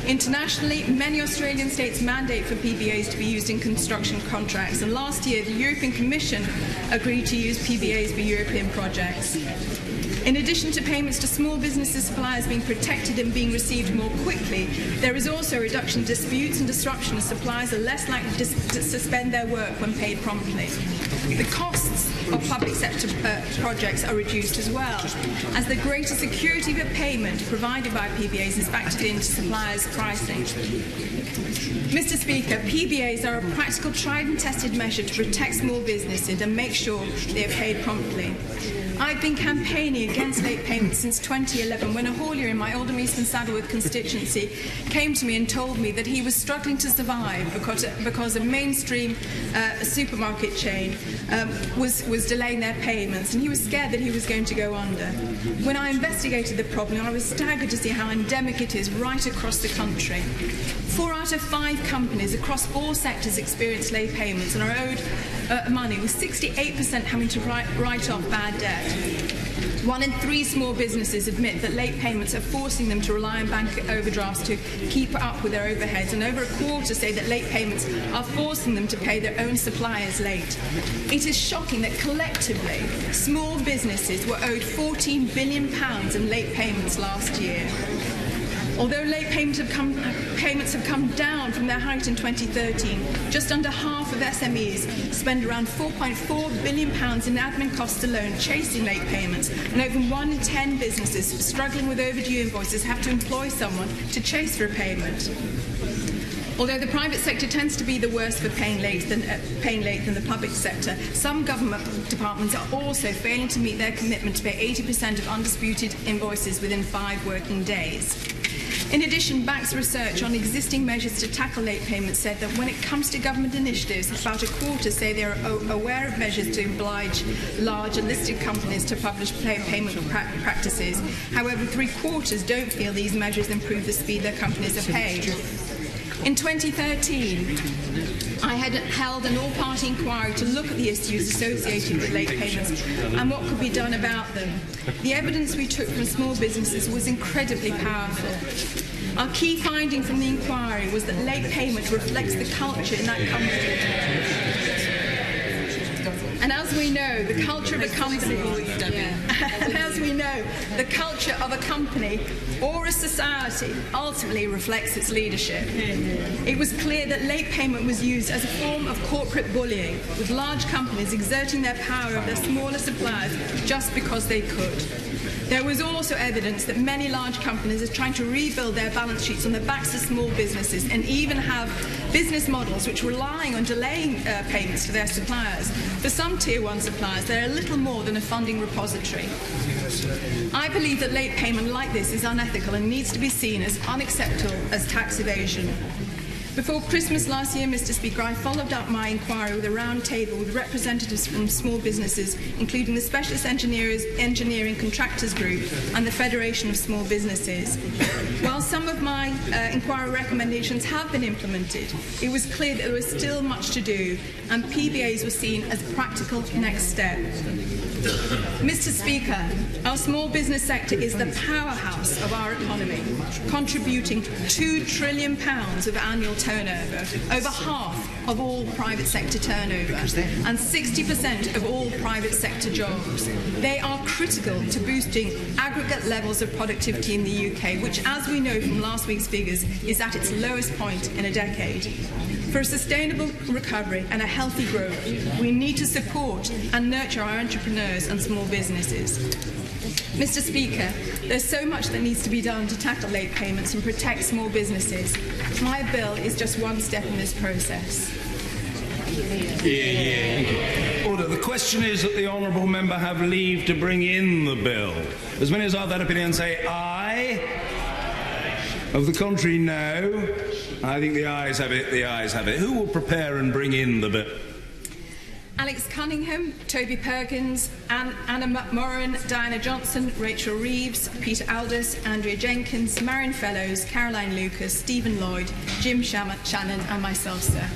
Internationally, many Australian states mandate for PBAs to be used in construction contracts, and last year the European Commission agreed to use PBAs for European projects. In addition to payments to small businesses, suppliers being protected and being received more quickly, there is also a reduction in disputes and disruption, as suppliers are less likely to suspend their work when paid promptly. The costs of public sector projects are reduced as well, as the greater security of a payment provided by PBAs is factored into suppliers' pricing. Mr. Speaker, PBAs are a practical, tried and tested measure to protect small businesses and make sure they are paid promptly. I've been campaigning against late payments since 2011 when a haulier in my Oldham East and Saddleworth constituency came to me and told me that he was struggling to survive because a mainstream supermarket chain was delaying their payments, and he was scared that he was going to go under. When I investigated the problem, I was staggered to see how endemic it is right across the country. 4 out of 5 companies across all sectors experience late payments and are owed money, with 68% having to write off bad debt. 1 in 3 small businesses admit that late payments are forcing them to rely on bank overdrafts to keep up with their overheads, and over a quarter say that late payments are forcing them to pay their own suppliers late. It is shocking that collectively small businesses were owed £14 billion in late payments last year. Although late payments have come down from their height in 2013, just under half of SMEs spend around £4.4 billion in admin costs alone chasing late payments, and over 1 in 10 businesses struggling with overdue invoices have to employ someone to chase for a payment. Although the private sector tends to be the worst for paying late than the public sector, some government departments are also failing to meet their commitment to pay 80% of undisputed invoices within 5 working days. In addition, BAC's research on existing measures to tackle late payments said that when it comes to government initiatives, about a quarter say they are aware of measures to oblige large and listed companies to publish payment practices. However, 3/4 don't feel these measures improve the speed their companies are paid. In 2013, I had held an all-party inquiry to look at the issues associated with late payments and what could be done about them. The evidence we took from small businesses was incredibly powerful. Our key finding from the inquiry was that late payment reflects the culture in that company. And as we know, the culture of a company, and as we know, the culture of a company or a society ultimately reflects its leadership. It was clear that late payment was used as a form of corporate bullying, with large companies exerting their power over their smaller suppliers just because they could. There was also evidence that many large companies are trying to rebuild their balance sheets on the backs of small businesses, and even have business models which relying on delaying payments to their suppliers. For some Tier 1 suppliers, they're a little more than a funding repository. I believe that late payment like this is unethical and needs to be seen as unacceptable as tax evasion. Before Christmas last year, Mr. Speaker, I followed up my inquiry with a round table with representatives from small businesses, including the Specialist Engineering Contractors Group and the Federation of Small Businesses. While some of my inquiry recommendations have been implemented, it was clear that there was still much to do, and PBAs were seen as a practical next step. Mr. Speaker, our small business sector is the powerhouse of our economy, contributing £2 trillion of annual turnover, over half of all private sector turnover, and 60% of all private sector jobs. They are critical to boosting aggregate levels of productivity in the UK, which, as we know from last week's figures, is at its lowest point in a decade. For a sustainable recovery and a healthy growth, we need to support and nurture our entrepreneurs and small businesses. Mr. Speaker, there's so much that needs to be done to tackle late payments and protect small businesses. My bill is just one step in this process. Order. The question is that the honourable member have leave to bring in the bill. As many as are of that opinion say aye. Of the contrary, no. I think the ayes have it. The ayes have it. Who will prepare and bring in the bill? Alex Cunningham, Toby Perkins, Anna Moran, Diana Johnson, Rachel Reeves, Peter Aldous, Andrea Jenkins, Marion Fellows, Caroline Lucas, Stephen Lloyd, Jim Shannon, and myself, sir.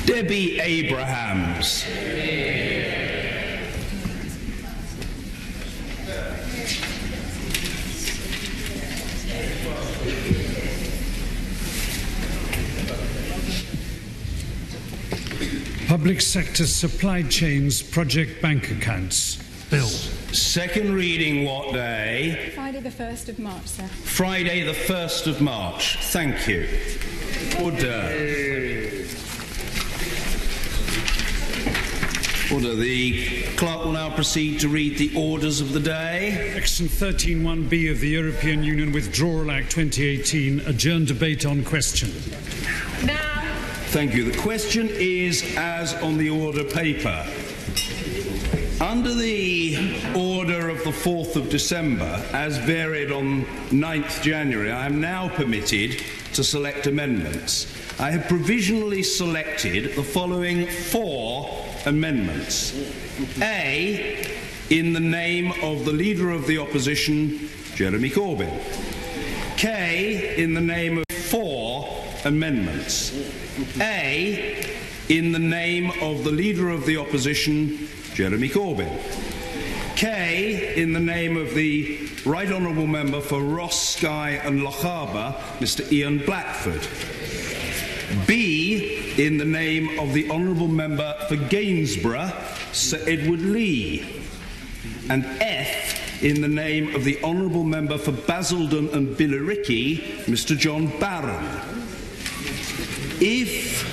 Debbie Abrahams. Public sector supply chains project bank accounts. bill. Second reading what day? Friday the 1st of March, sir. Friday the 1st of March. Thank you. Order. Order. The clerk will now proceed to read the orders of the day. Section 13(1)(b) of the European Union Withdrawal Act 2018. Adjourn debate on question. Now. Thank you. The question is as on the order paper. Under the order of the 4th of December, as varied on 9th January, I am now permitted to select amendments. I have provisionally selected the following 4 amendments. A, in the name of the Leader of the Opposition, Jeremy Corbyn. K, in the name of 4 amendments. A, in the name of the Leader of the Opposition, Jeremy Corbyn. K, in the name of the Right Honourable Member for Ross, Skye and Lochaber, Mr Ian Blackford. B, in the name of the Honourable Member for Gainsborough, Sir Edward Lee. And F, in the name of the Honourable Member for Basildon and Billericay, Mr John Barron. If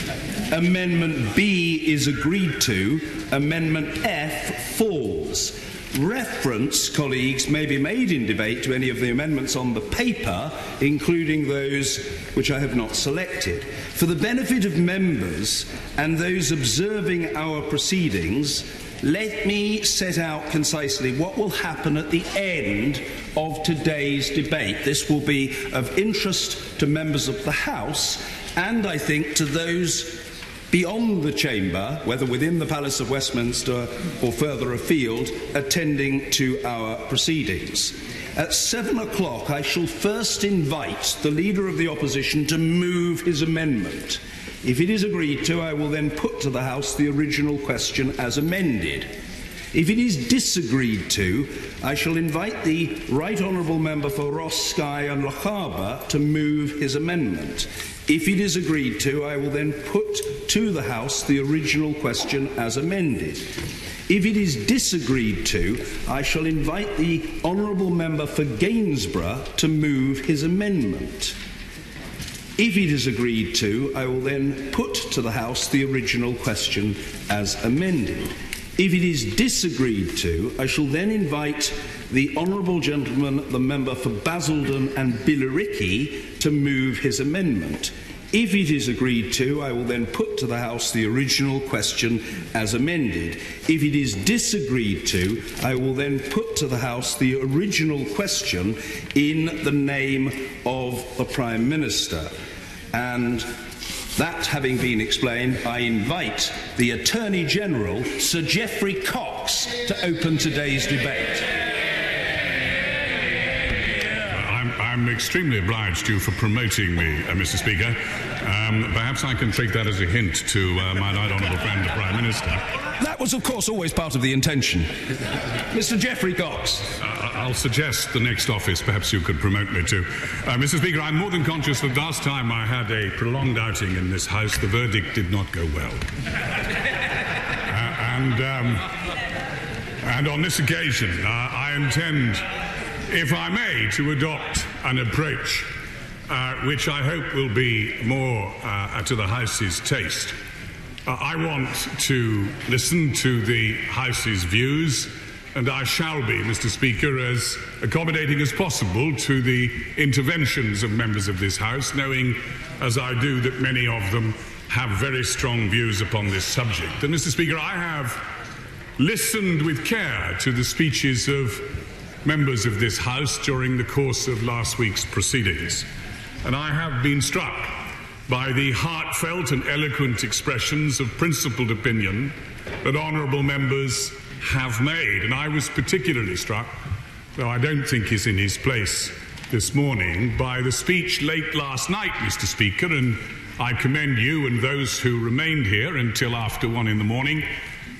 Amendment B is agreed to, Amendment F falls. Reference, colleagues, may be made in debate to any of the amendments on the paper, including those which I have not selected. For the benefit of members and those observing our proceedings, let me set out concisely what will happen at the end of today's debate. This will be of interest to members of the House and, I think, to those beyond the chamber, whether within the Palace of Westminster or further afield, attending to our proceedings. At 7 o'clock, I shall first invite the Leader of the Opposition to move his amendment. If it is agreed to, I will then put to the House the original question as amended. If it is disagreed to, I shall invite the Right Honourable Member for Ross, Skye and Lochaber to move his amendment. If it is agreed to, I will then put to the House the original question as amended. If it is disagreed to, I shall invite the Honourable Member for Gainsborough to move his amendment. If it is agreed to, I will then put to the House the original question as amended. If it is disagreed to, I shall then invite the Honourable Gentleman, the Member for Basildon and Billericay, to move his amendment. If it is agreed to, I will then put to the House the original question as amended. If it is disagreed to, I will then put to the House the original question in the name of the Prime Minister. And that having been explained, I invite the Attorney General, Sir Geoffrey Cox, to open today's debate. I'm extremely obliged to you for promoting me, Mr. Speaker. Perhaps I can take that as a hint to my right honourable friend, the Prime Minister. That was, of course, always part of the intention. Mr. Geoffrey Cox. I'll suggest the next office perhaps you could promote me to. Mr. Speaker, I'm more than conscious that last time I had a prolonged outing in this House, the verdict did not go well. And on this occasion, I intend, if I may, to adopt an approach which I hope will be more to the House's taste. I want to listen to the House's views, and I shall be, Mr. Speaker, as accommodating as possible to the interventions of members of this House, knowing, as I do, that many of them have very strong views upon this subject. And, Mr. Speaker, I have listened with care to the speeches of members of this House during the course of last week's proceedings, and I have been struck by the heartfelt and eloquent expressions of principled opinion that honourable members have made. And I was particularly struck, though I don't think is in his place this morning, by the speech late last night, Mr. Speaker, and I commend you and those who remained here until after 1 in the morning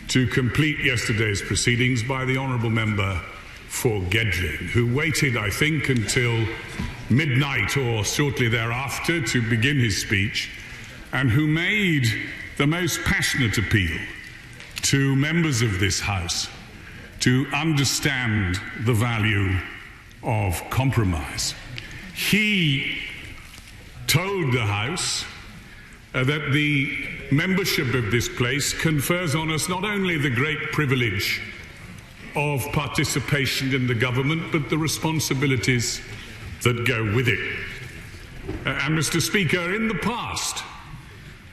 to complete yesterday's proceedings, by the honourable member for Gedling, who waited, I think, until midnight or shortly thereafter to begin his speech, and who made the most passionate appeal to members of this House to understand the value of compromise. He told the House that the membership of this place confers on us not only the great privilege of participation in the government, but the responsibilities that go with it. And Mr. Speaker, in the past,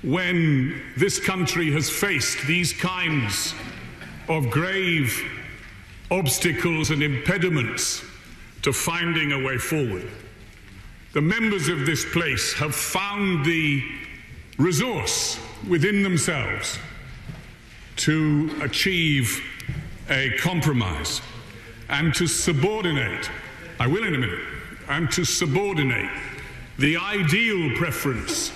when this country has faced these kinds of grave obstacles and impediments to finding a way forward, the members of this place have found the resource within themselves to achieve a compromise and to subordinate, I will in a minute, and to subordinate the ideal preference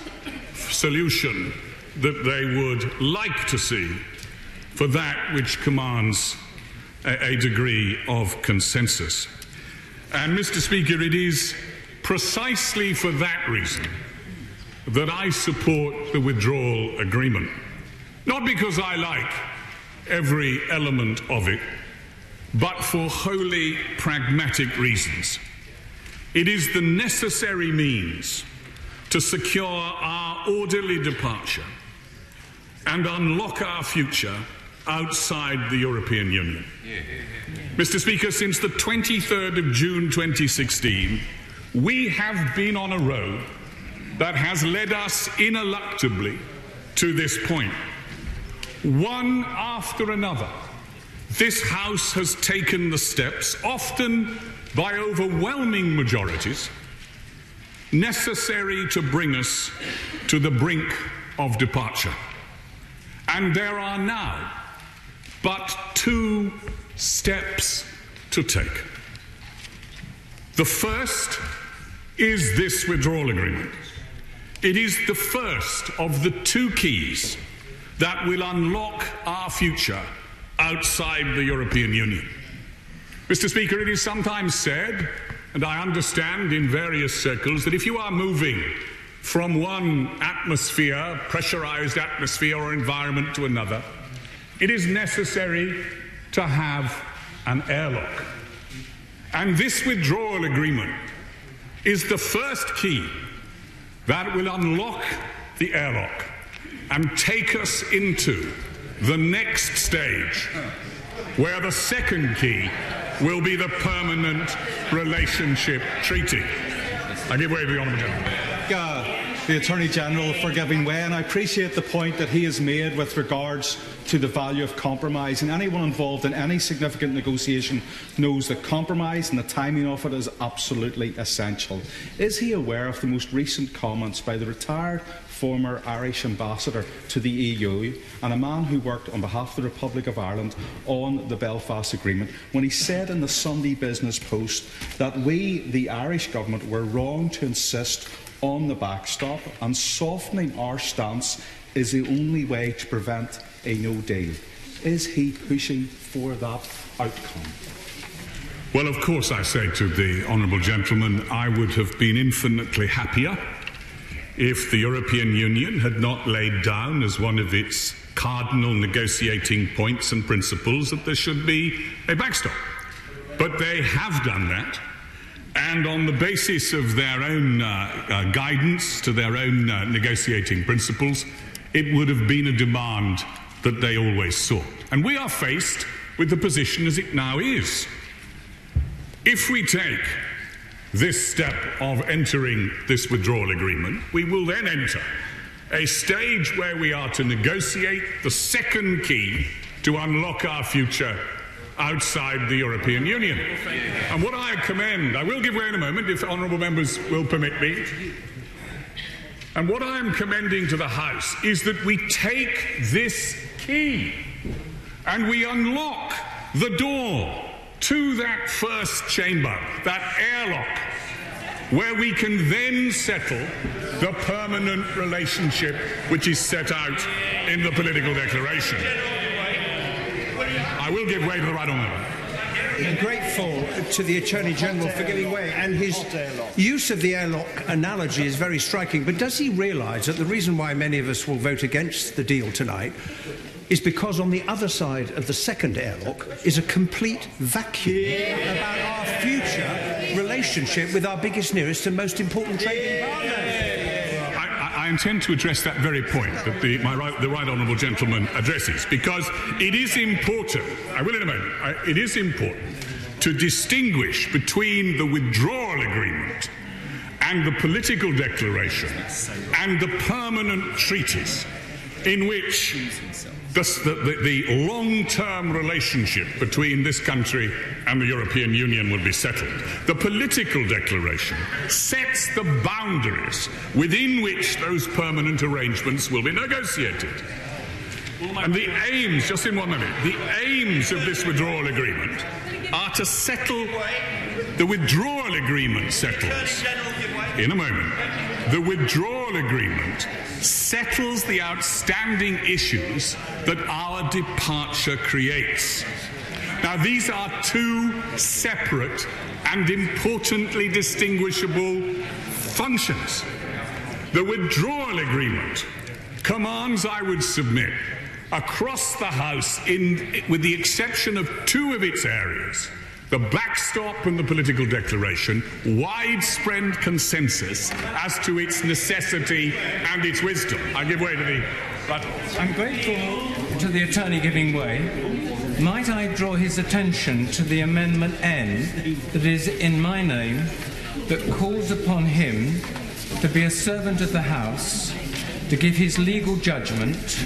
solution that they would like to see for that which commands a degree of consensus. And Mr. Speaker, it is precisely for that reason that I support the withdrawal agreement. Not because I like every element of it, but for wholly pragmatic reasons. It is the necessary means to secure our orderly departure and unlock our future outside the European Union. Mr. Speaker, since the 23rd of June 2016, we have been on a road that has led us ineluctably to this point. One after another, this House has taken the steps, often by overwhelming majorities, necessary to bring us to the brink of departure. And there are now but 2 steps to take. The first is this withdrawal agreement. It is the first of the 2 keys that will unlock our future outside the European Union. Mr. Speaker, it is sometimes said, and I understand in various circles, that if you are moving from one atmosphere, pressurized atmosphere or environment to another, it is necessary to have an airlock. And this withdrawal agreement is the first key that will unlock the airlock and take us into the next stage, where the second key will be the permanent relationship treaty. I give way to the Honourable Gentleman. The Attorney General for giving way, and I appreciate the point that he has made with regards to the value of compromise, and anyone involved in any significant negotiation knows that compromise and the timing of it is absolutely essential. Is he aware of the most recent comments by the retired former Irish ambassador to the EU and a man who worked on behalf of the Republic of Ireland on the Belfast Agreement, when he said in the Sunday Business Post that we, the Irish government, were wrong to insist on the backstop, and softening our stance is the only way to prevent a no deal? Is he pushing for that outcome? Well, of course, I say to the Honourable Gentleman, I would have been infinitely happier if the European Union had not laid down as one of its cardinal negotiating points and principles that there should be a backstop. But they have done that. And on the basis of their own guidance to their own negotiating principles, it would have been a demand that they always sought. And we are faced with the position as it now is. If we take this step of entering this withdrawal agreement, we will then enter a stage where we are to negotiate the second key to unlock our future outside the European Union. And what I commend, I will give way in a moment if honourable members will permit me, and what I am commending to the House is that we take this key and we unlock the door to that first chamber, that airlock, where we can then settle the permanent relationship which is set out in the political declaration. I will give way to the right honourable. I'm grateful to the Attorney General for giving way, and his use of the airlock analogy is very striking. But does he realise that the reason why many of us will vote against the deal tonight is because on the other side of the second airlock is a complete vacuum about our future relationship with our biggest, nearest and most important trading partner. I intend to address that very point that the right honourable gentleman addresses, because it is important, I will in a moment, it is important to distinguish between the withdrawal agreement and the political declaration and the permanent treaties in which the long-term relationship between this country and the European Union will be settled. The political declaration sets the boundaries within which those permanent arrangements will be negotiated. And the aims, just in 1 minute, the aims of this withdrawal agreement are to settle, the withdrawal agreement settles, in a moment, the withdrawal agreement settles the outstanding issues that our departure creates. Now, these are two separate and importantly distinguishable functions. The withdrawal agreement commands, I would submit, across the House, with the exception of two of its areas, the backstop and the political declaration, widespread consensus as to its necessity and its wisdom. I give way to the... I'm grateful to the attorney giving way. Might I draw his attention to the Amendment N that is in my name, that calls upon him to be a servant of the House, to give his legal judgment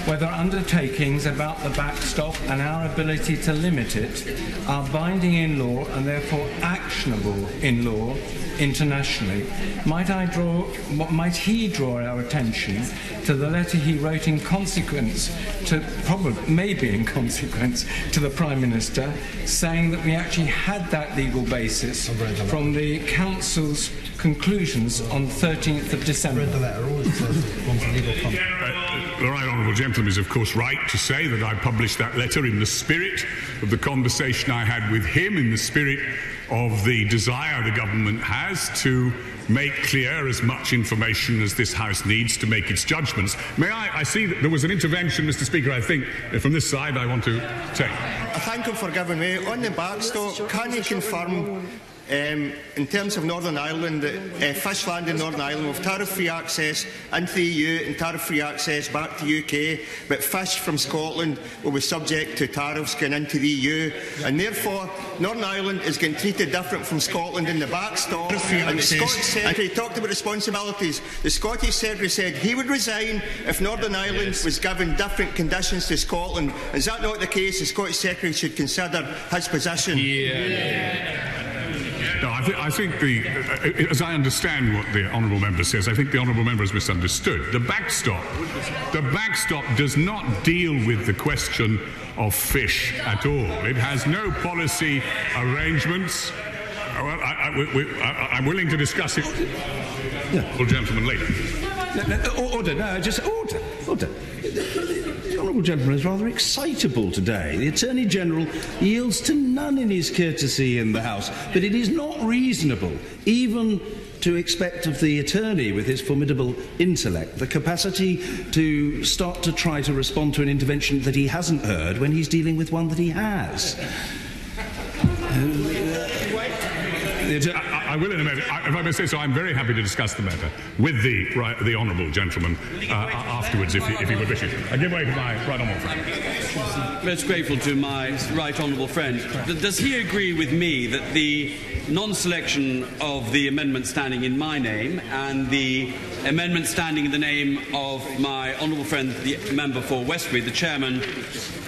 whether undertakings about the backstop and our ability to limit it are binding in law and therefore actionable in law internationally. Might he draw our attention to the letter he wrote in consequence to, maybe in consequence, to the Prime Minister, saying that we actually had that legal basis from the Council's conclusions on 13th of December. The right honourable gentleman is, of course, right to say that I published that letter in the spirit of the conversation I had with him, in the spirit of the desire the government has to make clear as much information as this House needs to make its judgments. May I see that there was an intervention, Mr. Speaker, I think, from this side I want to take. I thank him for giving way. On the backstop, can you confirm, in terms of Northern Ireland, fish land in Northern Ireland with tariff-free access into the EU and tariff-free access back to the UK, but fish from Scotland will be subject to tariffs going into the EU, and therefore Northern Ireland is getting treated different from Scotland in the backstop. And the Scottish Secretary talked about responsibilities. The Scottish Secretary said he would resign if Northern Ireland was given different conditions to Scotland. Is that not the case? The Scottish Secretary should consider his position. No, I think as I understand what the honourable member says, I think the honourable member has misunderstood. The backstop does not deal with the question of fish at all. It has no policy arrangements. Well, I'm willing to discuss it, well, gentlemen, later. Order. The honourable gentleman is rather excitable today. The Attorney General yields to none in his courtesy in the House, but it is not reasonable, even to expect of the attorney with his formidable intellect, the capacity to start to try to respond to an intervention that he hasn't heard when he's dealing with one that he has. I will in a minute. If I may say so, I'm very happy to discuss the matter with the honourable gentleman afterwards, if he would wish it. I give way to my right honourable friend. Most grateful to my right honourable friend. Does he agree with me that the non-selection of the amendment standing in my name and the amendment standing in the name of my honourable friend, the member for Westbury, the chairman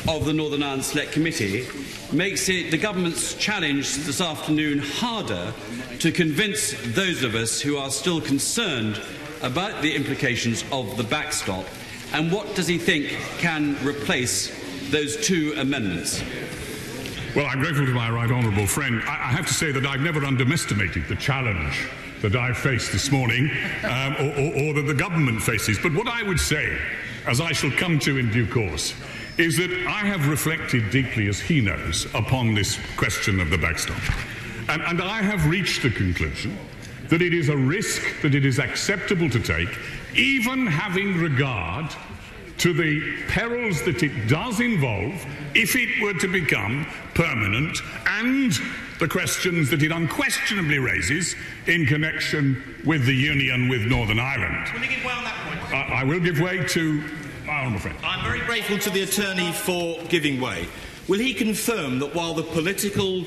of the Northern Ireland Select Committee, makes it the government's challenge this afternoon harder to convince those of us who are still concerned about the implications of the backstop? And what does he think can replace those two amendments? Well, I'm grateful to my right honourable friend. I have to say that I've never underestimated the challenge that I faced this morning, or that the government faces. But what I would say, as I shall come to in due course, is that I have reflected deeply, as he knows, upon this question of the backstop. And I have reached the conclusion that it is a risk that it is acceptable to take, even having regard to the perils that it does involve if it were to become permanent, and the questions that it unquestionably raises in connection with the union with Northern Ireland. Will you give way on that point? I will give way to my honourable friend. I'm very grateful to the attorney for giving way. Will he confirm that while the political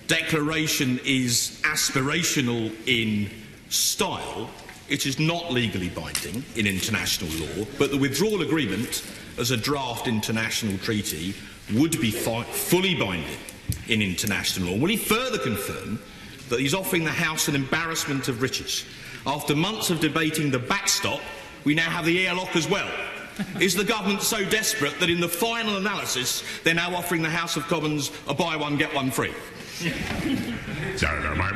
declaration is aspirational in style, it is not legally binding in international law, but the withdrawal agreement as a draft international treaty would be fully binding in international law? Will he further confirm that he's offering the House an embarrassment of riches? After months of debating the backstop, we now have the airlock as well. Is the government so desperate that in the final analysis they're now offering the House of Commons a buy one, get one free? No, my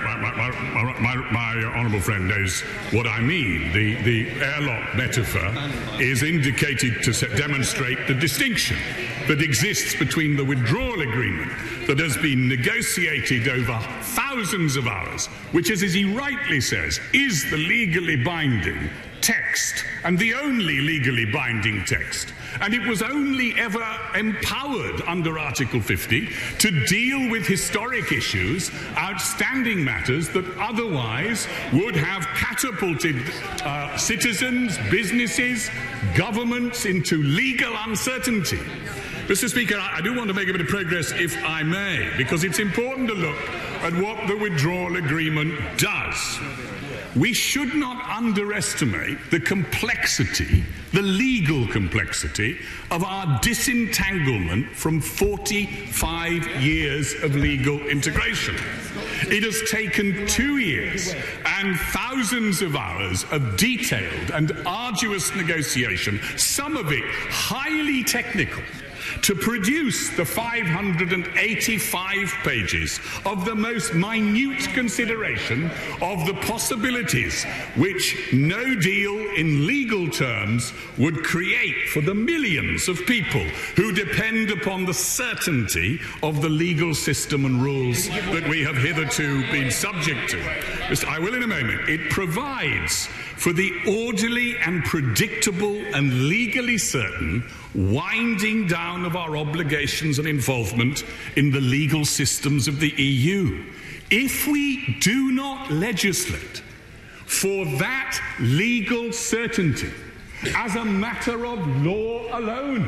honourable friend knows what I mean. The airlock metaphor is indicated to demonstrate the distinction that exists between the withdrawal agreement that has been negotiated over thousands of hours, which is, as he rightly says, is the legally binding text and the only legally binding text. And it was only ever empowered under Article 50 to deal with historic issues, outstanding matters that otherwise would have catapulted citizens, businesses, governments into legal uncertainty. Mr. Speaker, I do want to make a bit of progress, if I may, because it's important to look at what the withdrawal agreement does. We should not underestimate the complexity, the legal complexity, of our disentanglement from 45 years of legal integration. It has taken 2 years and thousands of hours of detailed and arduous negotiation, some of it highly technical, to produce the 585 pages of the most minute consideration of the possibilities which no deal in legal terms would create for the millions of people who depend upon the certainty of the legal system and rules that we have hitherto been subject to. I will in a moment. It provides for the orderly and predictable and legally certain winding down of our obligations and involvement in the legal systems of the EU. If we do not legislate for that legal certainty as a matter of law alone,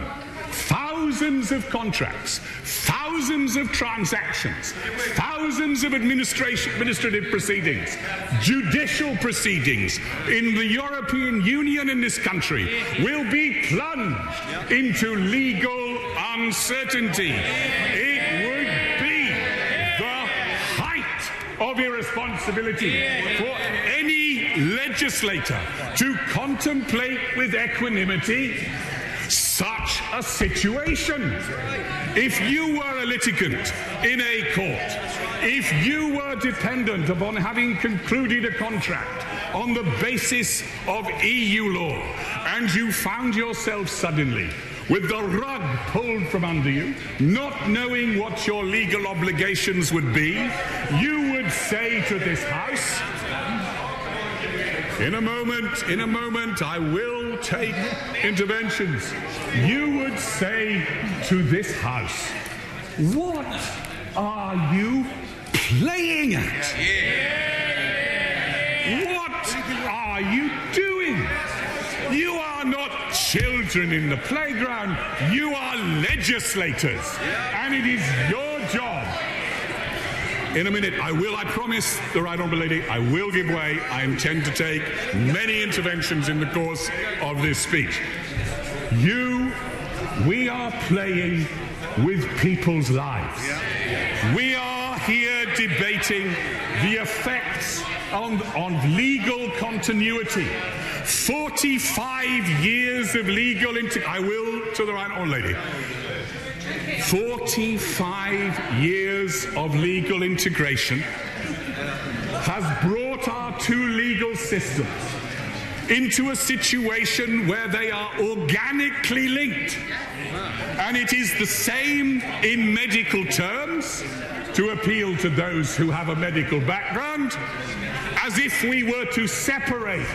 thousands of contracts, thousands of transactions, thousands of administrative proceedings, judicial proceedings in the European Union in this country will be plunged into legal uncertainty. It would be the height of irresponsibility for any legislator to contemplate with equanimity such a situation. If you were a litigant in a court, if you were dependent upon having concluded a contract on the basis of EU law, and you found yourself suddenly with the rug pulled from under you, not knowing what your legal obligations would be, you would say to this House, in a moment, I will take interventions. You would say to this House, what are you playing at? What are you doing? You are not children in the playground. You are legislators. And it is your job. In a minute, I promise the Right Honourable Lady, I will give way. I intend to take many interventions in the course of this speech. We are playing with people's lives. We are here debating the effects on legal continuity. 45 years of legal I will to the Right Honourable Lady. 45 years of legal integration has brought our two legal systems into a situation where they are organically linked. And it is the same in medical terms, to appeal to those who have a medical background, as if we were to separate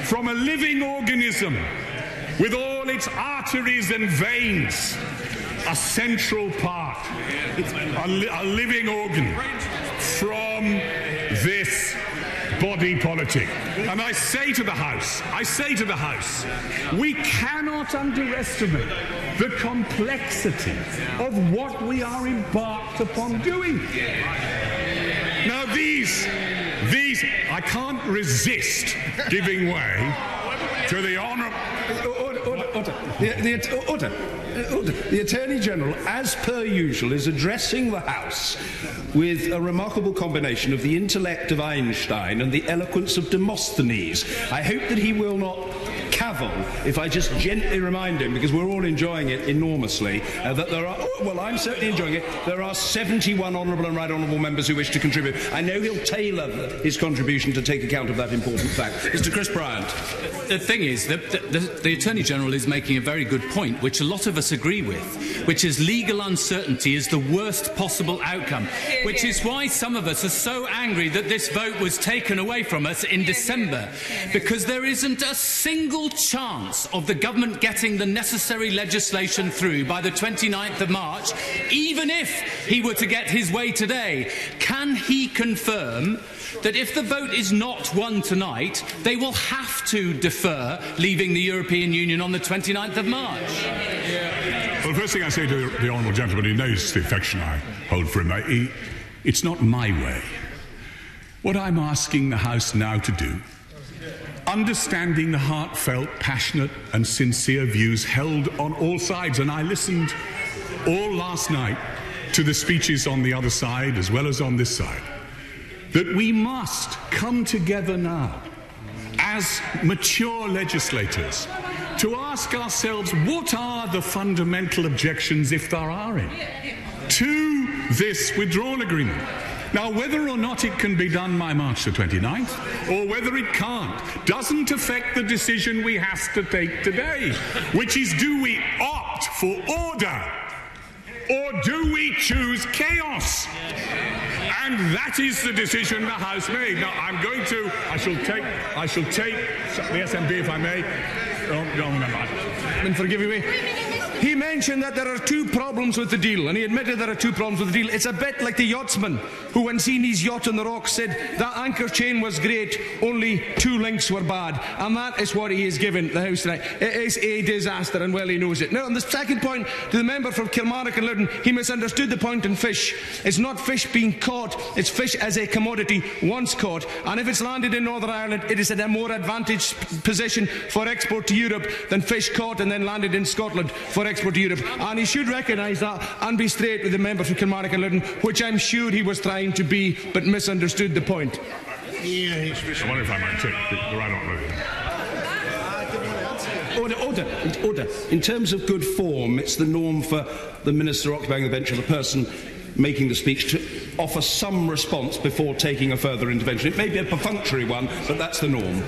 from a living organism with all its arteries and veins, a central part, a living organ from this body politic. And I say to the House, we cannot underestimate the complexity of what we are embarked upon doing. Now these, I can't resist giving way to the honourable... The Attorney General, as per usual, is addressing the House with a remarkable combination of the intellect of Einstein and the eloquence of Demosthenes. I hope that he will not cavil if I just gently remind him, because we're all enjoying it enormously, that there are, well, I'm certainly enjoying it, there are 71 honourable and right honourable members who wish to contribute. I know he'll tailor his contribution to take account of that important fact. Mr. Chris Bryant. The thing is that the Attorney General is making a very good point, which a lot of us agree with, which is legal uncertainty is the worst possible outcome, which is why some of us are so angry that this vote was taken away from us in December, because there isn't a single chance of the government getting the necessary legislation through by the 29th of March, even if he were to get his way today. Can he confirm that if the vote is not won tonight, they will have to defer leaving the European Union on the 29th of March? Well, the first thing I say to the honourable gentleman, he knows the affection I hold for him. It's not my way. What I'm asking the House now to do, understanding the heartfelt, passionate and sincere views held on all sides, and I listened all last night to the speeches on the other side as well as on this side, that we must come together now as mature legislators to ask ourselves what are the fundamental objections, if there are any, to this withdrawal agreement. Now, whether or not it can be done by March the 29th, or whether it can't, doesn't affect the decision we have to take today, which is, do we opt for order, or do we choose chaos? And that is the decision the House made. Now, I shall take the SMB, if I may. Forgive me. He mentioned that there are two problems with the deal, and he admitted there are two problems with the deal. It's a bit like the yachtsman who, when seeing his yacht on the rocks, said that anchor chain was great, only 2 links were bad. And that is what he has given the House tonight. It is a disaster, and well he knows it. Now, on the second point, to the member from Kilmarnock and Loudon, he misunderstood the point in fish. It's not fish being caught, it's fish as a commodity once caught. And if it's landed in Northern Ireland, it is at a more advantaged position for export to Europe than fish caught and then landed in Scotland for export to Europe. And he should recognise that and be straight with the member from Kilmarnock and Loudon, which I'm sure he was trying to be, but misunderstood the point. I wonder if I might take the right on. Order. In terms of good form, it's the norm for the Minister occupying the bench or the person making the speech to offer some response before taking a further intervention. It may be a perfunctory one, but that's the norm.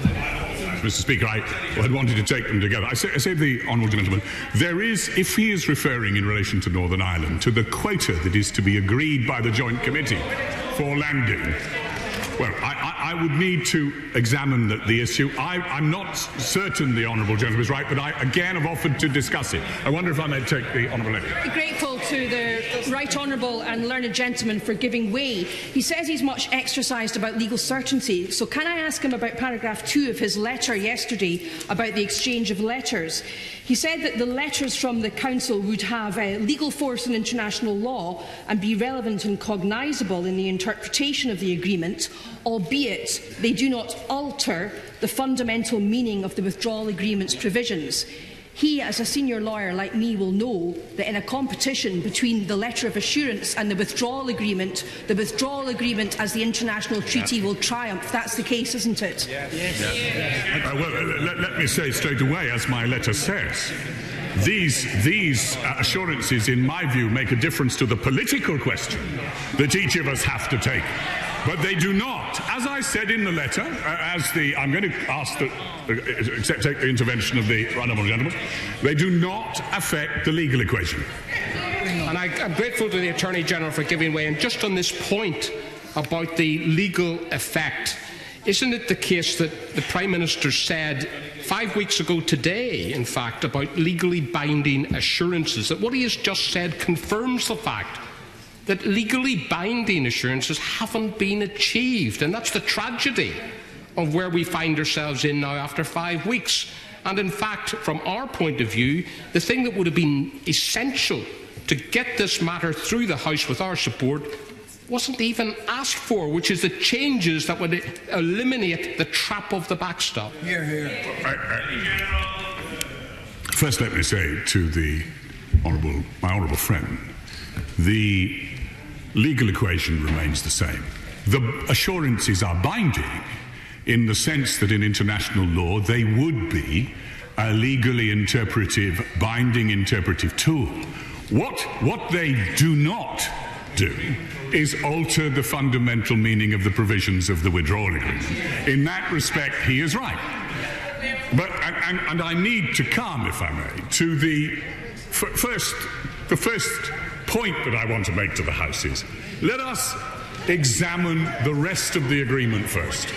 Mr. Speaker, I had wanted to take them together. I say to the honourable gentleman, there is, if he is referring in relation to Northern Ireland to the quota that is to be agreed by the Joint Committee for landing, well, I would need to examine the issue. I'm not certain the honourable gentleman is right, but I again have offered to discuss it. I wonder if I may take the honourable lady. Grateful to the right honourable and learned gentleman for giving way. He says he's much exercised about legal certainty, so can I ask him about paragraph 2 of his letter yesterday about the exchange of letters? He said that the letters from the Council would have legal force in international law and be relevant and cognisable in the interpretation of the agreement, albeit they do not alter the fundamental meaning of the withdrawal agreement's provisions. He, as a senior lawyer like me, will know that in a competition between the letter of assurance and the withdrawal agreement as the international treaty will triumph. That's the case, isn't it? Let me say straight away, as my letter says, these assurances, in my view, make a difference to the political question that each of us have to take. But they do not, as I said in the letter, I'm going to ask take the intervention of the honourable gentleman, they do not affect the legal equation. And I'm grateful to the Attorney General for giving way. And just on this point about the legal effect, Isn't it the case that the Prime Minister said 5 weeks ago today, in fact, about legally binding assurances, that what he has just said confirms the fact that legally binding assurances haven't been achieved? And that's the tragedy of where we find ourselves in now after 5 weeks. And in fact, from our point of view, the thing that would have been essential to get this matter through the House with our support wasn't even asked for, which is the changes that would eliminate the trap of the backstop. First, let me say to my honourable friend, the legal equation remains the same. The assurances are binding in the sense that in international law they would be a legally interpretive, binding interpretive tool. What they do not do is alter the fundamental meaning of the provisions of the withdrawal agreement. In that respect, he is right. But and I need to come, if I may, to the first point that I want to make to the House is, let us examine the rest of the agreement first.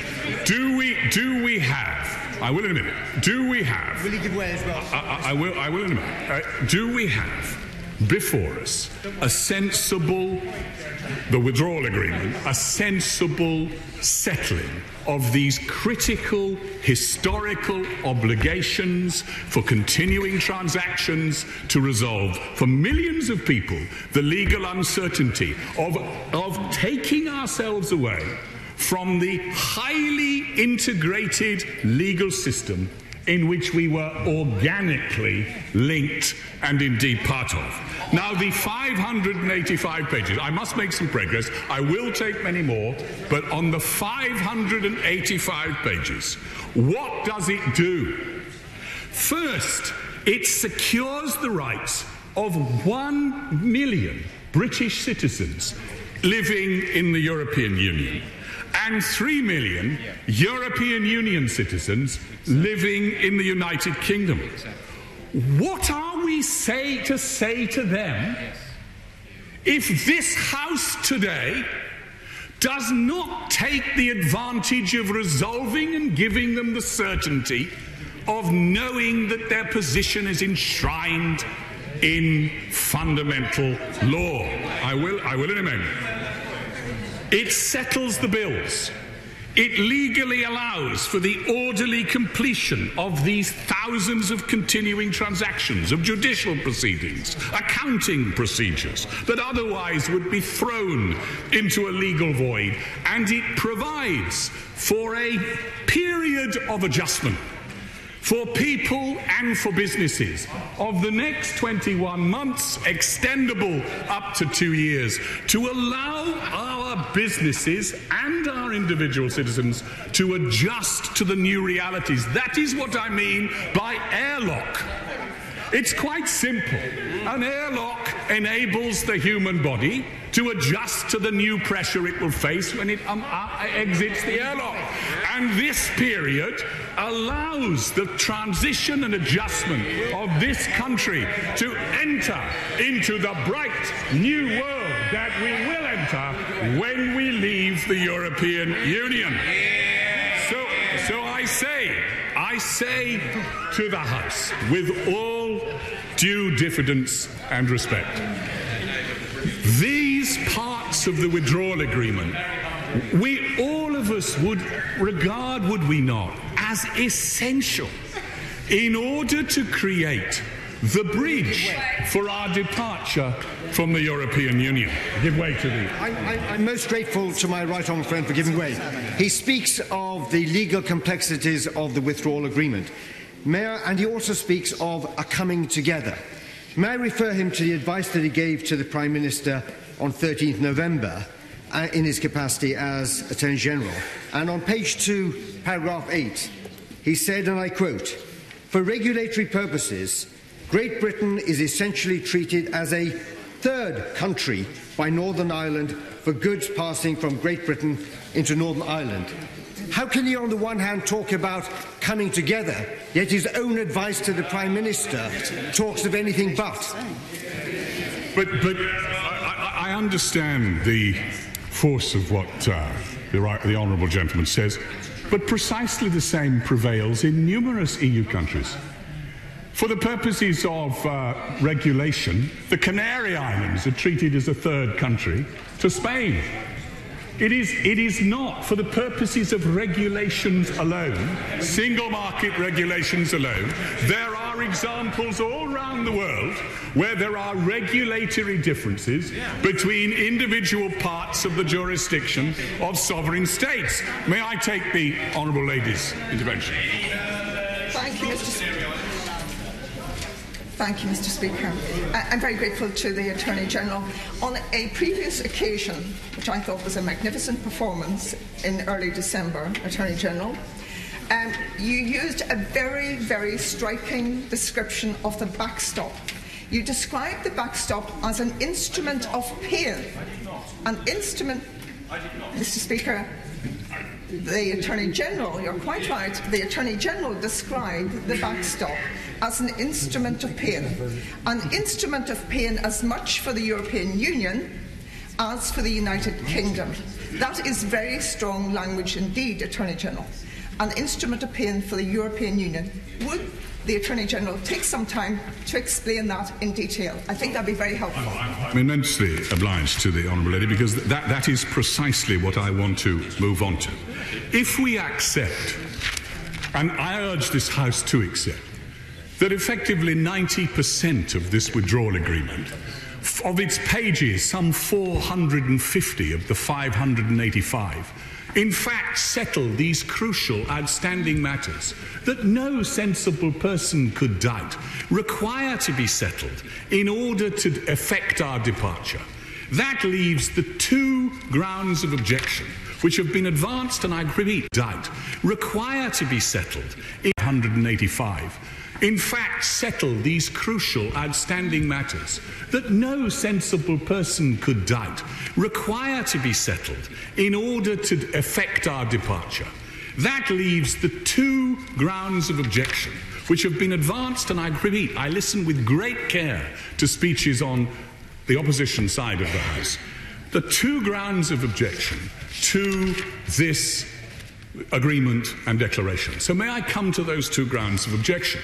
Do we have, I will in a minute, do we have, will you give way as well? I will in a minute. Do we have before us the withdrawal agreement, a sensible settling of these critical historical obligations for continuing transactions to resolve for millions of people the legal uncertainty of taking ourselves away from the highly integrated legal system in which we were organically linked and indeed part of. Now, the 585 pages, I must make some progress, I will take many more, but on the 585 pages, what does it do? First, it secures the rights of 1 million British citizens living in the European Union and 3 million European Union citizens living in the United Kingdom. What are we to say to them if this House today does not take the advantage of resolving and giving them the certainty of knowing that their position is enshrined in fundamental law? I will in a moment. It settles the bills. It legally allows for the orderly completion of these thousands of continuing transactions, of judicial proceedings, accounting procedures that otherwise would be thrown into a legal void. And it provides for a period of adjustment for people and for businesses of the next 21 months, extendable up to 2 years, to allow our businesses and our individual citizens to adjust to the new realities. That is what I mean by airlock. It's quite simple. An airlock enables the human body to adjust to the new pressure it will face when it exits the airlock. And this period allows the transition and adjustment of this country to enter into the bright new world that we will enter when we leave the European Union. So I say to the House, with all due diffidence and respect, these parts of the withdrawal agreement, all of us would regard, would we not, as essential in order to create the bridge for our departure from the European Union. Give way to the... I'm most grateful to my right honourable friend for giving way. He speaks of the legal complexities of the withdrawal agreement. Mayor, and he also speaks of a coming together. May I refer him to the advice that he gave to the Prime Minister on 13th November in his capacity as Attorney General. And on page 2, paragraph 8, he said, and I quote, "For regulatory purposes, Great Britain is essentially treated as a third country by Northern Ireland for goods passing from Great Britain into Northern Ireland." How can he on the one hand talk about coming together, yet his own advice to the Prime Minister talks of anything but? But I understand the force of what the the honourable gentleman says, but precisely the same prevails in numerous EU countries. For the purposes of regulation, the Canary Islands are treated as a third country to Spain. It is not, for the purposes of regulations alone, single market regulations alone. There are examples all around the world where there are regulatory differences between individual parts of the jurisdiction of sovereign states. May I take the honourable lady's intervention? Thank you, Mr. Speaker. Thank you, Mr. Speaker. I'm very grateful to the Attorney-General. On a previous occasion, which I thought was a magnificent performance in early December, Attorney-General, you used a very, very striking description of the backstop. You described the backstop as an instrument of pain. An instrument, Mr. Speaker, the Attorney-General, you're quite right, the Attorney-General described the backstop as an instrument of pain. An instrument of pain as much for the European Union as for the United Kingdom. That is very strong language indeed, Attorney-General. An instrument of pain for the European Union. Would the Attorney-General take some time to explain that in detail? I think that would be very helpful. I'm immensely obliged to the honourable lady, because that is precisely what I want to move on to. If we accept, and I urge this House to accept, that effectively 90% of this withdrawal agreement, of its pages, some 450 of the 585, in fact settle these crucial outstanding matters that no sensible person could doubt require to be settled in order to effect our departure. That leaves the two grounds of objection which have been advanced, and I repeat, doubt, require to be settled in 185. In fact, settle these crucial outstanding matters that no sensible person could doubt require to be settled in order to effect our departure. That leaves the two grounds of objection which have been advanced, and I repeat, I listen with great care to speeches on the opposition side of the House. The two grounds of objection to this agreement and declaration. So may I come to those two grounds of objection?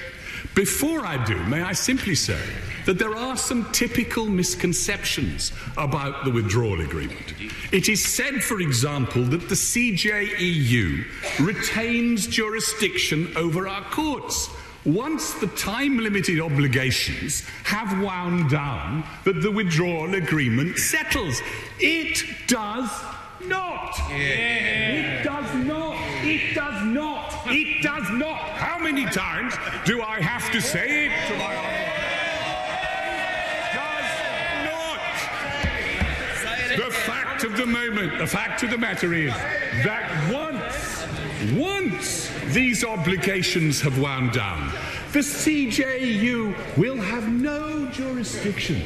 Before I do, may I simply say that there are some typical misconceptions about the withdrawal agreement. It is said, for example, that the CJEU retains jurisdiction over our courts once the time-limited obligations have wound down, that the withdrawal agreement settles. It does not. It does not. It does not. It does not. How many times do I have to say it to my honour? Does not. The fact of the matter is that once these obligations have wound down, the CJEU will have no jurisdiction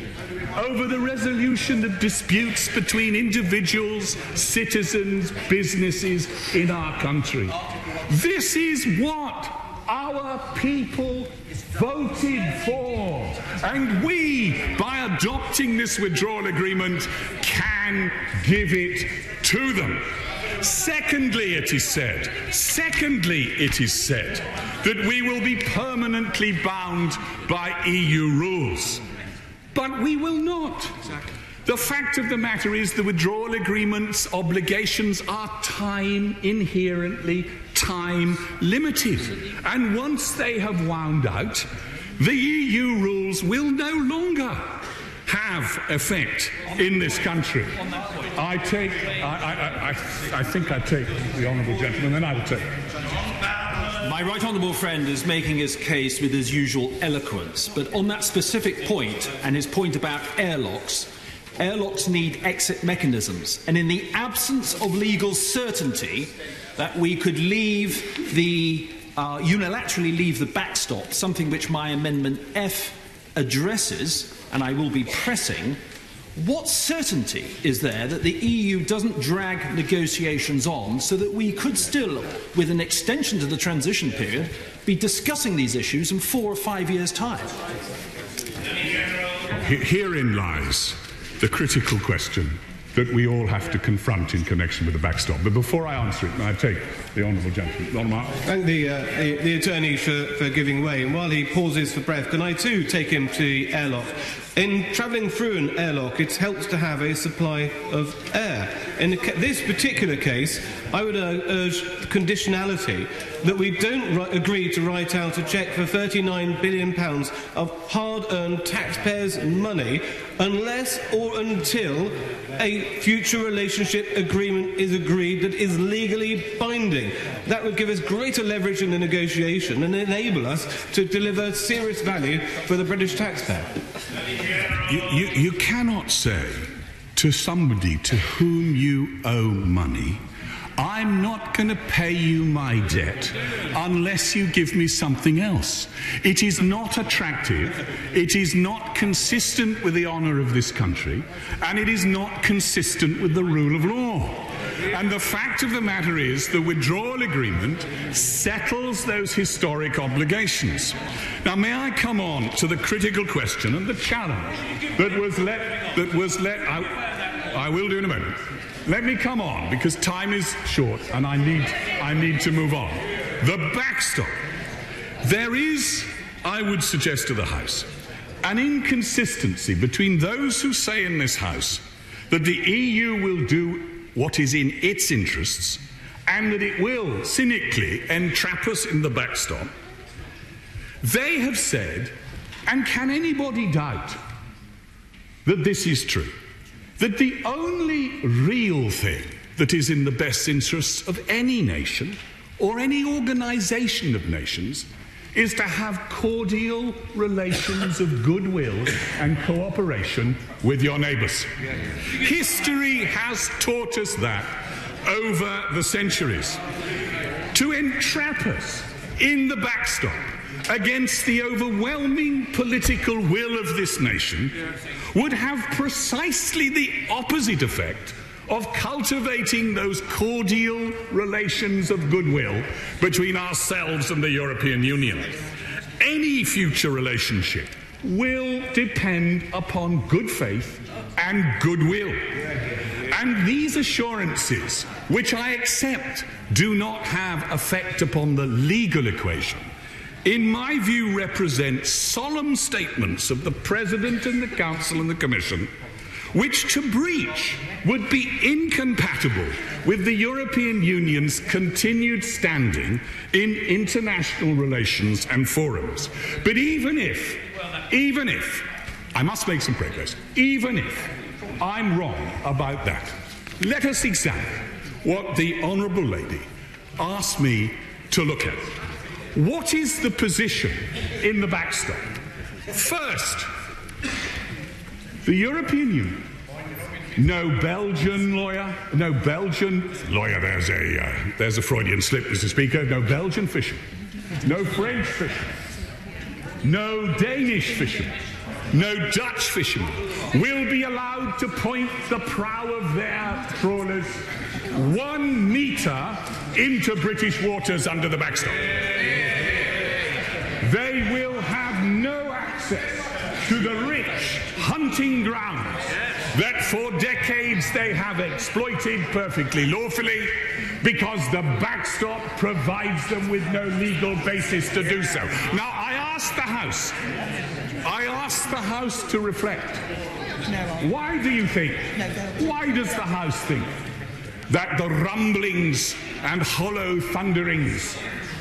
over the resolution of disputes between individuals, citizens, businesses in our country. This is what our people voted for, and we, by adopting this withdrawal agreement, can give it to them. Secondly, it is said that we will be permanently bound by EU rules. But we will not. The fact of the matter is the withdrawal agreement's obligations are inherently time limited. And once they have wound out, the EU rules will no longer have effect in this country. I think I take the honourable gentleman, then I will take it. My right honourable friend is making his case with his usual eloquence, but on that specific point, and his point about airlocks need exit mechanisms, and in the absence of legal certainty that we could unilaterally leave the backstop, something which my Amendment F addresses, and I will be pressing, what certainty is there that the EU doesn't drag negotiations on so that we could still, with an extension to the transition period, be discussing these issues in 4 or 5 years' time? Herein lies the critical question that we all have to confront in connection with the backstop. But before I answer it, may I take the honourable gentleman? Thank the attorney for giving way. And while he pauses for breath, can I too take him to the airlock? In travelling through an airlock, it helps to have a supply of air. In this particular case, I would urge conditionality, that we don't agree to write out a cheque for £39 billion of hard-earned taxpayers' money unless or until a future relationship agreement is agreed that is legally binding. That would give us greater leverage in the negotiation and enable us to deliver serious value for the British taxpayer. You cannot say to somebody to whom you owe money, I'm not going to pay you my debt unless you give me something else. It is not attractive, it is not consistent with the honour of this country, and it is not consistent with the rule of law. And the fact of the matter is the withdrawal agreement settles those historic obligations. Now, may I come on to the critical question and the challenge that was let out. I will do in a moment. Let me come on, because time is short and I need to move on. The backstop. There is, I would suggest to the House, an inconsistency between those who say in this House that the EU will do what is in its interests and that it will cynically entrap us in the backstop. They have said, and can anybody doubt that this is true, that the only real thing that is in the best interests of any nation or any organisation of nations is to have cordial relations of goodwill and cooperation with your neighbours. History has taught us that over the centuries. To entrap us in the backstop against the overwhelming political will of this nation would have precisely the opposite effect of cultivating those cordial relations of goodwill between ourselves and the European Union. Any future relationship will depend upon good faith and goodwill. And these assurances, which I accept do not have effect upon the legal equation, in my view represent solemn statements of the President and the Council and the Commission, which to breach would be incompatible with the European Union's continued standing in international relations and forums. But even if, I must make some progress, even if I'm wrong about that, let us examine what the Honourable Lady asked me to look at. What is the position in the backstop? First, the European Union, no Belgian lawyer, there's a Freudian slip, Mr. Speaker, no Belgian fisherman, no French fisherman, no Danish fisherman, no Dutch fisherman will be allowed to point the prow of their trawlers 1 metre into British waters under the backstop. They will have no access to the rich hunting grounds that for decades they have exploited perfectly lawfully, because the backstop provides them with no legal basis to do so. Now, I ask the House to reflect. Why does the House think that the rumblings and hollow thunderings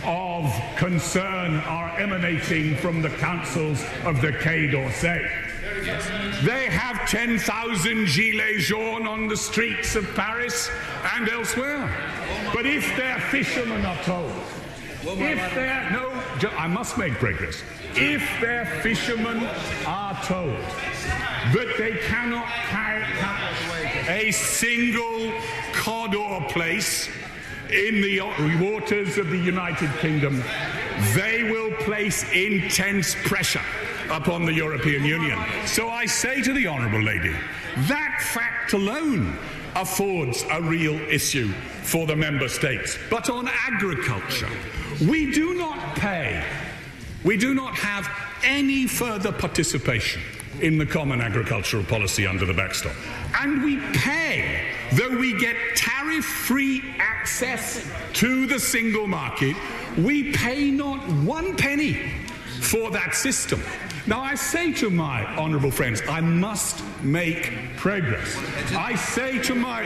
of concern are emanating from the councils of the Quai d'Orsay? They have 10,000 gilets jaunes on the streets of Paris and elsewhere. But if their fishermen are told, I must make progress. If their fishermen are told that they cannot catch a single cod or plaice in the waters of the United Kingdom, they will place intense pressure upon the European Union. So I say to the Honourable Lady, that fact alone affords a real issue for the Member States. But on agriculture, we do not have any further participation in the common agricultural policy under the backstop. And we pay, though we get tariff-free access to the single market, we pay not 1 penny for that system. Now, I say to my honourable friends, I must make progress. I say to my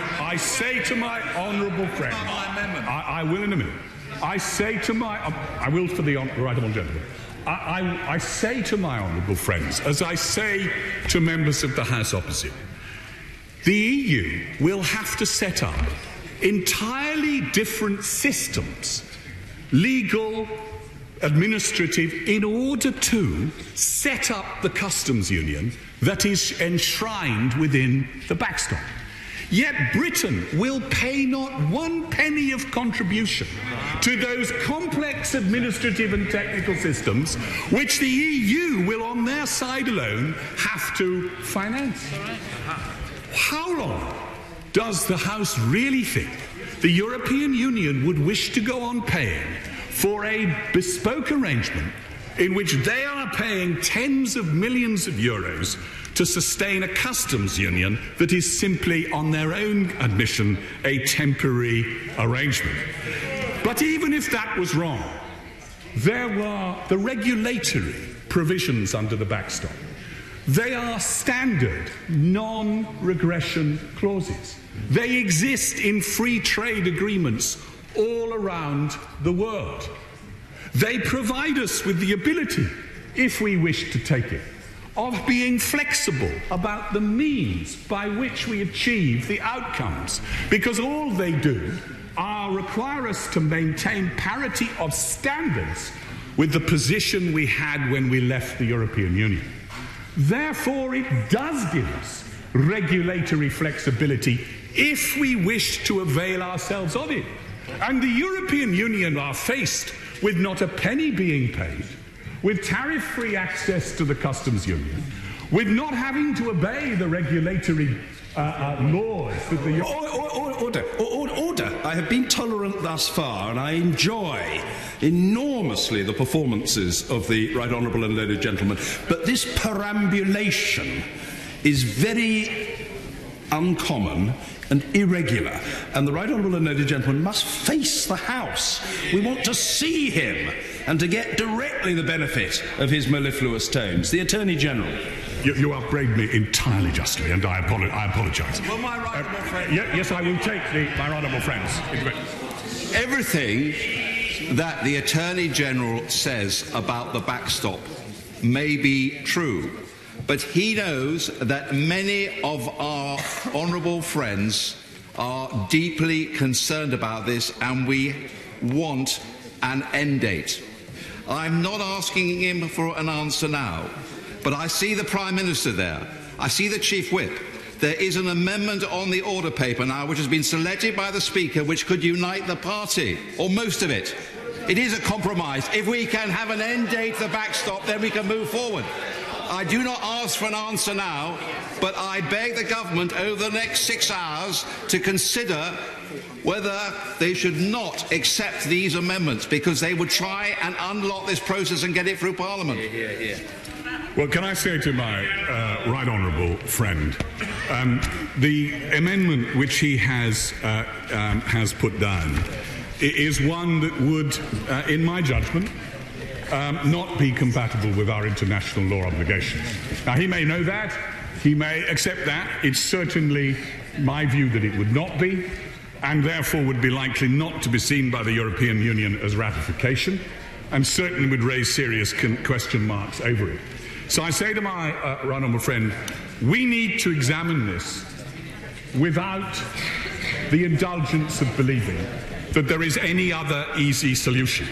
honourable friends, I will in a minute. I say to my, I will for the right honourable gentleman. I say to my honourable friends, as I say to members of the House opposite, the EU will have to set up entirely different systems, legal, administrative, in order to set up the customs union that is enshrined within the backstop. Yet Britain will pay not 1 penny of contribution to those complex administrative and technical systems which the EU will on their side alone have to finance. How long does the House really think the European Union would wish to go on paying for a bespoke arrangement in which they are paying tens of millions of euros to sustain a customs union that is simply, on their own admission, a temporary arrangement? But even if that was wrong, there were the regulatory provisions under the backstop. They are standard non-regression clauses. They exist in free trade agreements all around the world. They provide us with the ability, if we wish to take it, of being flexible about the means by which we achieve the outcomes, because all they do are require us to maintain parity of standards with the position we had when we left the European Union. Therefore, it does give us regulatory flexibility if we wish to avail ourselves of it. And the European Union are faced with not a penny being paid, with tariff-free access to the customs union, with not having to obey the regulatory laws that the... Order. I have been tolerant thus far, and I enjoy enormously the performances of the right honourable and learned gentleman. But this perambulation is very uncommon and irregular, and the right honourable and learned gentleman must face the House. We want to see him and to get directly the benefit of his mellifluous tones. The Attorney General. You upbraid me entirely justly, and I apologise. Well, my right honourable friend... Yes, I will take my right honourable friends. Everything that the Attorney General says about the backstop may be true, but he knows that many of our honourable friends are deeply concerned about this, and we want an end date. I'm not asking him for an answer now, but I see the Prime Minister there. I see the Chief Whip. There is an amendment on the order paper now which has been selected by the Speaker which could unite the party, or most of it. It is a compromise. If we can have an end date to the backstop, then we can move forward. I do not ask for an answer now, but I beg the government over the next 6 hours to consider whether they should not accept these amendments, because they would try and unlock this process and get it through Parliament. Well, can I say to my right honourable friend, the amendment which he has put down is one that would, in my judgment, not be compatible with our international law obligations. Now, he may know that, he may accept that. It's certainly my view that it would not be, and therefore would be likely not to be seen by the European Union as ratification, and certainly would raise serious question marks over it. So I say to my right honourable friend, we need to examine this without the indulgence of believing that there is any other easy solution.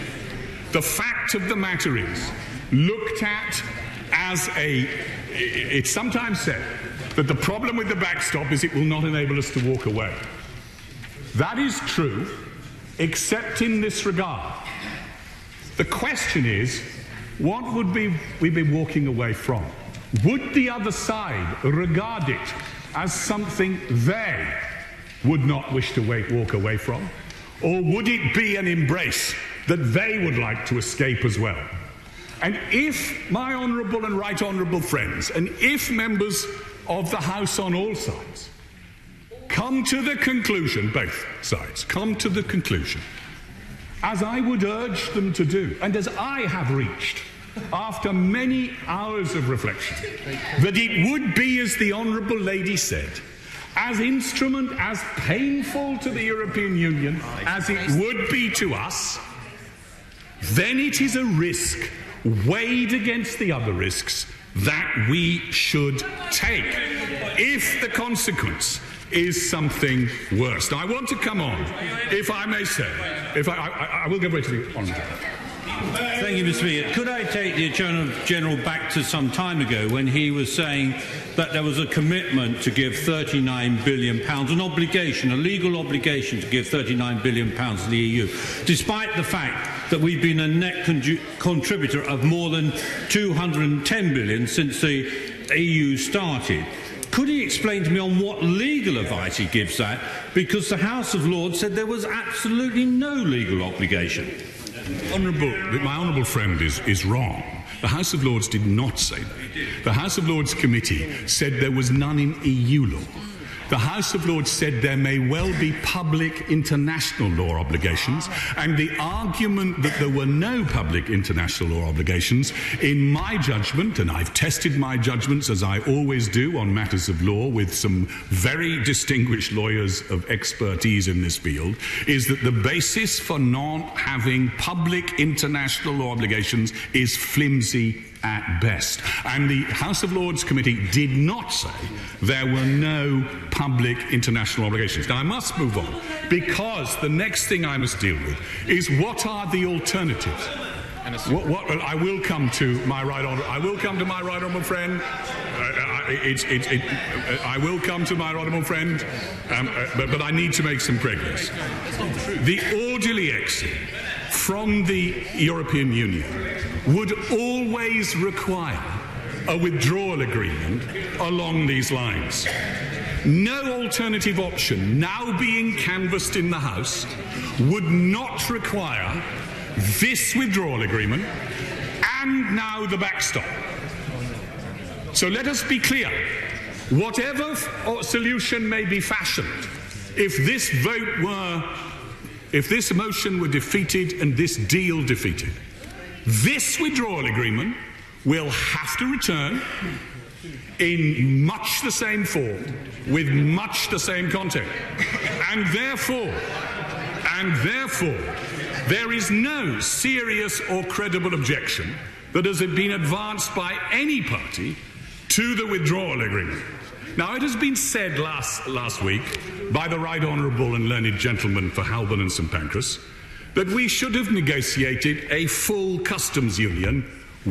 The fact of the matter is, looked at as it's sometimes said that the problem with the backstop is it will not enable us to walk away. That is true, except in this regard. The question is, what would we be walking away from? Would the other side regard it as something they would not wish to walk away from? Or would it be an embrace that they would like to escape as well? And if my honourable and right honourable friends, and if members of the House on all sides, come to the conclusion, both sides, come to the conclusion, as I would urge them to do, and as I have reached after many hours of reflection, that it would be, as the Honourable Lady said, as instrument, as painful to the European Union as it would be to us, then it is a risk weighed against the other risks that we should take if the consequence is something worse. Now, I want to come on, if I may say, I will go right to the Honourable. Thank you, Mr. Speaker. Could I take the Attorney General back to some time ago when he was saying that there was a commitment to give £39 billion, an obligation, a legal obligation to give £39 billion to the EU, despite the fact that we've been a net contributor of more than £210 billion since the EU started. Could he explain to me on what legal advice he gives that? Because the House of Lords said there was absolutely no legal obligation. My honourable friend is wrong. The House of Lords did not say that. The House of Lords committee said there was none in EU law. The House of Lords said there may well be public international law obligations, and the argument that there were no public international law obligations, in my judgment, and I've tested my judgments as I always do on matters of law with some very distinguished lawyers of expertise in this field, is that the basis for not having public international law obligations is flimsy at best. And the House of Lords Committee did not say there were no public international obligations. Now, I must move on, because the next thing I must deal with is what are the alternatives. I will come to my right honourable. I will come to my right honourable friend. I will come to my honourable friend, but I need to make some progress. The orderly exit from the European Union would always require a withdrawal agreement along these lines. No alternative option now being canvassed in the House would not require this withdrawal agreement and now the backstop. So let us be clear. Whatever solution may be fashioned, if this motion were defeated and this deal defeated, this withdrawal agreement will have to return in much the same form, with much the same content. And therefore, there is no serious or credible objection that has been advanced by any party to the withdrawal agreement. Now, it has been said last week by the Right Honourable and Learned Gentleman for Halburn and St Pancras that we should have negotiated a full customs union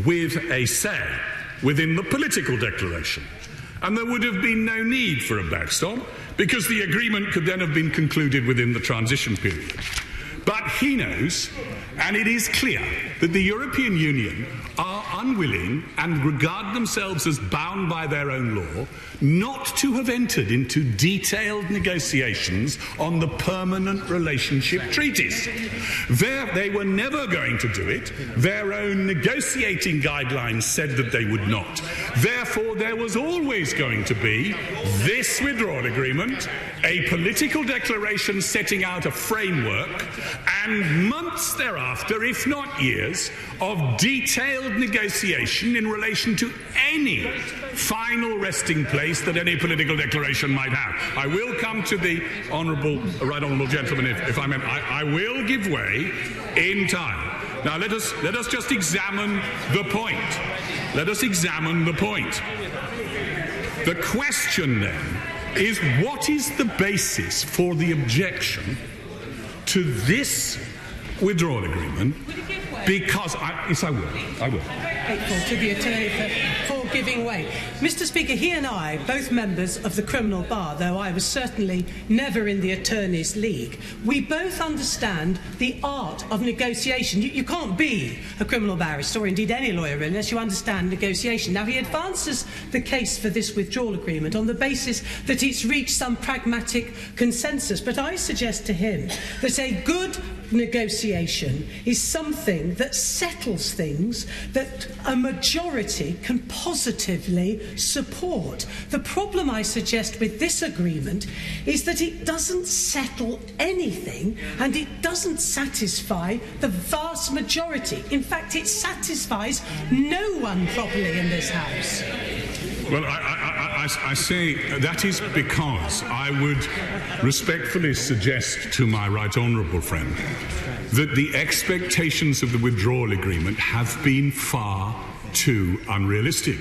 with a say within the political declaration. And there would have been no need for a backstop because the agreement could then have been concluded within the transition period. But he knows, and it is clear, that the European Union are unwilling and regard themselves as bound by their own law not to have entered into detailed negotiations on the permanent relationship treaties. They were never going to do it. Their own negotiating guidelines said that they would not. Therefore, there was always going to be this withdrawal agreement, a political declaration setting out a framework, and months thereafter, if not years, of detailed negotiation in relation to any final resting place that any political declaration might have. I will come to the right honourable gentleman, if I may. I will give way in time. Now let us just examine the point. Let us examine the point. The question then is, what is the basis for the objection to this withdrawal agreement? Because I will. To the attorney for giving way. Mr. Speaker, he and I, both members of the criminal bar, though I was certainly never in the attorneys' league, we both understand the art of negotiation. You can't be a criminal barrister, or indeed any lawyer, unless you understand negotiation. Now, he advances the case for this withdrawal agreement on the basis that it's reached some pragmatic consensus, but I suggest to him that a good negotiation is something that settles things that a majority can positively support. The problem I suggest with this agreement is that it doesn't settle anything and it doesn't satisfy the vast majority. In fact, it satisfies no one properly in this House. Well, I say that is because I would respectfully suggest to my right honourable friend that the expectations of the withdrawal agreement have been far too unrealistic.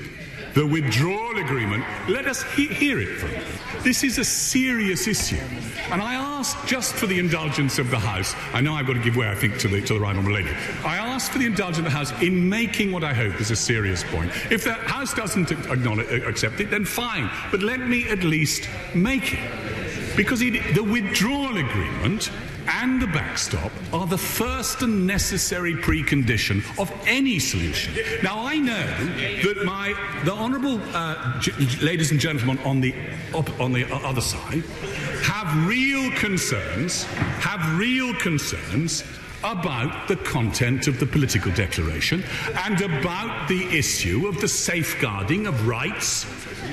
The withdrawal agreement, let us hear it from you. This is a serious issue. And I ask just for the indulgence of the House, I know I've got to give way, I think, to the right honourable lady. I ask for the indulgence of the House in making what I hope is a serious point. If the House doesn't accept it, then fine. But let me at least make it. Because the withdrawal agreement and the backstop are the first and necessary precondition of any solution. Now, I know that the honourable ladies and gentlemen on the other side have real concerns about the content of the political declaration and about the issue of the safeguarding of rights.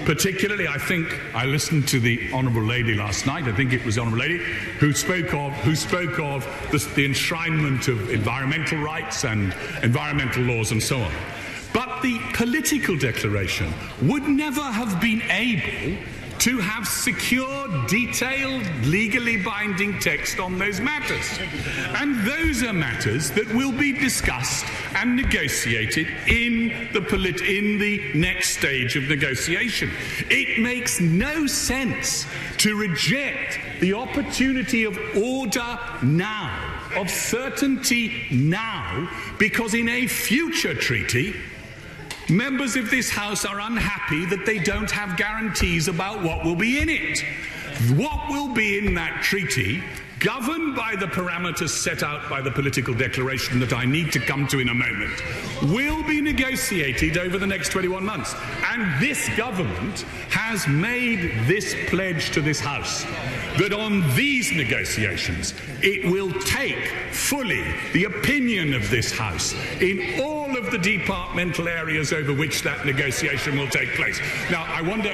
Particularly, I think I listened to the honourable lady last night. I think it was the honourable lady who spoke of the enshrinement of environmental rights and environmental laws and so on. But the political declaration would never have been able to have secure, detailed, legally binding text on those matters. And those are matters that will be discussed and negotiated in the next stage of negotiation. It makes no sense to reject the opportunity of order now, of certainty now, because in a future treaty, members of this House are unhappy that they don't have guarantees about what will be in it. What will be in that treaty, governed by the parameters set out by the political declaration that I need to come to in a moment, will be negotiated over the next 21 months. And this government has made this pledge to this House that on these negotiations it will take fully the opinion of this House in all of the departmental areas over which that negotiation will take place. Now, I wonder...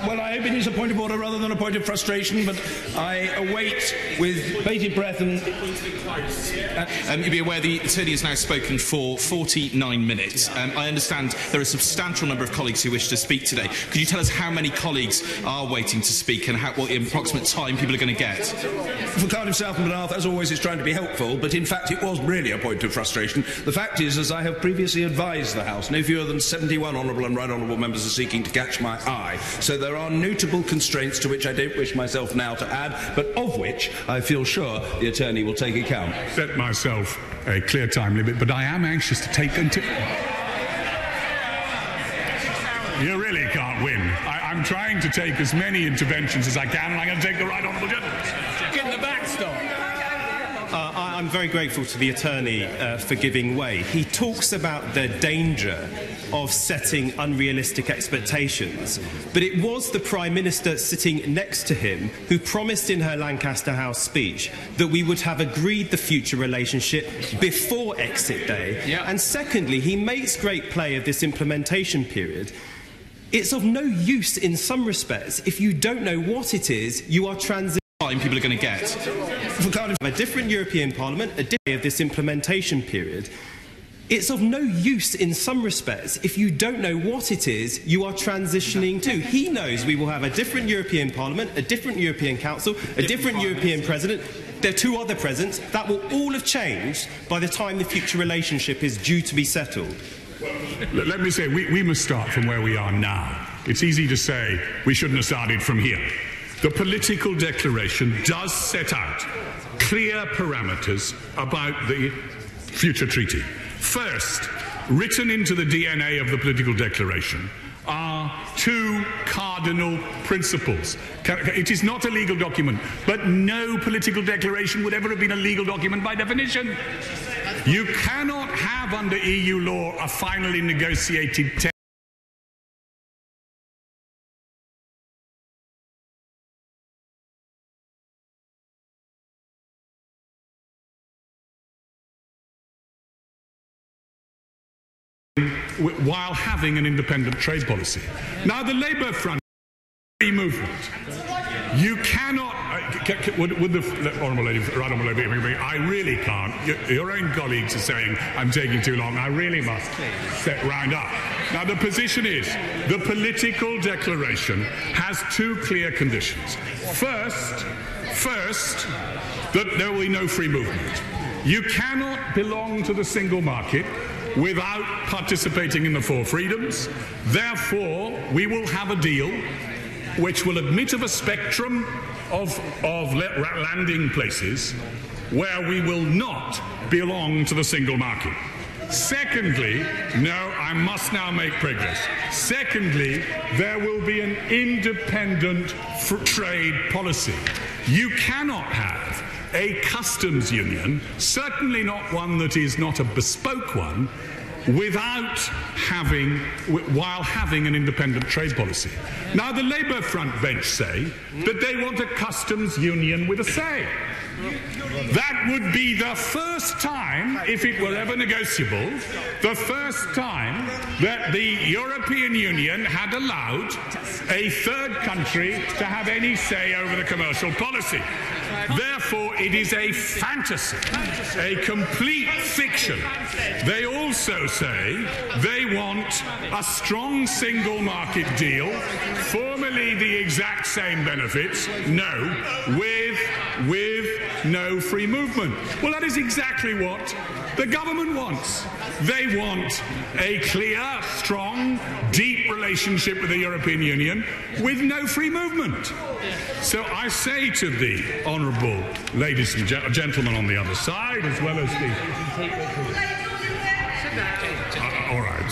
well, I hope it is a point of order rather than a point of frustration, but I await with bated breath and... you'll be aware the attorney has now spoken for 49 minutes. I understand there are a substantial number of colleagues who wish to speak today. Could you tell us how many colleagues are waiting to speak and what approximate time people are going to get? For Cardiff South and Penarth, as always, is trying to be helpful, but in fact it was really a point of frustration. The fact is, as I have previously advised the House, no fewer than 71 honourable and right honourable members are seeking to catch my eye. So there are notable constraints to which I don't wish myself now to add, but of which I feel sure the attorney will take account. Set myself a clear time limit, but I am anxious to take into... You really can't win. I'm trying to take as many interventions as I can, and I'm going to take the right honourable gentleman. Get the backstop. I'm very grateful to the attorney for giving way. He talks about the danger of setting unrealistic expectations, but it was the Prime Minister sitting next to him who promised in her Lancaster House speech that we would have agreed the future relationship before exit day. Yeah. And secondly, he makes great play of this implementation period. It's of no use in some respects if you don't know what it is you are transitioning. People are going to get. For Cardiff, a different European Parliament, a different of this implementation period. It's of no use in some respects if you don't know what it is you are transitioning to. He knows we will have a different European Parliament, a different European Council, a different European President. There are two other presidents. That will all have changed by the time the future relationship is due to be settled. Let me say, we must start from where we are now. It's easy to say we shouldn't have started from here. The political declaration does set out clear parameters about the future treaty. First, written into the DNA of the political declaration are two cardinal principles. It is not a legal document, but no political declaration would ever have been a legal document by definition. You cannot have, under EU law, a finally negotiated text while having an independent trade policy. Now, the Labour front free movement. You cannot. Would the honourable lady, right honourable lady, I really can't. Your own colleagues are saying I'm taking too long. I really must round up. Now, the position is the political declaration has two clear conditions. First, that there will be no free movement. You cannot belong to the single market without participating in the four freedoms. Therefore, we will have a deal which will admit of a spectrum of landing places where we will not belong to the single market. Secondly, no, I must now make progress. Secondly, there will be an independent trade policy. You cannot have a customs union, certainly not one that is not a bespoke one, while having an independent trade policy. Now, the Labour front bench say that they want a customs union with a say. That would be the first time, if it were ever negotiable, the first time that the European Union had allowed a third country to have any say over the commercial policy. Therefore, it is a fantasy, a complete fiction. They also say they want a strong single market deal, formally the exact same benefits, with no free movement. Well, that is exactly what the government wants. They want a clear, strong, deep relationship with the European Union with no free movement. So I say to the honourable ladies and gentlemen on the other side, as well as the... all right.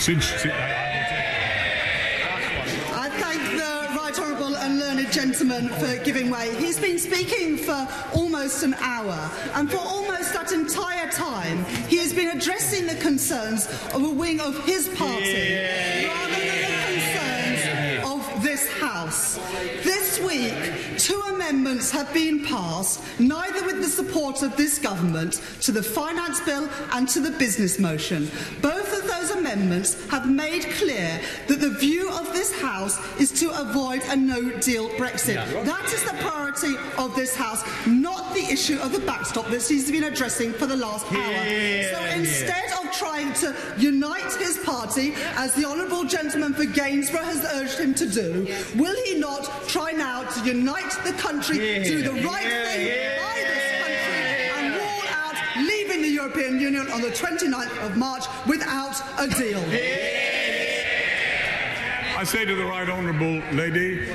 I thank the right honourable and learned gentleman for giving way. He's been speaking for almost an hour, and for almost that entire time, he has been addressing the concerns of a wing of his party rather than the concerns of this House. This week, 2 amendments have been passed, neither with the support of this government, to the finance bill and to the business motion. Both of those amendments have made clear that the view of this House is to avoid a no-deal Brexit. That is the priority of this House, not the issue of the backstop that he's been addressing for the last hour. So instead of trying to unite his party, as the honourable gentleman for Gainsborough has urged him to do, will he not try now to unite the country, do the right thing by this country, and wall out leaving the European Union on the 29th of March without a deal? I say to the right honourable lady,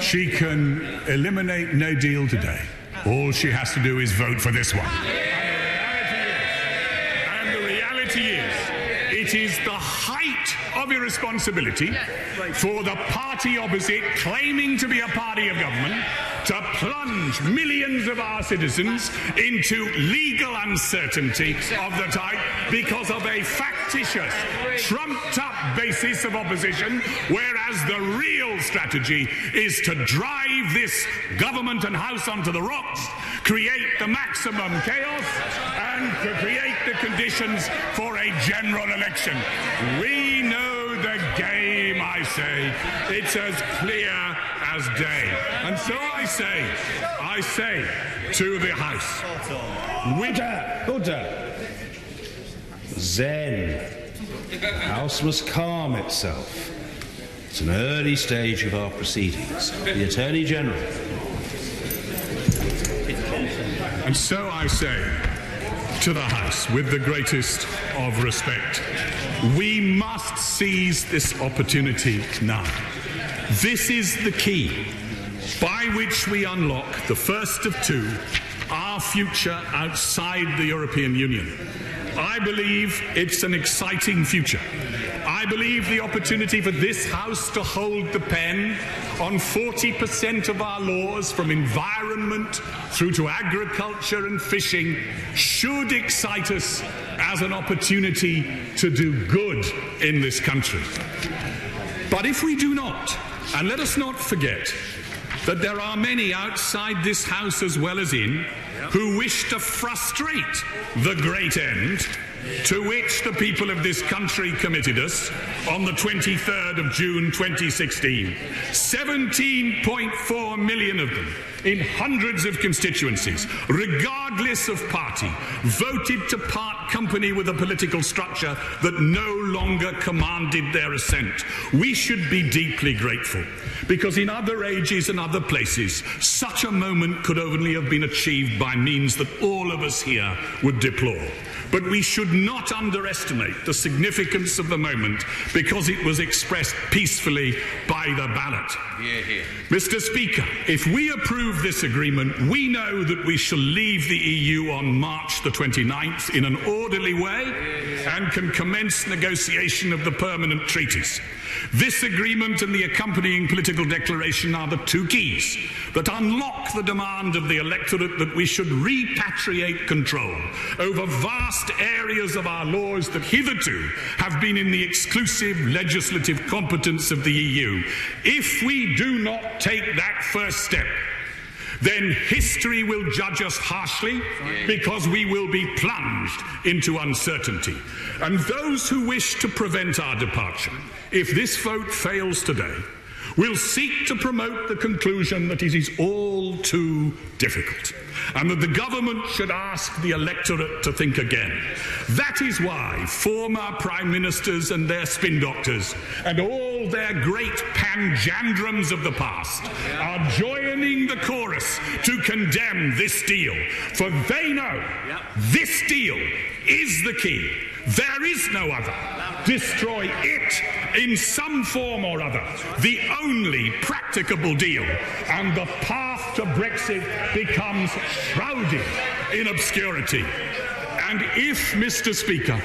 she can eliminate no deal today. All she has to do is vote for this one. And the reality is, it is the height of irresponsibility for the party opposite, claiming to be a party of government, to plunge millions of our citizens into legal uncertainty of the type because of a factitious, trumped-up basis of opposition, whereas the real strategy is to drive this government and House onto the rocks, create the maximum chaos, and to create the conditions for a general election. We know the game, I say. It's as clear as day. And so I say to the House, Order. Zen. House must calm itself. It's an early stage of our proceedings. The Attorney General. And so I say to the House, with the greatest of respect, we must seize this opportunity now. This is the key by which we unlock the first of two, our future outside the European Union. I believe it's an exciting future. I believe the opportunity for this House to hold the pen on 40% of our laws, from environment through to agriculture and fishing, should excite us as an opportunity to do good in this country. But if we do not, and let us not forget that there are many outside this House as well as in, who wish to frustrate the great end, to which the people of this country committed us on the 23rd of June 2016. 17.4 million of them in hundreds of constituencies, regardless of party, voted to part company with a political structure that no longer commanded their assent. We should be deeply grateful, because in other ages and other places, such a moment could only have been achieved by means that all of us here would deplore. But we should not underestimate the significance of the moment because it was expressed peacefully by the ballot. Hear, hear. Mr. Speaker, if we approve this agreement, we know that we shall leave the EU on March the 29th in an orderly way and can commence negotiation of the permanent treaties. This agreement and the accompanying political declaration are the two keys that unlock the demand of the electorate that we should repatriate control over vast areas of our laws that hitherto have been in the exclusive legislative competence of the EU. If we do not take that first step, then history will judge us harshly because we will be plunged into uncertainty. And those who wish to prevent our departure, if this vote fails today, will seek to promote the conclusion that it is all too difficult and that the government should ask the electorate to think again. That is why former prime ministers and their spin doctors and all their great panjandrums of the past are joining the chorus to condemn this deal, for they know this deal is the key. There is no other. Destroy it in some form or other, the only practicable deal, and the path to Brexit becomes shrouded in obscurity. And if, Mr. Speaker,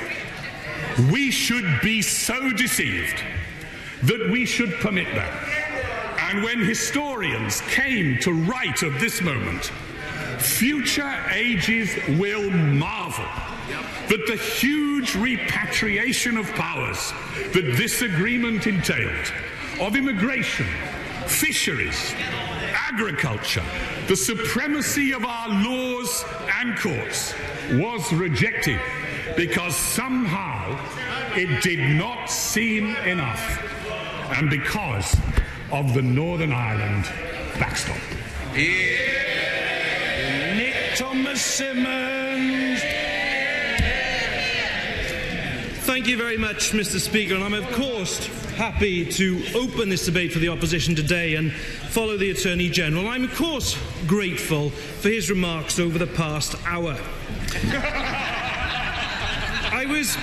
we should be so deceived that we should permit that, and when historians came to write of this moment, future ages will marvel that the huge repatriation of powers that this agreement entailed, of immigration, fisheries, agriculture, the supremacy of our laws and courts, was rejected because somehow it did not seem enough, and because of the Northern Ireland backstop. Nick Thomas-Symonds. Thank you very much, Mr. Speaker, and I'm of course happy to open this debate for the opposition today and follow the Attorney-General. I'm of course grateful for his remarks over the past hour. I was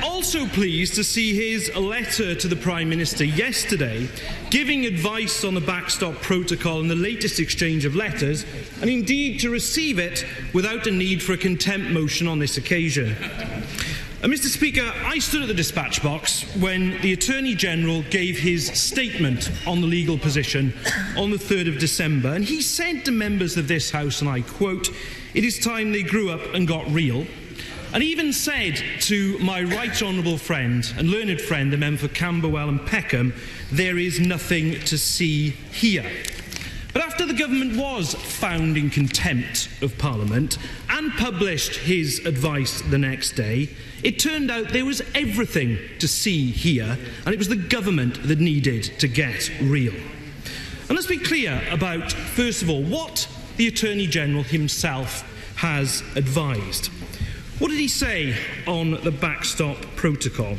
also pleased to see his letter to the Prime Minister yesterday, giving advice on the backstop protocol and the latest exchange of letters, and indeed to receive it without a need for a contempt motion on this occasion. Mr. Speaker, I stood at the dispatch box when the Attorney-General gave his statement on the legal position on the 3rd of December, and he said to members of this House, and I quote, "It is time they grew up and got real," and even said to my right honourable friend and learned friend, the member for Camberwell and Peckham, "There is nothing to see here." But after the government was found in contempt of Parliament and published his advice the next day, it turned out there was everything to see here, and it was the government that needed to get real. And let's be clear about, first of all, what the Attorney-General himself has advised. What did he say on the backstop protocol?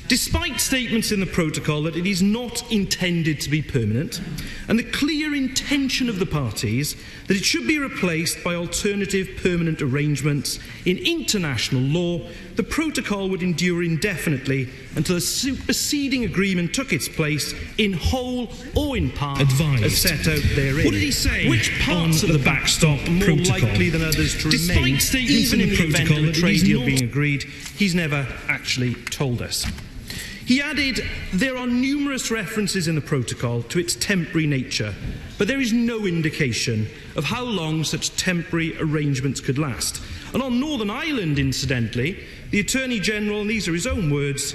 Despite statements in the protocol that it is not intended to be permanent, and the clear intention of the parties that it should be replaced by alternative permanent arrangements in international law, the protocol would endure indefinitely until a superseding agreement took its place in whole or in part as set out therein. What did he say? Which parts of the backstop are more likely than others to remain, even in the event of a trade deal being agreed? He's never actually told us. He added, there are numerous references in the protocol to its temporary nature, but there is no indication of how long such temporary arrangements could last. And on Northern Ireland, incidentally, the Attorney-General, and these are his own words,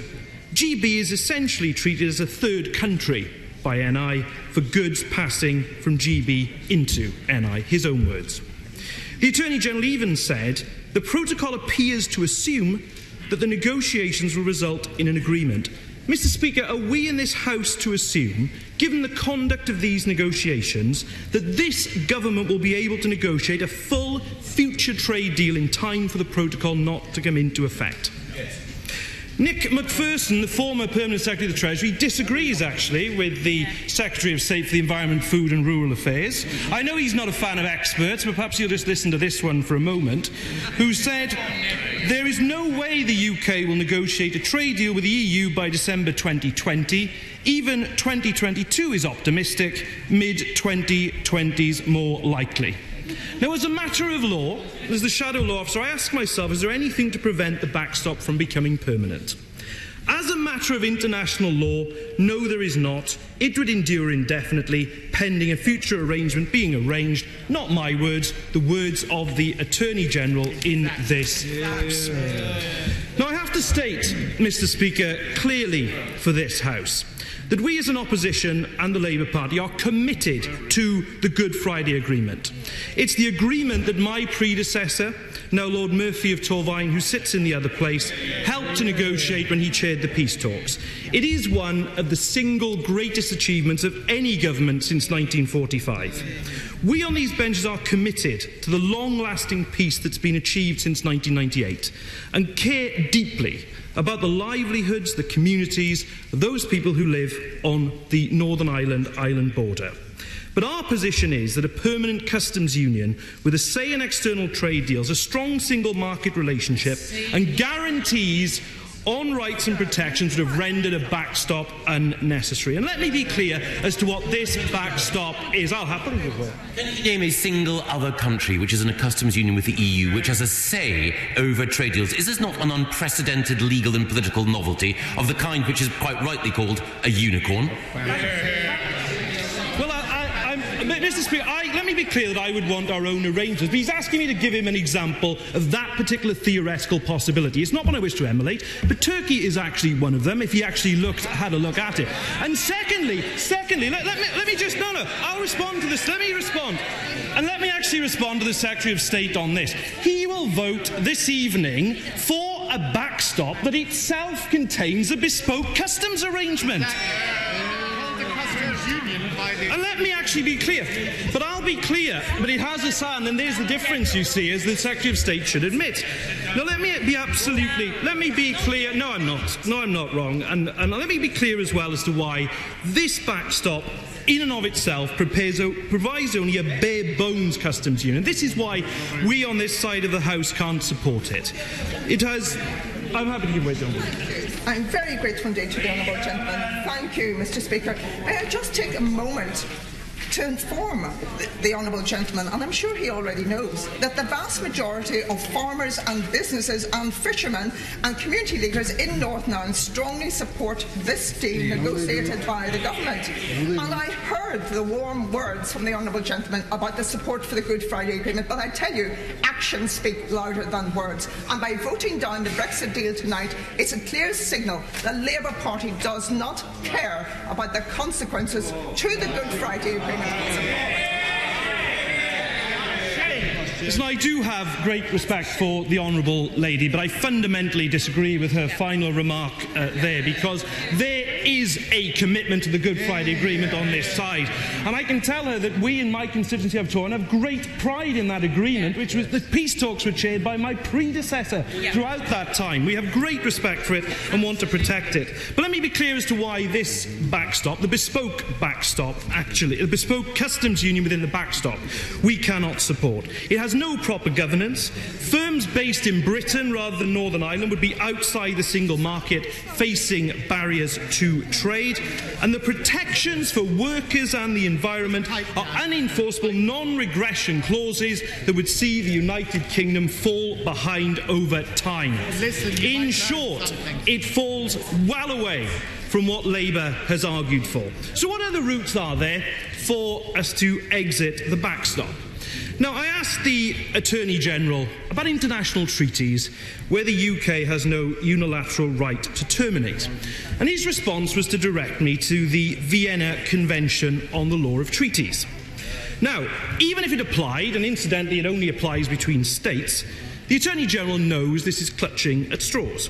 GB is essentially treated as a third country by NI for goods passing from GB into NI, his own words. The Attorney-General even said, the protocol appears to assume that the negotiations will result in an agreement. Mr. Speaker, are we in this House to assume, given the conduct of these negotiations, that this government will be able to negotiate a full future trade deal in time for the protocol not to come into effect? Yes. Nick Macpherson, the former Permanent Secretary of the Treasury, disagrees actually with the Secretary of State for the Environment, Food and Rural Affairs. I know he's not a fan of experts, but perhaps you'll just listen to this one for a moment, who said, "There is no way the UK will negotiate a trade deal with the EU by December 2020. Even 2022 is optimistic, mid-2020s more likely." Now, as a matter of law, as the shadow law officer, I ask myself, is there anything to prevent the backstop from becoming permanent? As a matter of international law, no, there is not. It would endure indefinitely, pending a future arrangement being arranged. Not my words, the words of the Attorney General in this House. Now, I have to state, Mr. Speaker, clearly for this House, that we as an opposition and the Labour Party are committed to the Good Friday Agreement. It's the agreement that my predecessor, now Lord Murphy of Torvine, who sits in the other place, helped to negotiate when he chaired the peace talks. It is one of the single greatest achievements of any government since 1945. We on these benches are committed to the long-lasting peace that's been achieved since 1998 and care deeply about the livelihoods, the communities of those people who live on the Northern Ireland border. But our position is that a permanent customs union with a say in external trade deals, a strong single market relationship and guarantees on rights and protections would have rendered a backstop unnecessary. And let me be clear as to what this backstop is. I'll happily give it. Can you name a single other country which is in a customs union with the EU which has a say over trade deals? Is this not an unprecedented legal and political novelty of the kind which is quite rightly called a unicorn? Well, Mr. Speaker, let me be clear that I would want our own arrangements, but he's asking me to give him an example of that particular theoretical possibility. It's not one I wish to emulate, but Turkey is actually one of them, if he actually had a look at it. And secondly, let me just, I'll respond to this, let me respond. And let me actually respond to the Secretary of State on this. He will vote this evening for a backstop that itself contains a bespoke customs arrangement. And let me actually be clear, but I'll be clear, but it has a sound, and there's the difference, you see, as the Secretary of State should admit. Now, let me be clear, no, I'm not wrong, and let me be clear as well as to why this backstop, in and of itself, provides only a bare-bones customs union. This is why we on this side of the House can't support it. I'm happy to give way to John. I'm very grateful indeed to the honourable gentleman. Thank you, Mr. Speaker. May I just take a moment to inform the honourable gentleman, and I'm sure he already knows, that the vast majority of farmers and businesses and fishermen and community leaders in Northern Ireland strongly support this deal negotiated by the government. And I heard the warm words from the honourable gentleman about the support for the Good Friday Agreement, but I tell you, actions speak louder than words. And by voting down the Brexit deal tonight, it's a clear signal that the Labour Party does not care about the consequences to the Good Friday Agreement. Listen, I do have great respect for the Honourable Lady, but I fundamentally disagree with her final remark there, because there is a commitment to the Good Friday Agreement on this side. And I can tell her that we in my constituency of Torn have great pride in that agreement, which was the peace talks were chaired by my predecessor throughout that time. We have great respect for it and want to protect it. But let me be clear as to why this backstop, the bespoke backstop, actually, the bespoke customs union within the backstop, we cannot support. It has no proper governance. Firms based in Britain rather than Northern Ireland would be outside the single market, facing barriers to trade, and the protections for workers and the environment are unenforceable non-regression clauses that would see the United Kingdom fall behind over time. In short, it falls well away from what Labour has argued for. So what other routes are there for us to exit the backstop? Now, I asked the Attorney General about international treaties where the UK has no unilateral right to terminate, and his response was to direct me to the Vienna Convention on the Law of Treaties. Now, even if it applied, and incidentally it only applies between states, The Attorney-General knows this is clutching at straws.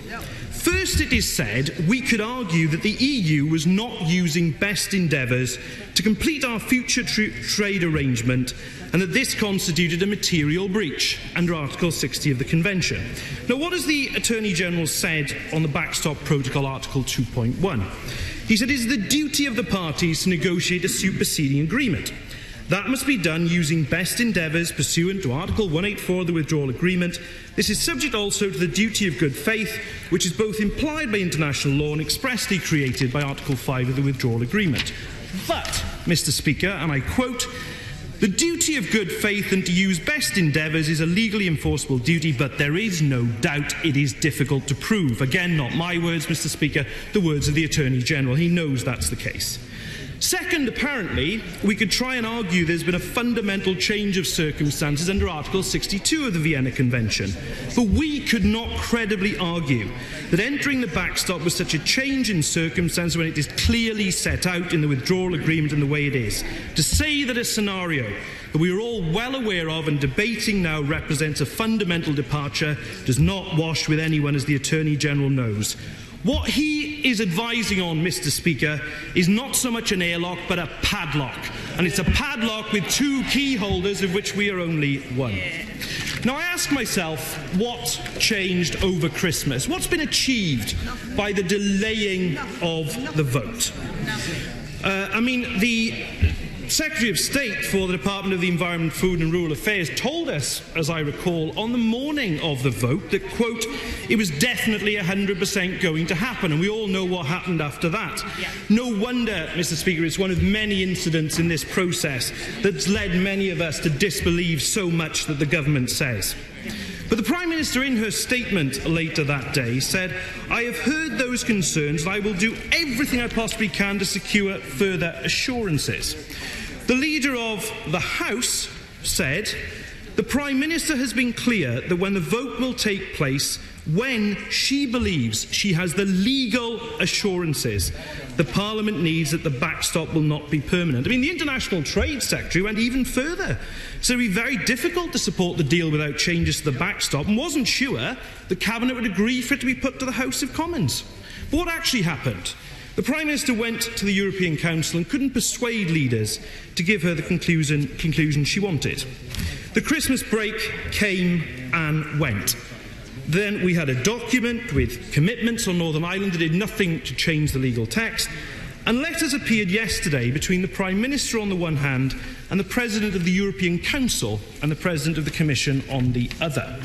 First, it is said we could argue that the EU was not using best endeavours to complete our future trade arrangement and that this constituted a material breach under Article 60 of the Convention. Now, what has the Attorney-General said on the Backstop Protocol Article 2.1? He said it is the duty of the parties to negotiate a superseding agreement. That must be done using best endeavours pursuant to Article 184 of the Withdrawal Agreement. This is subject also to the duty of good faith, which is both implied by international law and expressly created by Article 5 of the Withdrawal Agreement. But, Mr. Speaker, and I quote, "The duty of good faith and to use best endeavours is a legally enforceable duty, but there is no doubt it is difficult to prove." Again, not my words, Mr. Speaker, the words of the Attorney-General. He knows that's the case. Second, apparently, we could try and argue there's been a fundamental change of circumstances under Article 62 of the Vienna Convention. But we could not credibly argue that entering the backstop was such a change in circumstance when it is clearly set out in the withdrawal agreement in the way it is. To say that a scenario that we are all well aware of and debating now represents a fundamental departure does not wash with anyone, as the Attorney-General knows. What he is advising on, Mr. Speaker, is not so much an airlock but a padlock. And it's a padlock with two key holders, of which we are only one. Now, I ask myself, what changed over Christmas? What's been achieved by the delaying of the vote? The Secretary of State for the Department of the Environment, Food and Rural Affairs told us, as I recall, on the morning of the vote that, quote, it was definitely 100% going to happen, and we all know what happened after that. No wonder, Mr. Speaker, it's one of many incidents in this process that's led many of us to disbelieve so much that the government says. But the Prime Minister, in her statement later that day, said, "I have heard those concerns and I will do everything I possibly can to secure further assurances." The Leader of the House said, "The Prime Minister has been clear that when the vote will take place, when she believes she has the legal assurances the Parliament needs that the backstop will not be permanent." The International Trade Secretary went even further. So it would be very difficult to support the deal without changes to the backstop, and wasn't sure the Cabinet would agree for it to be put to the House of Commons. But what actually happened? The Prime Minister went to the European Council and couldn't persuade leaders to give her the conclusion she wanted. The Christmas break came and went. Then we had a document with commitments on Northern Ireland that did nothing to change the legal text, and letters appeared yesterday between the Prime Minister on the one hand and the President of the European Council and the President of the Commission on the other.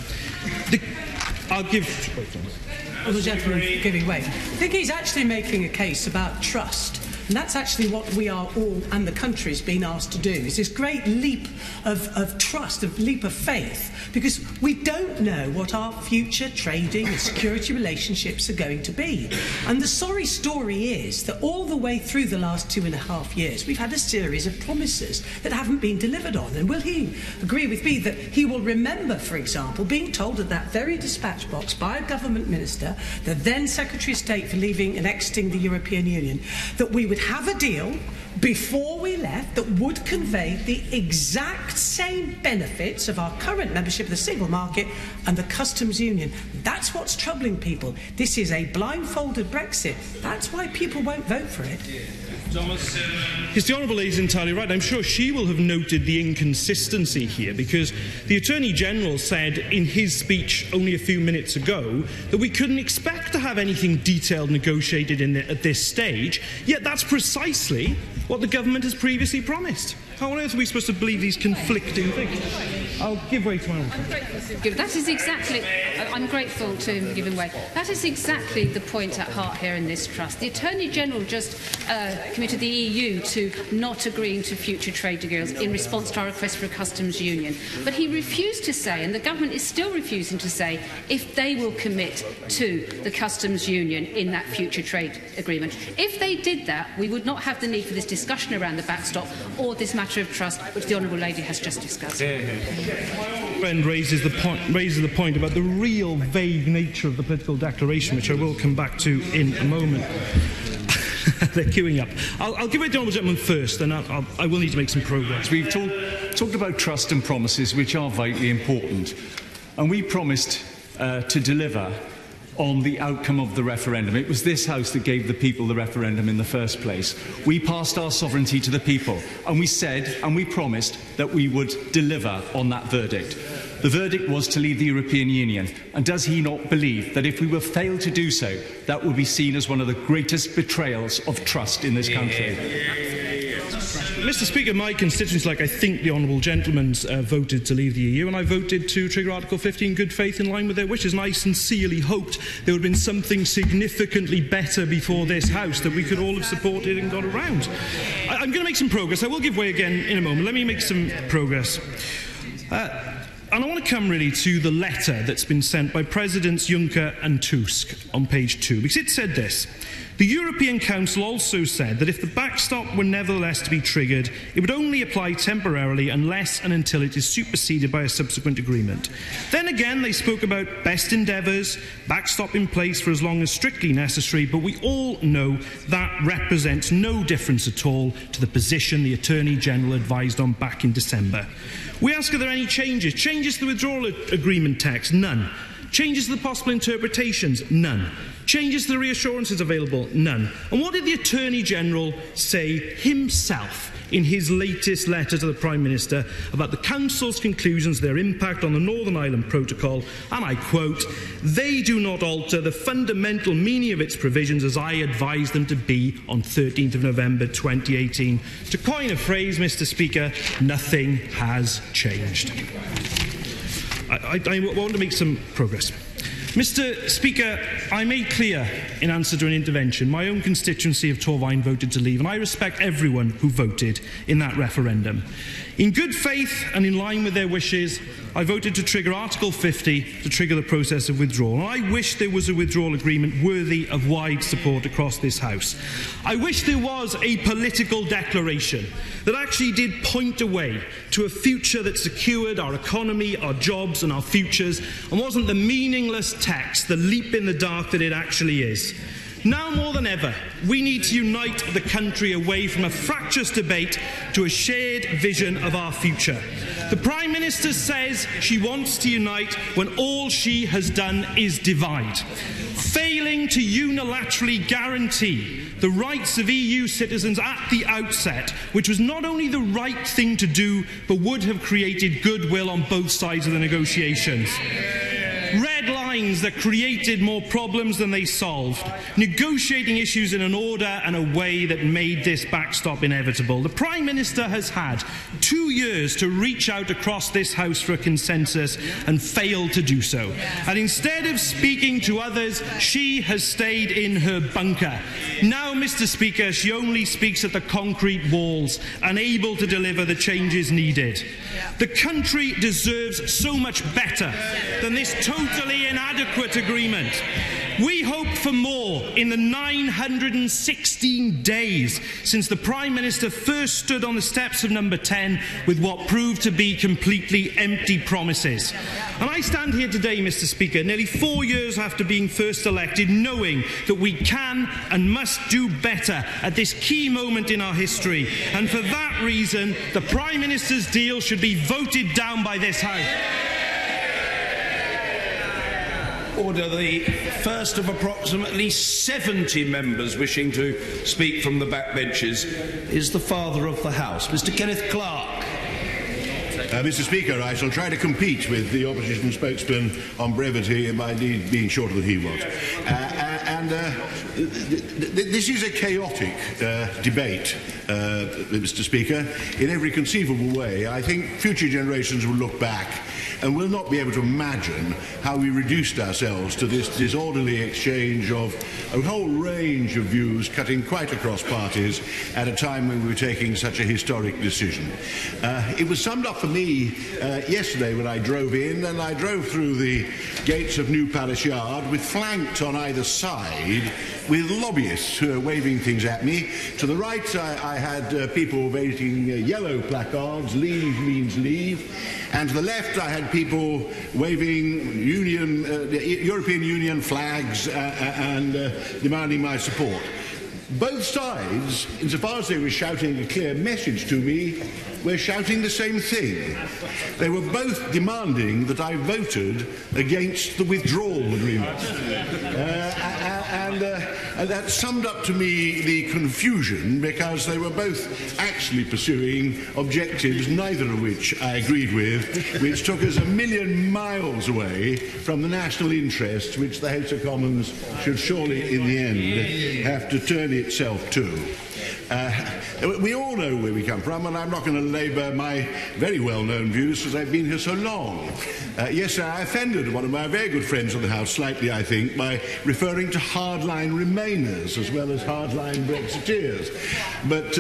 Well, the gentleman giving way. I think he's actually making a case about trust. And that's actually what we are all, and the country's been asked to do, is this great leap of trust, a leap of faith, because we don't know what our future trading and security relationships are going to be. And the sorry story is that all the way through the last 2.5 years, we've had a series of promises that haven't been delivered on. And will he agree with me that he will remember, for example, being told at that very dispatch box by a government minister, the then Secretary of State for leaving and exiting the European Union, that we would have a deal before we left that would convey the exact same benefits of our current membership of the single market and the customs union. That's what's troubling people. This is a blindfolded Brexit. That's why people won't vote for it. Yes, the Honourable Lady is entirely right. I'm sure she will have noted the inconsistency here, because the Attorney-General said in his speech only a few minutes ago that we couldn't expect to have anything detailed negotiated at this stage, yet that's precisely what the government has previously promised. How on earth are we supposed to believe these conflicting things? I'll give way to my own. That is exactly. I'm grateful to him giving way. That is exactly the point at heart here in this trust. The Attorney-General just committed the EU to not agreeing to future trade deals in response to our request for a customs union. But he refused to say, and the government is still refusing to say, if they will commit to the customs union in that future trade agreement. If they did that, we would not have the need for this discussion around the backstop or this matter of trust, which the Honourable Lady has just discussed. My friend raises the point about the real vague nature of the political declaration, which I will come back to in a moment. They're queuing up. I'll give way to the Honourable Gentleman first, and I will need to make some progress. We've talked about trust and promises, which are vitally important. and we promised to deliver on the outcome of the referendum. It was this House that gave the people the referendum in the first place. We passed our sovereignty to the people, and we said and we promised that we would deliver on that verdict. The verdict was to leave the European Union, and does he not believe that if we were failed to do so, that would be seen as one of the greatest betrayals of trust in this country? Mr. Speaker, my constituents, like I think the honourable gentleman's, voted to leave the EU, and I voted to trigger Article 50 in good faith in line with their wishes, and I sincerely hoped there would have been something significantly better before this House that we could all have supported and got around. I'm going to make some progress. I will give way again in a moment. Let me make some progress. And I want to come really to the letter that's been sent by Presidents Juncker and Tusk on page 2, because it said this: the European Council also said that if the backstop were nevertheless to be triggered, it would only apply temporarily unless and until it is superseded by a subsequent agreement. Then again, they spoke about best endeavours, backstop in place for as long as strictly necessary, but we all know that represents no difference at all to the position the Attorney General advised on back in December. We ask, are there any changes? Changes to the withdrawal agreement text? None. Changes to the possible interpretations? None. Changes to the reassurances available? None. And what did the Attorney General say himself in his latest letter to the Prime Minister about the Council's conclusions, their impact on the Northern Ireland Protocol? And I quote, "They do not alter the fundamental meaning of its provisions as I advised them to be on 13th of November 2018. To coin a phrase, Mr. Speaker, nothing has changed." I want to make some progress. Mr. Speaker, I made clear in answer to an intervention my own constituency of Torvine voted to leave, and I respect everyone who voted in that referendum. In good faith and in line with their wishes, I voted to trigger Article 50 to trigger the process of withdrawal. And I wish there was a withdrawal agreement worthy of wide support across this House. I wish there was a political declaration that actually did point a way to a future that secured our economy, our jobs and our futures, and wasn't the meaningless text, the leap in the dark that it actually is. Now more than ever, we need to unite the country away from a fractious debate to a shared vision of our future. The Prime Minister says she wants to unite when all she has done is divide. Failing to unilaterally guarantee the rights of EU citizens at the outset, which was not only the right thing to do, but would have created goodwill on both sides of the negotiations. Red lines that created more problems than they solved, negotiating issues in an order and a way that made this backstop inevitable. The Prime Minister has had 2 years to reach out across this House for a consensus and failed to do so. And instead of speaking to others, she has stayed in her bunker. Now, Mr. Speaker, she only speaks at the concrete walls, unable to deliver the changes needed. The country deserves so much better than this totally inadequate agreement. We hope for more in the 916 days since the Prime Minister first stood on the steps of Number 10 with what proved to be completely empty promises. And I stand here today, Mr. Speaker, nearly 4 years after being first elected, knowing that we can and must do better at this key moment in our history. And for that reason, the Prime Minister's deal should be voted down by this House. Order. The first of approximately 70 members wishing to speak from the backbenches is the Father of the House, Mr. Kenneth Clarke. Mr. Speaker, I shall try to compete with the opposition spokesman on brevity and by indeed being shorter than he was. This is a chaotic debate, Mr. Speaker, in every conceivable way. I think future generations will look back and will not be able to imagine how we reduced ourselves to this disorderly exchange of a whole range of views cutting quite across parties at a time when we were taking such a historic decision. It was summed up for me yesterday when I drove in, and I drove through the gates of New Palace Yard with flanked on either side with lobbyists who are waving things at me. To the right I had people waving yellow placards, leave means leave, and to the left I had people waving European Union flags and demanding my support. Both sides, insofar as they were shouting a clear message to me, were shouting the same thing. They were both demanding that I voted against the withdrawal agreement. And that summed up to me the confusion, because they were both actually pursuing objectives, neither of which I agreed with, which took us a million miles away from the national interest which the House of Commons should surely, in the end, have to turn itself to. We all know where we come from, and I'm not going to labour my very well-known views because I've been here so long. Yes, I offended one of my very good friends in the House slightly, I think, by referring to hardline Remainers as well as hardline Brexiteers. But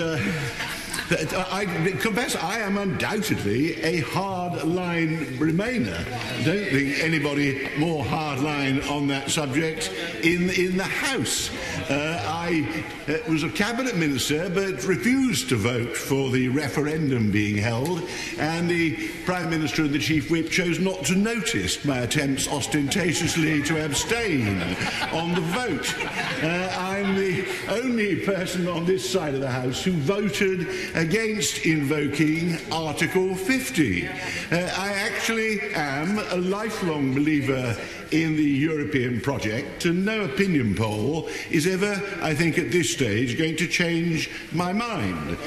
I confess I am undoubtedly a hard-line Remainer. I don't think anybody more hard-line on that subject in the House. I was a cabinet minister but refused to vote for the referendum being held, and the Prime Minister and the Chief Whip chose not to notice my attempts ostentatiously to abstain on the vote. I'm the only person on this side of the House who voted against invoking Article 50. I actually am a lifelong believer in the European project, and no opinion poll is ever, I think, at this stage going to change my mind.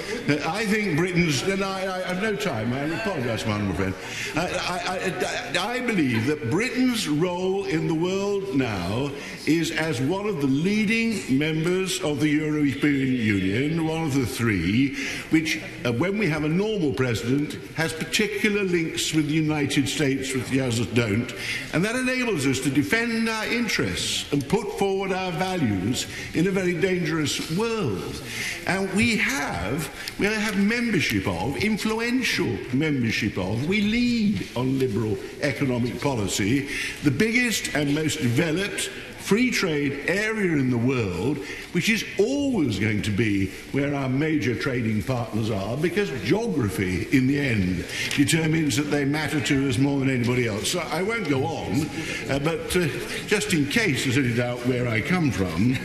I think Britain's, and I have no time, I apologise, my honourable friend. I believe that Britain's role in the world now is as one of the leading members of the European Union, one of the three, which, when we have a normal president, has particular links with the United States, which the others don't, and that enables us to defend our interests and put forward our values in a very dangerous world. And we have membership of, influential membership of, we lead on liberal economic policy, the biggest and most developed free trade area in the world, which is always going to be where our major trading partners are, because geography, in the end, determines that they matter to us more than anybody else. So I won't go on, but just in case there's any doubt where I come from,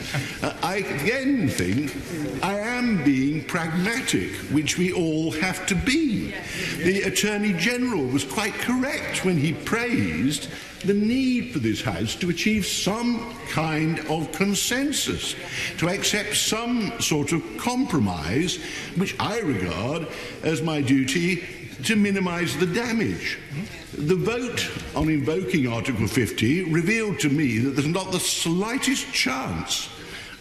I again think I am being pragmatic, which we all have to be. The Attorney General was quite correct when he praised the need for this House to achieve some kind of consensus, to accept some sort of compromise, which I regard as my duty to minimise the damage. The vote on invoking Article 50 revealed to me that there's not the slightest chance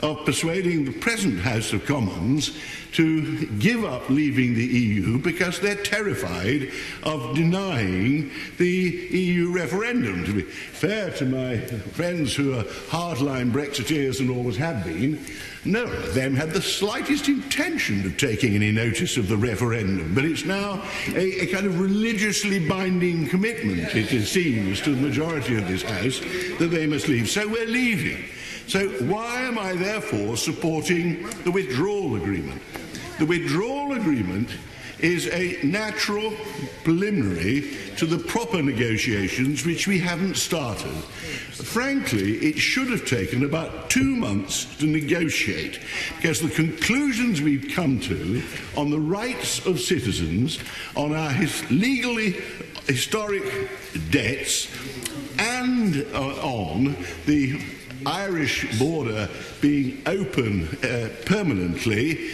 of persuading the present House of Commons to give up leaving the EU because they're terrified of denying the EU referendum. To be fair to my friends who are hardline Brexiteers and always have been, none of them had the slightest intention of taking any notice of the referendum, but it's now a kind of religiously binding commitment, it seems, to the majority of this House that they must leave. So we're leaving. So why am I therefore supporting the withdrawal agreement? The withdrawal agreement is a natural preliminary to the proper negotiations which we haven't started. Frankly, it should have taken about 2 months to negotiate, because the conclusions we've come to on the rights of citizens, on our legally historic debts, and on the Irish border being open permanently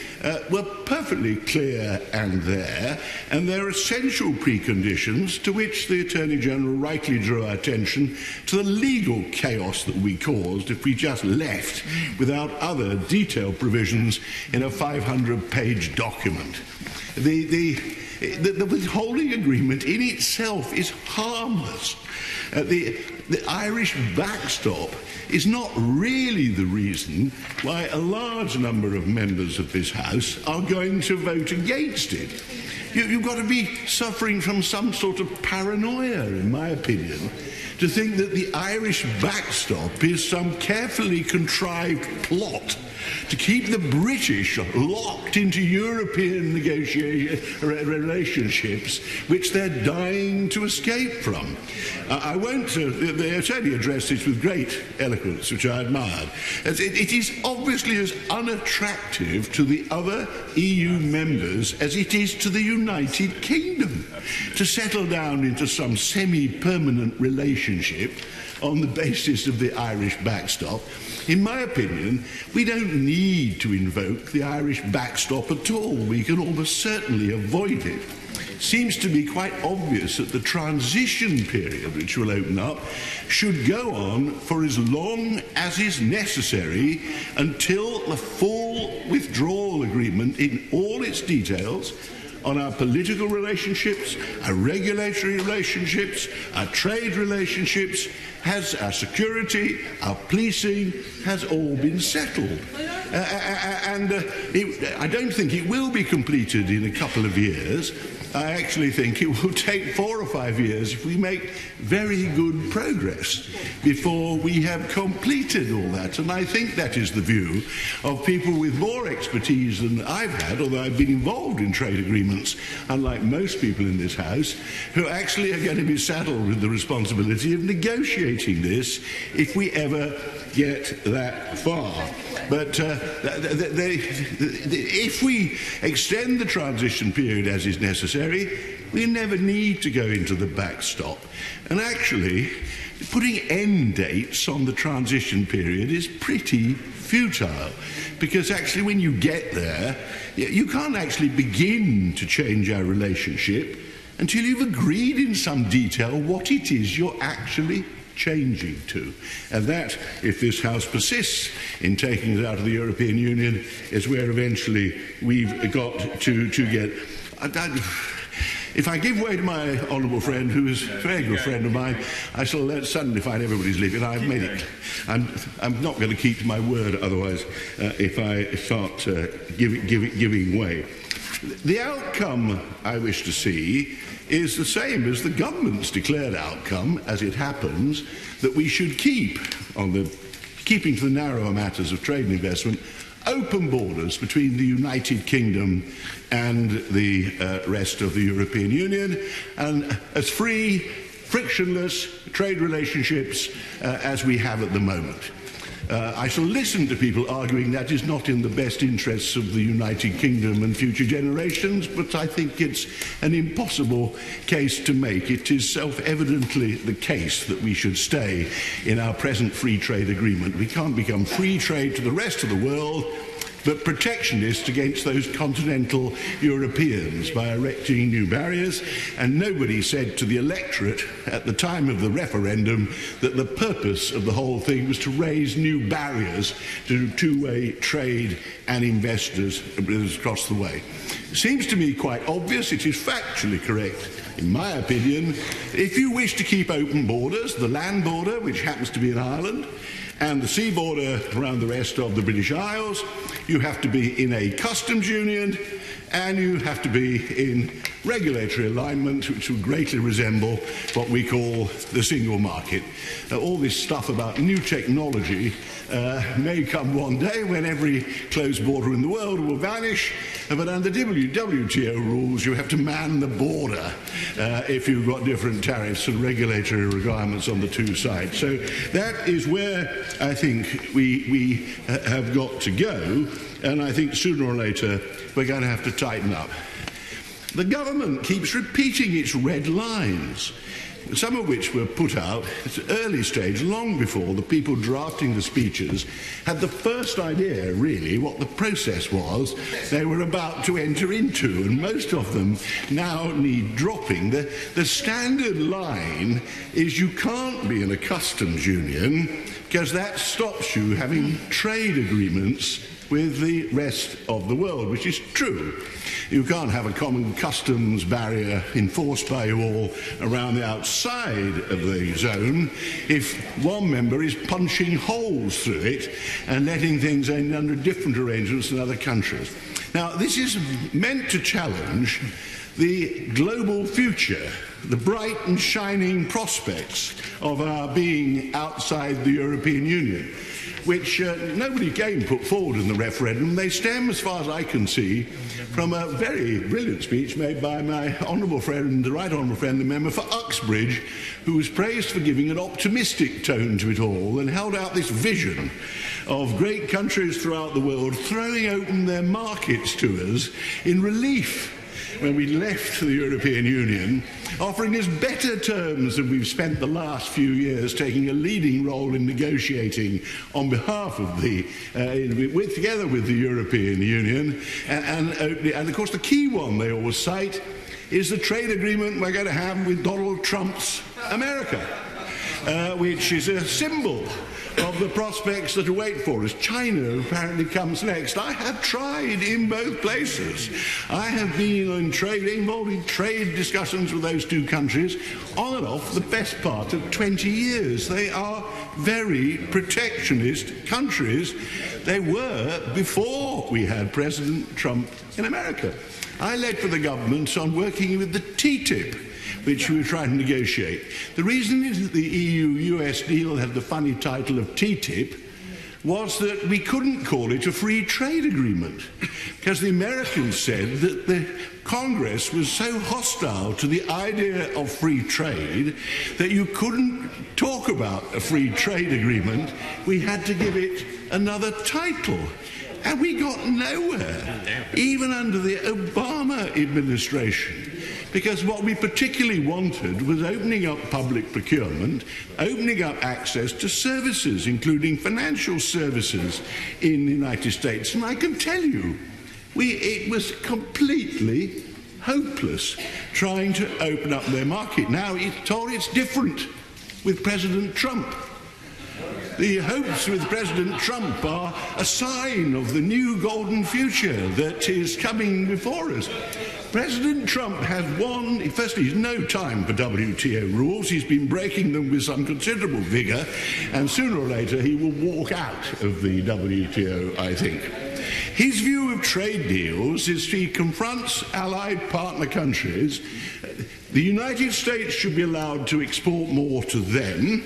were perfectly clear and there, and they're essential preconditions to which the Attorney General rightly drew our attention to the legal chaos that we caused if we just left without other detailed provisions in a 500-page document. The withholding agreement in itself is harmless. The Irish backstop is not really the reason why a large number of members of this House are going to vote against it. You've got to be suffering from some sort of paranoia, in my opinion, to think that the Irish backstop is some carefully contrived plot to keep the British locked into European relationships which they're dying to escape from. I won't, the Attorney addressed this with great eloquence, which I admired. It is obviously as unattractive to the other EU members as it is to the United Kingdom to settle down into some semi-permanent relationship on the basis of the Irish backstop. In my opinion, we don't need to invoke the Irish backstop at all. We can almost certainly avoid it. Seems to be quite obvious that the transition period which will open up should go on for as long as is necessary until the full withdrawal agreement in all its details on our political relationships, our regulatory relationships, our trade relationships, our security, our policing, has all been settled. I don't think it will be completed in a couple of years. I actually think it will take 4 or 5 years if we make very good progress before we have completed all that. And I think that is the view of people with more expertise than I've had, although I've been involved in trade agreements, unlike most people in this House, who actually are going to be saddled with the responsibility of negotiating this if we ever get that far. But if we extend the transition period as is necessary, we never need to go into the backstop. And actually, putting end dates on the transition period is pretty futile, because actually when you get there, you can't actually begin to change our relationship until you've agreed in some detail what it is you're actually changing to. And that, if this House persists in taking it out of the European Union, is where eventually we've got to get. If I give way to my honourable friend, who is a very good friend of mine, I shall suddenly find everybody's leaving. I've made it. I'm not going to keep to my word otherwise if I start giving way. The outcome I wish to see is the same as the government's declared outcome, as it happens, that we should keeping to the narrower matters of trade and investment, open borders between the United Kingdom and the rest of the European Union, and as free, frictionless trade relationships as we have at the moment. I shall listen to people arguing that is not in the best interests of the United Kingdom and future generations, but I think it's an impossible case to make. It is self-evidently the case that we should stay in our present free trade agreement. We can't become free trade to the rest of the world, but protectionist against those continental Europeans by erecting new barriers. And nobody said to the electorate at the time of the referendum that the purpose of the whole thing was to raise new barriers to two-way trade and investors across the way. It seems to me quite obvious. It is factually correct, in my opinion. If you wish to keep open borders, the land border, which happens to be in Ireland, and the sea border around the rest of the British Isles, you have to be in a customs union, and you have to be in regulatory alignment, which will greatly resemble what we call the single market. All this stuff about new technology may come one day when every closed border in the world will vanish, but under WTO rules you have to man the border if you've got different tariffs and regulatory requirements on the two sides. So that is where I think we have got to go, and I think sooner or later we're going to have to tighten up. The government keeps repeating its red lines, some of which were put out at an early stage, long before the people drafting the speeches had the first idea, really, what the process was they were about to enter into, and most of them now need dropping. The standard line is you can't be in a customs union because that stops you having trade agreements with the rest of the world, which is true. You can't have a common customs barrier enforced by you all around the outside of the zone if one member is punching holes through it and letting things end under different arrangements in other countries. Now, this is meant to challenge the global future, the bright and shining prospects of our being outside the European Union. which nobody again put forward in the referendum. They stem, as far as I can see, from a very brilliant speech made by my honourable friend, the right honourable friend, the member for Uxbridge, who was praised for giving an optimistic tone to it all and held out this vision of great countries throughout the world throwing open their markets to us in relief when we left the European Union, offering us better terms than we've spent the last few years taking a leading role in negotiating on behalf of the, together with the European Union. And of course the key one they always cite is the trade agreement we're going to have with Donald Trump's America, which is a symbol of the prospects that await for us. China apparently comes next. I have tried in both places. I have been involved in trade discussions with those two countries on and off the best part of 20 years. They are very protectionist countries. They were before we had President Trump in America. I led for the government on working with the TTIP, which we were trying to negotiate. The reason the EU-US deal had the funny title of TTIP was that we couldn't call it a free trade agreement, because the Americans said that the Congress was so hostile to the idea of free trade that you couldn't talk about a free trade agreement. We had to give it another title. And we got nowhere, even under the Obama administration, because what we particularly wanted was opening up public procurement, opening up access to services, including financial services in the United States. And I can tell you, it was completely hopeless trying to open up their market. Now, it's different with President Trump. The hopes with President Trump are a sign of the new golden future that is coming before us. President Trump has firstly, he's no time for WTO rules. He's been breaking them with some considerable vigour, and sooner or later he will walk out of the WTO, I think. His view of trade deals is he confronts allied partner countries. The United States should be allowed to export more to them,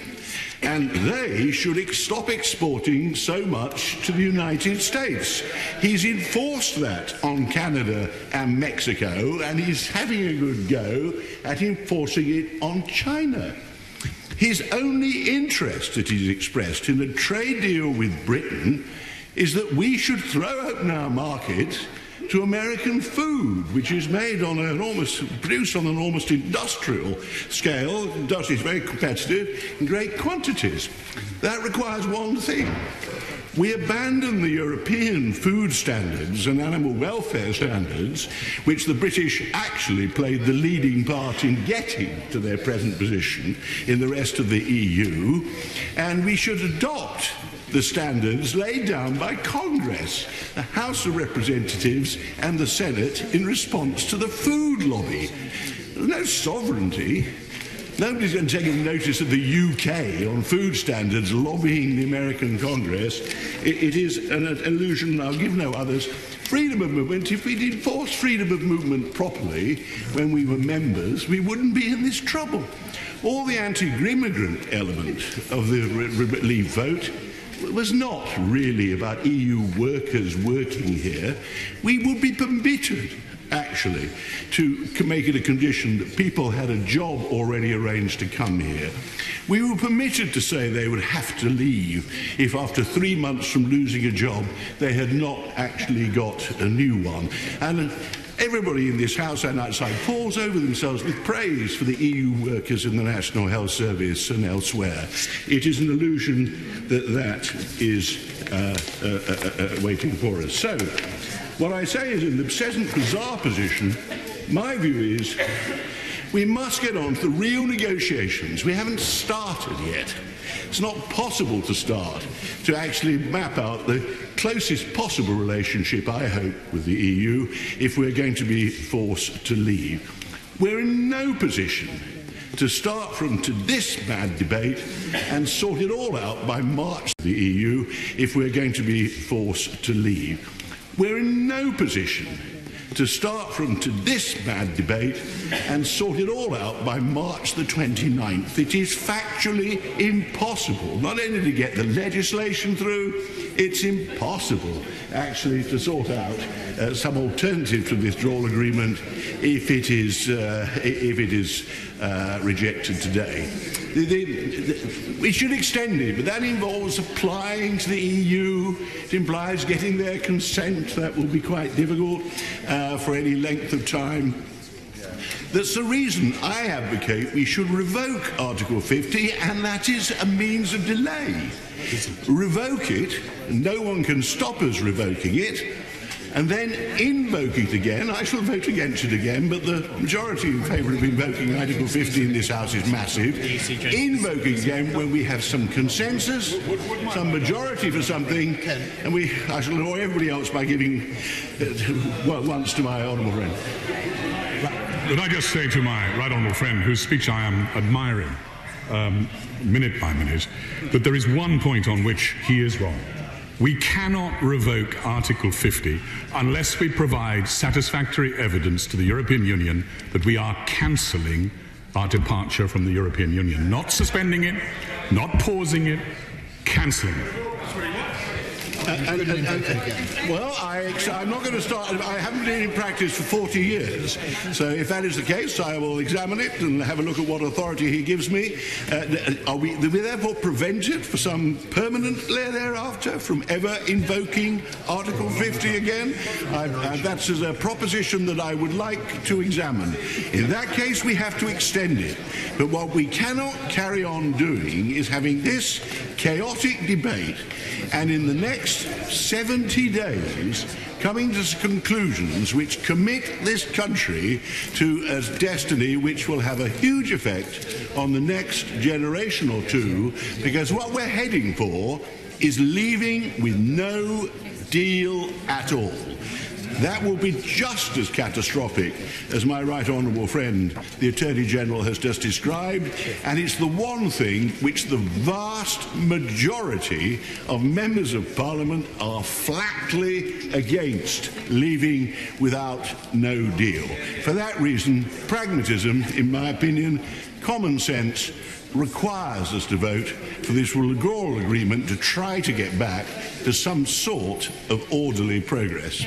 and they should stop exporting so much to the United States. He's enforced that on Canada and Mexico, and he's having a good go at enforcing it on China. His only interest that he's expressed in a trade deal with Britain is that we should throw open our market to American food, which is made on produced on an almost industrial scale. It's very competitive in great quantities. That requires one thing. We abandon the European food standards and animal welfare standards, which the British actually played the leading part in getting to their present position in the rest of the EU, and we should adopt the standards laid down by Congress, the House of Representatives and the Senate, in response to the food lobby. There's no sovereignty. Nobody's going to take notice of the UK on food standards lobbying the American Congress. It is an illusion, I'll give no others. Freedom of movement, if we'd enforced freedom of movement properly when we were members, we wouldn't be in this trouble. All the anti-immigrant element of the Leave vote was not really about EU workers working here. We would be permitted, actually, to make it a condition that people had a job already arranged to come here. We were permitted to say they would have to leave if after 3 months from losing a job they had not actually got a new one. And everybody in this House and outside falls over themselves with praise for the EU workers in the National Health Service and elsewhere. It is an illusion that that is waiting for us. So, what I say is, in the present bizarre position, my view is we must get on to the real negotiations. We haven't started yet. It's not possible to start to actually map out the closest possible relationship, I hope, with the EU if we're going to be forced to leave. We're in no position to start from this bad debate and sort it all out by March the EU if we're going to be forced to leave. We're in no position to start from to this bad debate and sort it all out by March the 29th. It is factually impossible, not only to get the legislation through, it's impossible actually to sort out some alternative to the withdrawal agreement if it is rejected today. We should extend it, but that involves applying to the EU. It implies getting their consent. That will be quite difficult for any length of time. That's the reason I advocate we should revoke Article 50, and that is a means of delay. Revoke it, no one can stop us revoking it, and then invoke it again. I shall vote against it again, but the majority in favour of invoking Article 50 in this House is massive. Invoke it again when we have some consensus, some majority for something, and I shall annoy everybody else by giving once to my honourable friend. Could I just say to my right honourable friend, whose speech I am admiring minute by minute, that there is one point on which he is wrong. We cannot revoke Article 50 unless we provide satisfactory evidence to the European Union that we are cancelling our departure from the European Union. Not suspending it, not pausing it, cancelling it. Well, I'm not going to start. I haven't been in practice for 40 years. So if that is the case, I will examine it and have a look at what authority he gives me. Do we therefore prevent it for some permanent thereafter from ever invoking Article 50 again? That's a proposition that I would like to examine. In that case, we have to extend it. But what we cannot carry on doing is having this chaotic debate and in the next 70 days coming to conclusions which commit this country to a destiny which will have a huge effect on the next generation or two, because what we're heading for is leaving with no deal at all. That will be just as catastrophic as my right honourable friend, the Attorney General, has just described, and it's the one thing which the vast majority of members of Parliament are flatly against, leaving without no deal. For that reason, pragmatism, in my opinion, common sense, requires us to vote for this withdrawal agreement to try to get back to some sort of orderly progress.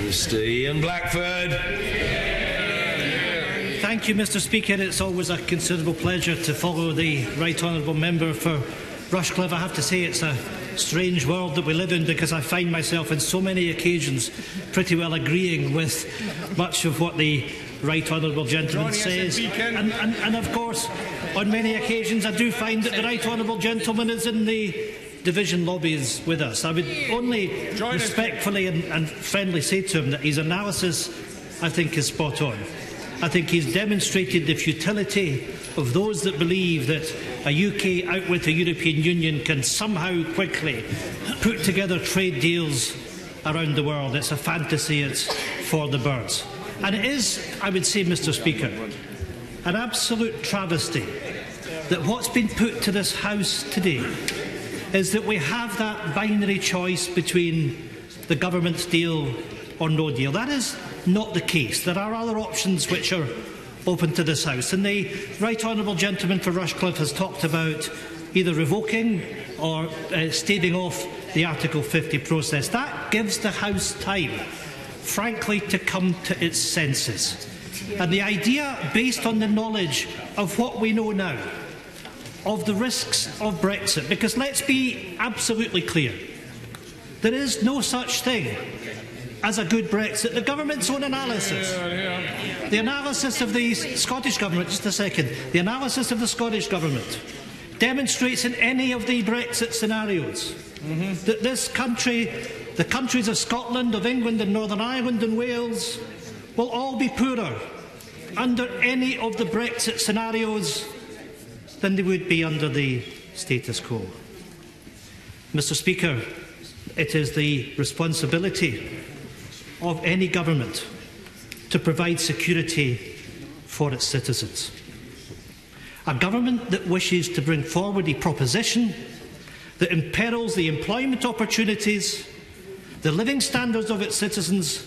Mr. Ian Blackford. Thank you, Mr. Speaker. It's always a considerable pleasure to follow the Right Honourable Member for Rushcliffe. I have to say it's a strange world that we live in, because I find myself on so many occasions pretty well agreeing with much of what the Right Honourable Gentleman says. And of course, on many occasions I do find that the Right Honourable Gentleman is in the division lobbies with us. I would only respectfully and friendly say to him that his analysis, I think, is spot on. I think he's demonstrated the futility of those that believe that a UK out with the European Union can somehow quickly put together trade deals around the world. It's a fantasy, it's for the birds. And it is, I would say, Mr. Speaker, an absolute travesty that what's been put to this House today is that we have that binary choice between the government's deal or no deal. That is not the case. There are other options which are open to this House. And the Right Honourable Gentleman for Rushcliffe has talked about either revoking or staving off the Article 50 process. That gives the House time, frankly, to come to its senses. And the idea, based on the knowledge of what we know now, of the risks of Brexit, because let's be absolutely clear, there is no such thing as a good Brexit. The government's own analysis, the analysis of the Scottish Government, just a second, the analysis of the Scottish Government demonstrates in any of the Brexit scenarios that this country, the countries of Scotland, of England and Northern Ireland and Wales, will all be poorer under any of the Brexit scenarios than they would be under the status quo. Mr. Speaker, it is the responsibility of any government to provide security for its citizens. A government that wishes to bring forward a proposition that imperils the employment opportunities, the living standards of its citizens,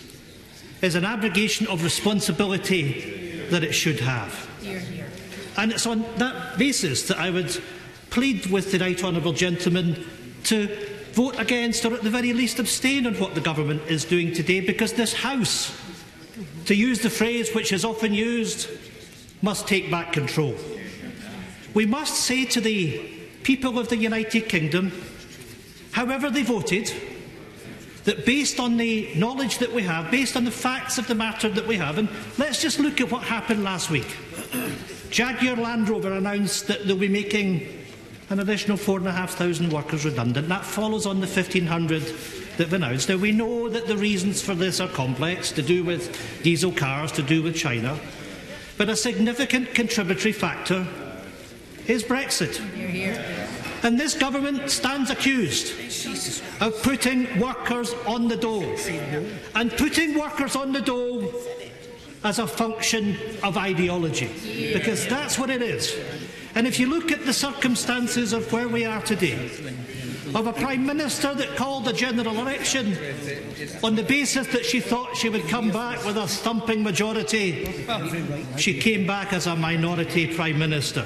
is an abrogation of responsibility that it should have. And it's on that basis that I would plead with the Right Honourable Gentleman to vote against, or at the very least abstain on what the government is doing today, because this House, to use the phrase which is often used, must take back control. We must say to the people of the United Kingdom, however they voted, that based on the knowledge that we have, based on the facts of the matter that we have, and let's just look at what happened last week. Jaguar Land Rover announced that they'll be making an additional 4,500 workers redundant. That follows on the 1,500 that they've announced. Now, we know that the reasons for this are complex, to do with diesel cars, to do with China, but a significant contributory factor is Brexit. And this government stands accused of putting workers on the dole, and putting workers on the dole as a function of ideology, because that's what it is. And if you look at the circumstances of where we are today, of a Prime Minister that called a general election on the basis that she thought she would come back with a thumping majority, she came back as a minority Prime Minister.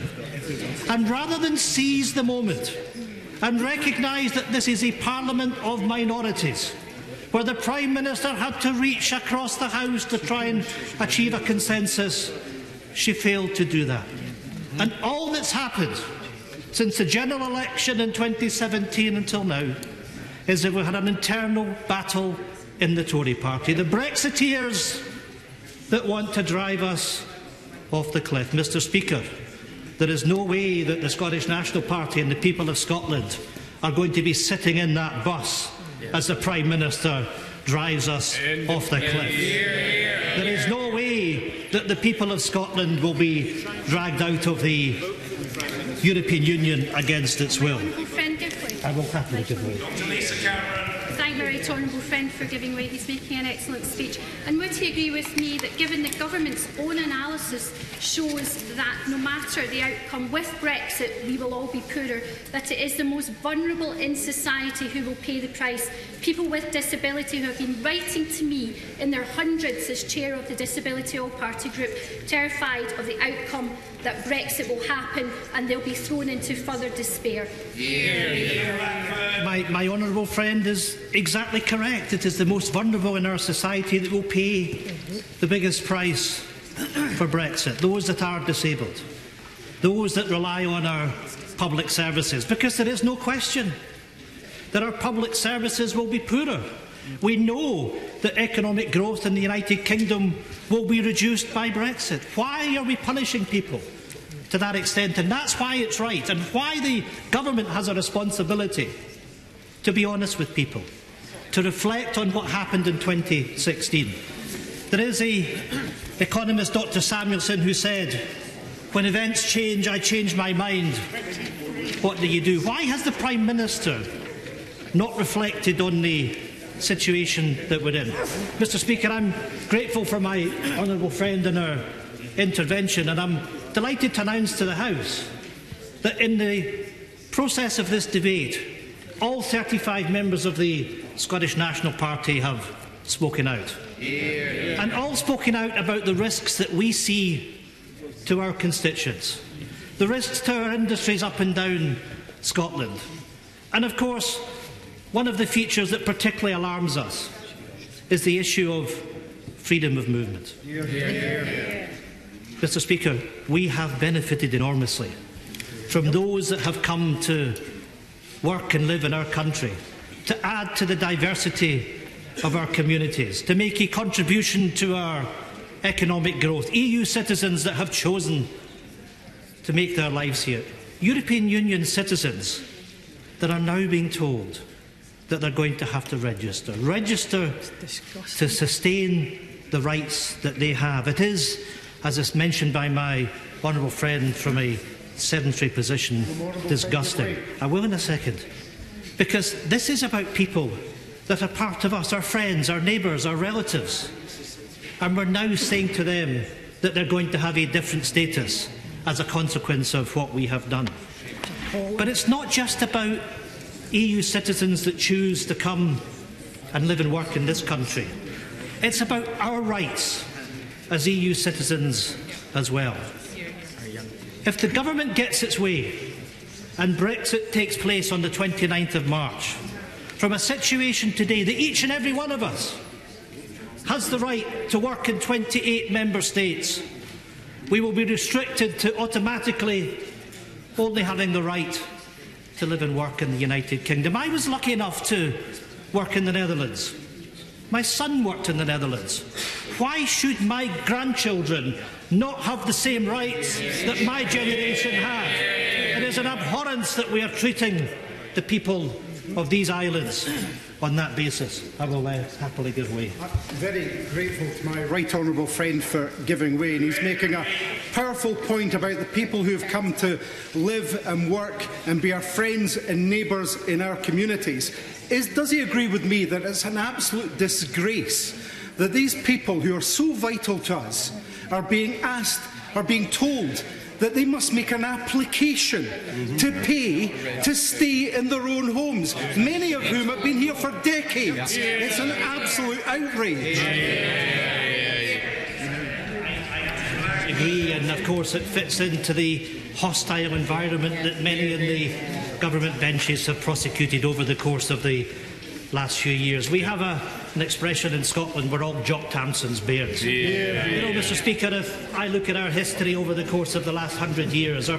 And rather than seize the moment and recognise that this is a parliament of minorities, where the Prime Minister had to reach across the House to try and achieve a consensus, she failed to do that. And all that's happened since the general election in 2017 until now is that we've had an internal battle in the Tory party. The Brexiteers that want to drive us off the cliff. Mr. Speaker, there is no way that the Scottish National Party and the people of Scotland are going to be sitting in that bus as the Prime Minister drives us off the cliff. There is no way that the people of Scotland will be dragged out of the European Union against its will. I will happily give way. Thank the Right Honourable Friend for giving way. He's making an excellent speech. And would he agree with me that given the government's own analysis shows that no matter the outcome with Brexit, we will all be poorer, that it is the most vulnerable in society who will pay the price? People with disability who have been writing to me in their hundreds as chair of the Disability All-Party Group, terrified of the outcome that Brexit will happen and they'll be thrown into further despair. My honourable friend is exactly correct. It is the most vulnerable in our society that will pay the biggest price for Brexit. Those that are disabled, those that rely on our public services, because there is no question that our public services will be poorer. We know that economic growth in the United Kingdom will be reduced by Brexit. Why are we punishing people to that extent? And that's why it's right, and why the government has a responsibility to be honest with people, to reflect on what happened in 2016. There is an economist, Dr. Samuelson, who said, "When events change, I change my mind. What do you do?" Why has the Prime Minister not reflected on the situation that we're in? Mr. Speaker, I'm grateful for my honourable friend in her intervention, and I'm delighted to announce to the House that in the process of this debate, all 35 members of the Scottish National Party have spoken out. And all spoken out about the risks that we see to our constituents, the risks to our industries up and down Scotland. And of course, one of the features that particularly alarms us is the issue of freedom of movement. Mr. Speaker, we have benefited enormously from those that have come to work and live in our country, to add to the diversity of our communities, to make a contribution to our economic growth. EU citizens that have chosen to make their lives here. European Union citizens that are now being told that they're going to have to register to sustain the rights that they have. It is, as is mentioned by my honourable friend from a sedentary position, disgusting. I will in a second. Because this is about people that are part of us, our friends, our neighbours, our relatives. And we're now saying to them that they're going to have a different status as a consequence of what we have done. But it's not just about EU citizens that choose to come and live and work in this country. It's about our rights as EU citizens as well. If the government gets its way and Brexit takes place on the 29th of March, from a situation today that each and every one of us has the right to work in 28 member states, we will be restricted to automatically only having the right to live and work in the United Kingdom. I was lucky enough to work in the Netherlands. My son worked in the Netherlands. Why should my grandchildren not have the same rights that my generation had? It is an abhorrence that we are treating the people of these islands on that basis. I will happily give way. I'm very grateful to my right honourable friend for giving way, and he's making a powerful point about the people who have come to live and work and be our friends and neighbours in our communities. Does he agree with me that it's an absolute disgrace that these people who are so vital to us are being told that they must make an application to pay to stay in their own homes, many of whom have been here for decades? It's an absolute outrage. I agree, and of course it fits into the hostile environment that many in the government benches have prosecuted over the course of the last few years. We have an expression in Scotland, we're all Jock Tamson's bairns. You know, Mr. Speaker, if I look at our history over the course of the last 100 years, our